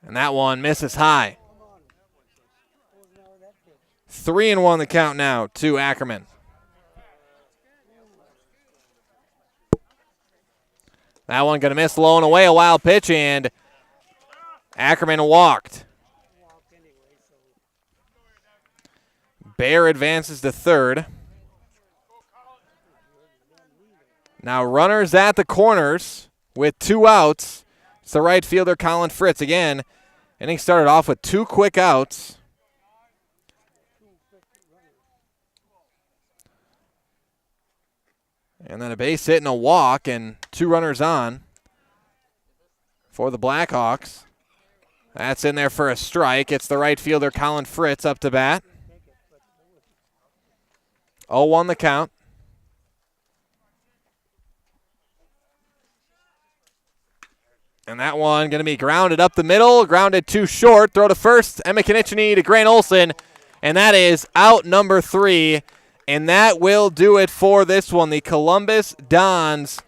And that one misses high. 3-1 the count now to Ackerman. That one going to miss low and away, a wild pitch, and Ackerman walked. Bear advances to third. Now runners at the corners with 2 outs. It's the right fielder, Colin Fritz. Again, inning started off with 2 quick outs. And then a base hit and a walk and 2 runners on for the Blackhawks. That's in there for a strike. It's the right fielder, Colin Fritz, up to bat. 0-1 the count. And that one going to be grounded up the middle, grounded too short. Throw to first, Emma Konieczny to Grant Olson. And that is out number 3. And that will do it for this one. The Columbus Dons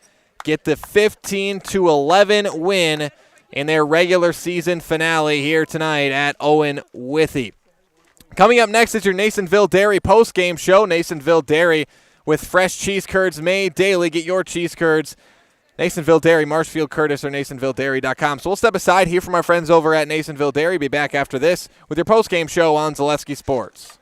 get the 15-11 win in their regular season finale here tonight at Owen-Withee. Coming up next is your Nasonville Dairy post-game show. Nasonville Dairy with fresh cheese curds made daily. Get your cheese curds. Nasonville Dairy, Marshfield, Curtis, or NasonvilleDairy.com. So we'll step aside here from our friends over at Nasonville Dairy. Be back after this with your post-game show on Zaleski Sports.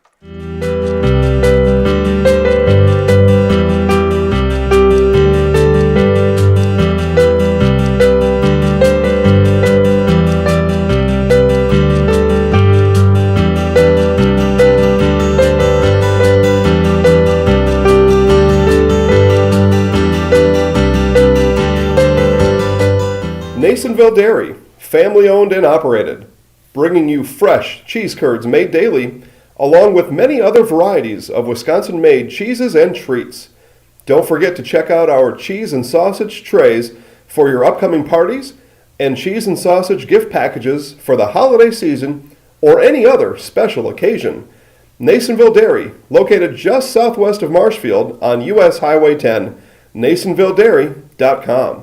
Nasonville Dairy, family owned and operated, bringing you fresh cheese curds made daily, along with many other varieties of Wisconsin-made cheeses and treats. Don't forget to check out our cheese and sausage trays for your upcoming parties and cheese and sausage gift packages for the holiday season or any other special occasion. Nasonville Dairy, located just southwest of Marshfield on US Highway 10, NasonvilleDairy.com.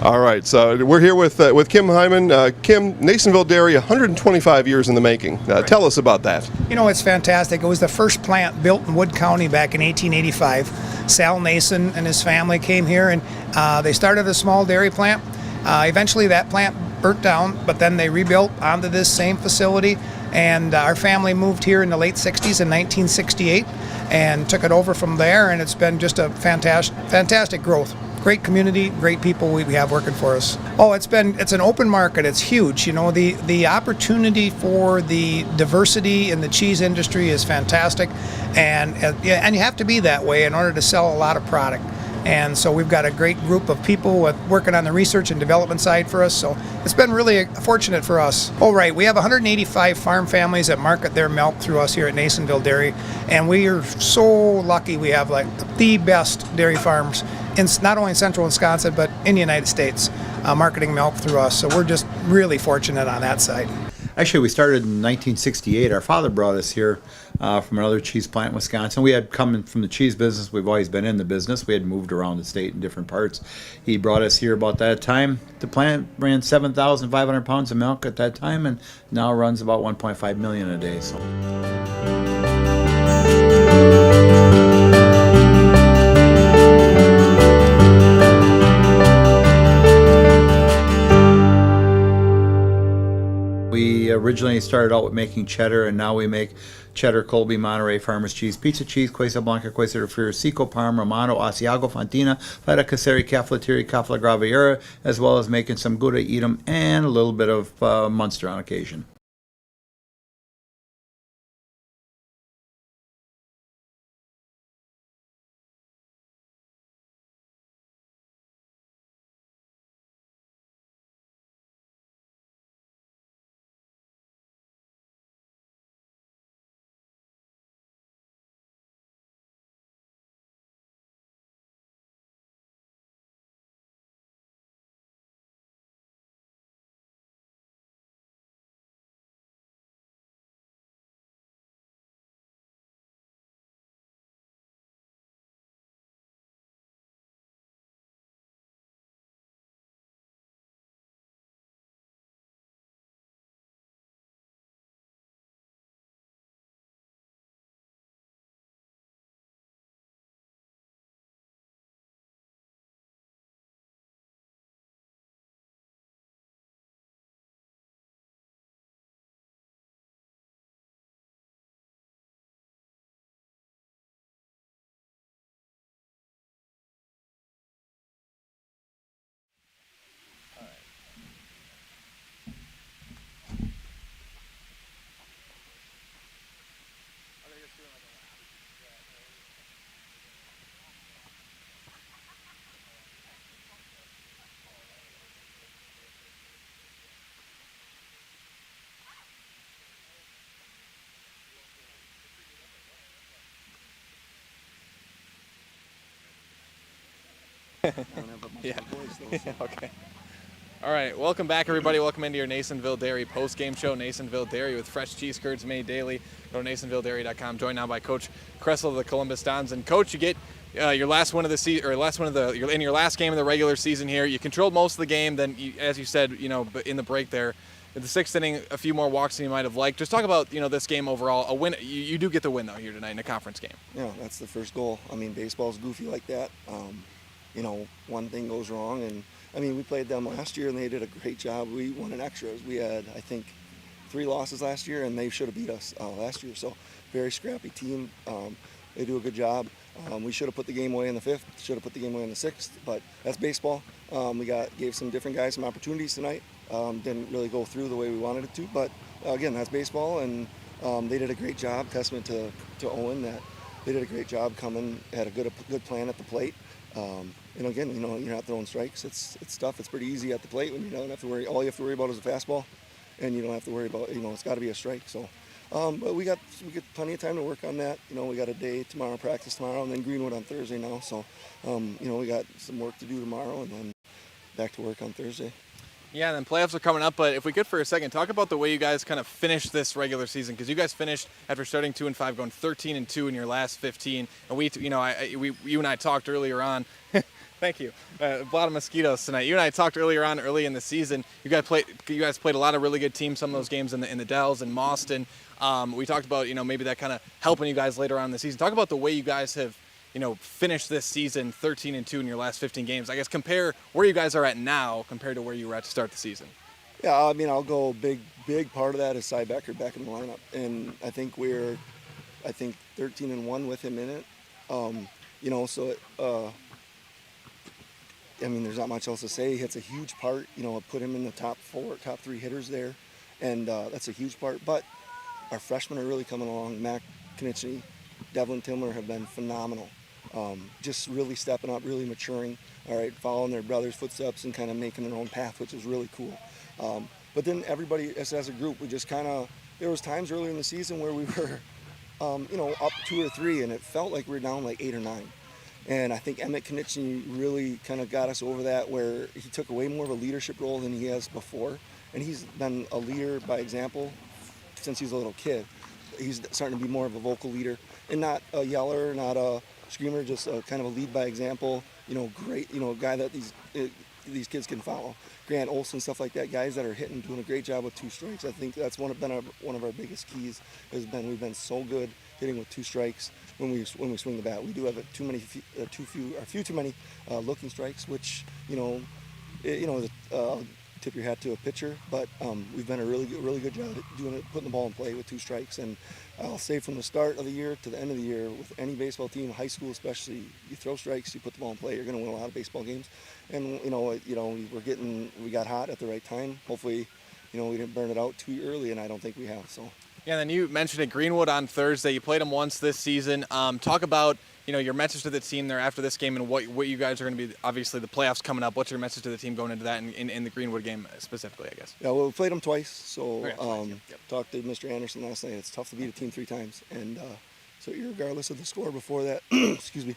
All right, so we're here with Kim Hyman. Kim, Nasonville Dairy, 125 years in the making. Tell us about that. You know, it's fantastic. It was the first plant built in Wood County back in 1885. Sal Nason and his family came here, and they started a small dairy plant. Eventually, that plant burnt down, but then they rebuilt onto this same facility, and our family moved here in the late 60s in 1968 and took it over from there, and it's been just a fantastic growth. Great community, great people we have working for us. Oh, it's an open market. It's huge. You know, the opportunity for the diversity in the cheese industry is fantastic, and you have to be that way in order to sell a lot of product. And so we've got a great group of people working on the research and development side for us. So it's been really fortunate for us. Oh, right. We have 185 farm families that market their milk through us here at Nasonville Dairy. And we are so lucky we have like the best dairy farms in not only in central Wisconsin, but in the United States, marketing milk through us. So we're just really fortunate on that side. Actually, we started in 1968. Our father brought us here from another cheese plant in Wisconsin. We had come from the cheese business. We've always been in the business. We had moved around the state in different parts. He brought us here about that time. The plant ran 7,500 pounds of milk at that time, and now runs about 1.5 million a day. So. We originally started out with making cheddar, and now we make cheddar, Colby, Monterey, Farmers Cheese, Pizza Cheese, Quesa Blanca, Quesa de Friar, Seco, Parm, Romano, Asiago, Fontina, Feta Caseri, Caflateri, Cafla Graviera, as well as making some Gouda Edam and a little bit of Munster on occasion. I don't have much Yeah. of a voice though. So. Okay. All right, welcome back, everybody. Welcome into your Nasonville Dairy post-game show. Nasonville Dairy with fresh cheese curds made daily. Go to NasonvilleDairy.com. Joined now by Coach Kressel of the Columbus Dons. And Coach, you get your last one of the season, or you're in your last game of the regular season here. You controlled most of the game. Then, as you said, in the break there, in the sixth inning, a few more walks than you might have liked. Just talk about this game overall. A win. You do get the win though here tonight in a conference game. Yeah, that's the first goal. I mean, baseball's goofy like that. One thing goes wrong, and we played them last year, and they did a great job. We won in extras. We had, I think, 3 losses last year, and they should have beat us last year. So, very scrappy team. They do a good job. We should have put the game away in the 5th. Should have put the game away in the 6th. But that's baseball. We gave some different guys some opportunities tonight. Didn't really go through the way we wanted it to. But again, that's baseball, and they did a great job. Testament to Owen that they did a great job coming, had a good plan at the plate. And again, you're not throwing strikes. It's tough. It's pretty easy at the plate when you don't have to worry. All you have to worry about is a fastball, and you don't have to worry about it's got to be a strike. So, but we get plenty of time to work on that. We got a day tomorrow, practice tomorrow, and then Greenwood on Thursday now. So, we got some work to do tomorrow, and then back to work on Thursday. Yeah, and then playoffs are coming up, but if we could for a second, talk about the way you guys kind of finished this regular season, because you guys finished after starting 2-5, going 13-2 in your last 15, and you and I talked earlier on. Thank you. A lot of mosquitoes tonight. You and I talked early in the season. You guys played a lot of really good teams. Some of those games in the Dells and Mauston. We talked about maybe that kind of helping you guys later on in the season. Talk about the way you guys have finished this season 13-2 in your last 15 games. I guess compare where you guys are at now compared to where you were at to start the season. Yeah, I'll go big part of that is Cy Becker back in the lineup, and I think we're 13-1 with him in it. There's not much else to say. He hits a huge part. Put him in the top 3 hitters there, and that's a huge part. But our freshmen are really coming along. Mac Knichny, Devlin Timler have been phenomenal. Just really stepping up, really maturing. All right, following their brothers' footsteps and kind of making their own path, which is really cool. But then everybody, as a group, we just there was times earlier in the season where we were, up 2 or 3, and it felt like we were down like 8 or 9. And I think Emmett Knichny really kind of got us over that, where he took away more of a leadership role than he has before. And he's been a leader by example since he was a little kid. He's starting to be more of a vocal leader and not a yeller, not a screamer, just a kind of a lead by example, great, a guy that these kids can follow. Grant Olson, stuff like that, guys that are hitting, doing a great job with 2 strikes. I think that's one of our biggest keys we've been so good hitting with 2 strikes when we swing the bat. We do have a few too many looking strikes, which tip your hat to a pitcher, but we've been a really good job at doing it, putting the ball in play with 2 strikes. And I'll say from the start of the year to the end of the year, with any baseball team, high school especially, you throw strikes, you put the ball in play, you're going to win a lot of baseball games. And we got hot at the right time. Hopefully, we didn't burn it out too early, and I don't think we have. So. Yeah, and then you mentioned it, Greenwood on Thursday. You played them once this season. Talk about your message to the team there after this game and what you guys are going to be. Obviously, the playoffs coming up. What's your message to the team going into that in the Greenwood game specifically, I guess? Yeah, well, we played them twice. So talked to Mr. Anderson last night. It's tough to beat a team 3 times, and so regardless of the score before that, excuse me.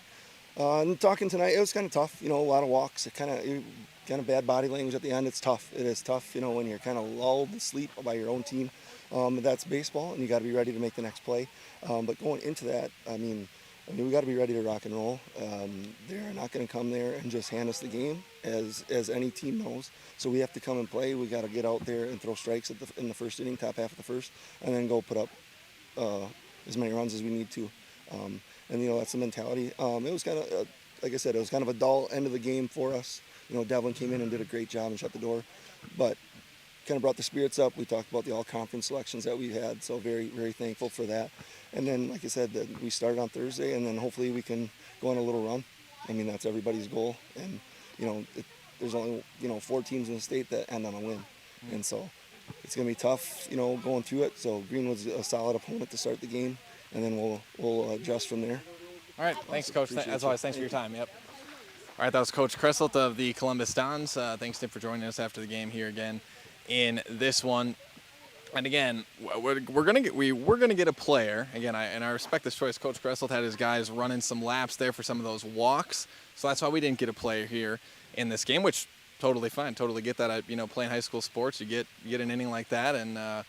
And talking tonight, it was kind of tough. A lot of walks. Kind of bad body language at the end. It's tough. It is tough. When you're kind of lulled to sleep by your own team. That's baseball, and you got to be ready to make the next play. But going into that, we got to be ready to rock and roll. They're not going to come there and just hand us the game, as any team knows. So we have to come and play. We got to get out there and throw strikes in the first inning, top half of the first, and then go put up as many runs as we need to. And that's the mentality. It was kind of, like I said, it was kind of a dull end of the game for us. Devlin came in and did a great job and shut the door, but kind of brought the spirits up. We talked about the all-conference selections that we had, so very, very thankful for that. And then, like I said, we started on Thursday, and then hopefully we can go on a little run. That's everybody's goal. And there's only 4 teams in the state that end on a win, and so it's going to be tough, going through it. So Greenwood's a solid opponent to start the game, and then we'll adjust from there. All right, thanks, Coach. As always, thanks for your time. Yep. All right, that was Coach Kressel of the Columbus Dons. Thanks, Tim, for joining us after the game here again in this one. And again, we're gonna get a player again. I respect this choice. Coach Kressel had his guys running some laps there for some of those walks, so that's why we didn't get a player here in this game, which totally fine. Totally get that. Playing high school sports, you get an inning like that, and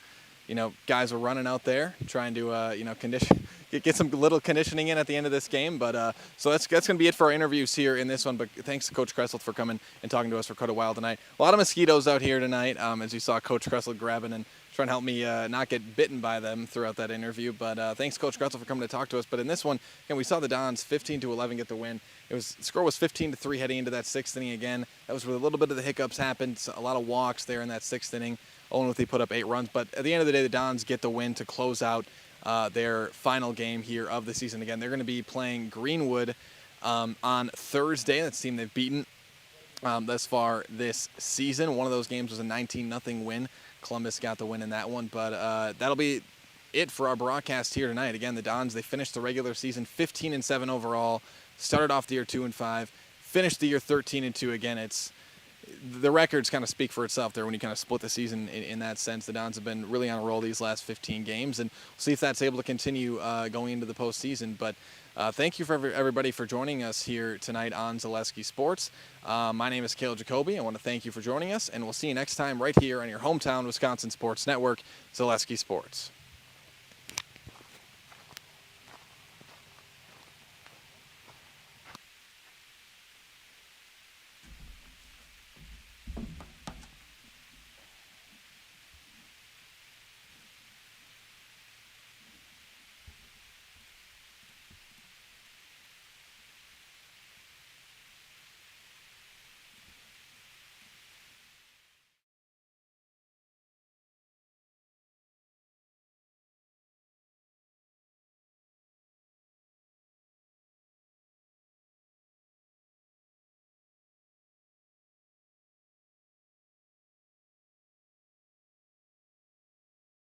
guys were running out there trying to condition. Get some little conditioning in at the end of this game, but so that's going to be it for our interviews here in this one. But thanks to Coach Kressel for coming and talking to us for Dakota Wild tonight. A lot of mosquitoes out here tonight, as you saw Coach Kressel grabbing and trying to help me not get bitten by them throughout that interview. But thanks Coach Kressel for coming to talk to us. But in this one, again, we saw the Dons 15-11 get the win. The score was 15-3 heading into that sixth inning. Again, that was where a little bit of the hiccups happened. So a lot of walks there in that sixth inning. Owen-Withee put up 8 runs, but at the end of the day, the Dons get the win to close out their final game here of the season. Again, they're going to be playing Greenwood on Thursday. That's the team they've beaten thus far this season. One of those games was a 19-0 win. Columbus got the win in that one, but that'll be it for our broadcast here tonight. Again, the Dons, they finished the regular season 15-7 overall, started off the year 2-5, finished the year 13-2. Again, the records kind of speak for itself there when you kind of split the season in that sense. The Dons have been really on a roll these last 15 games, and we'll see if that's able to continue going into the postseason. But thank you for everybody for joining us here tonight on Zaleski Sports. My name is Cale Jacoby. I want to thank you for joining us, and we'll see you next time right here on your hometown Wisconsin Sports Network, Zaleski Sports.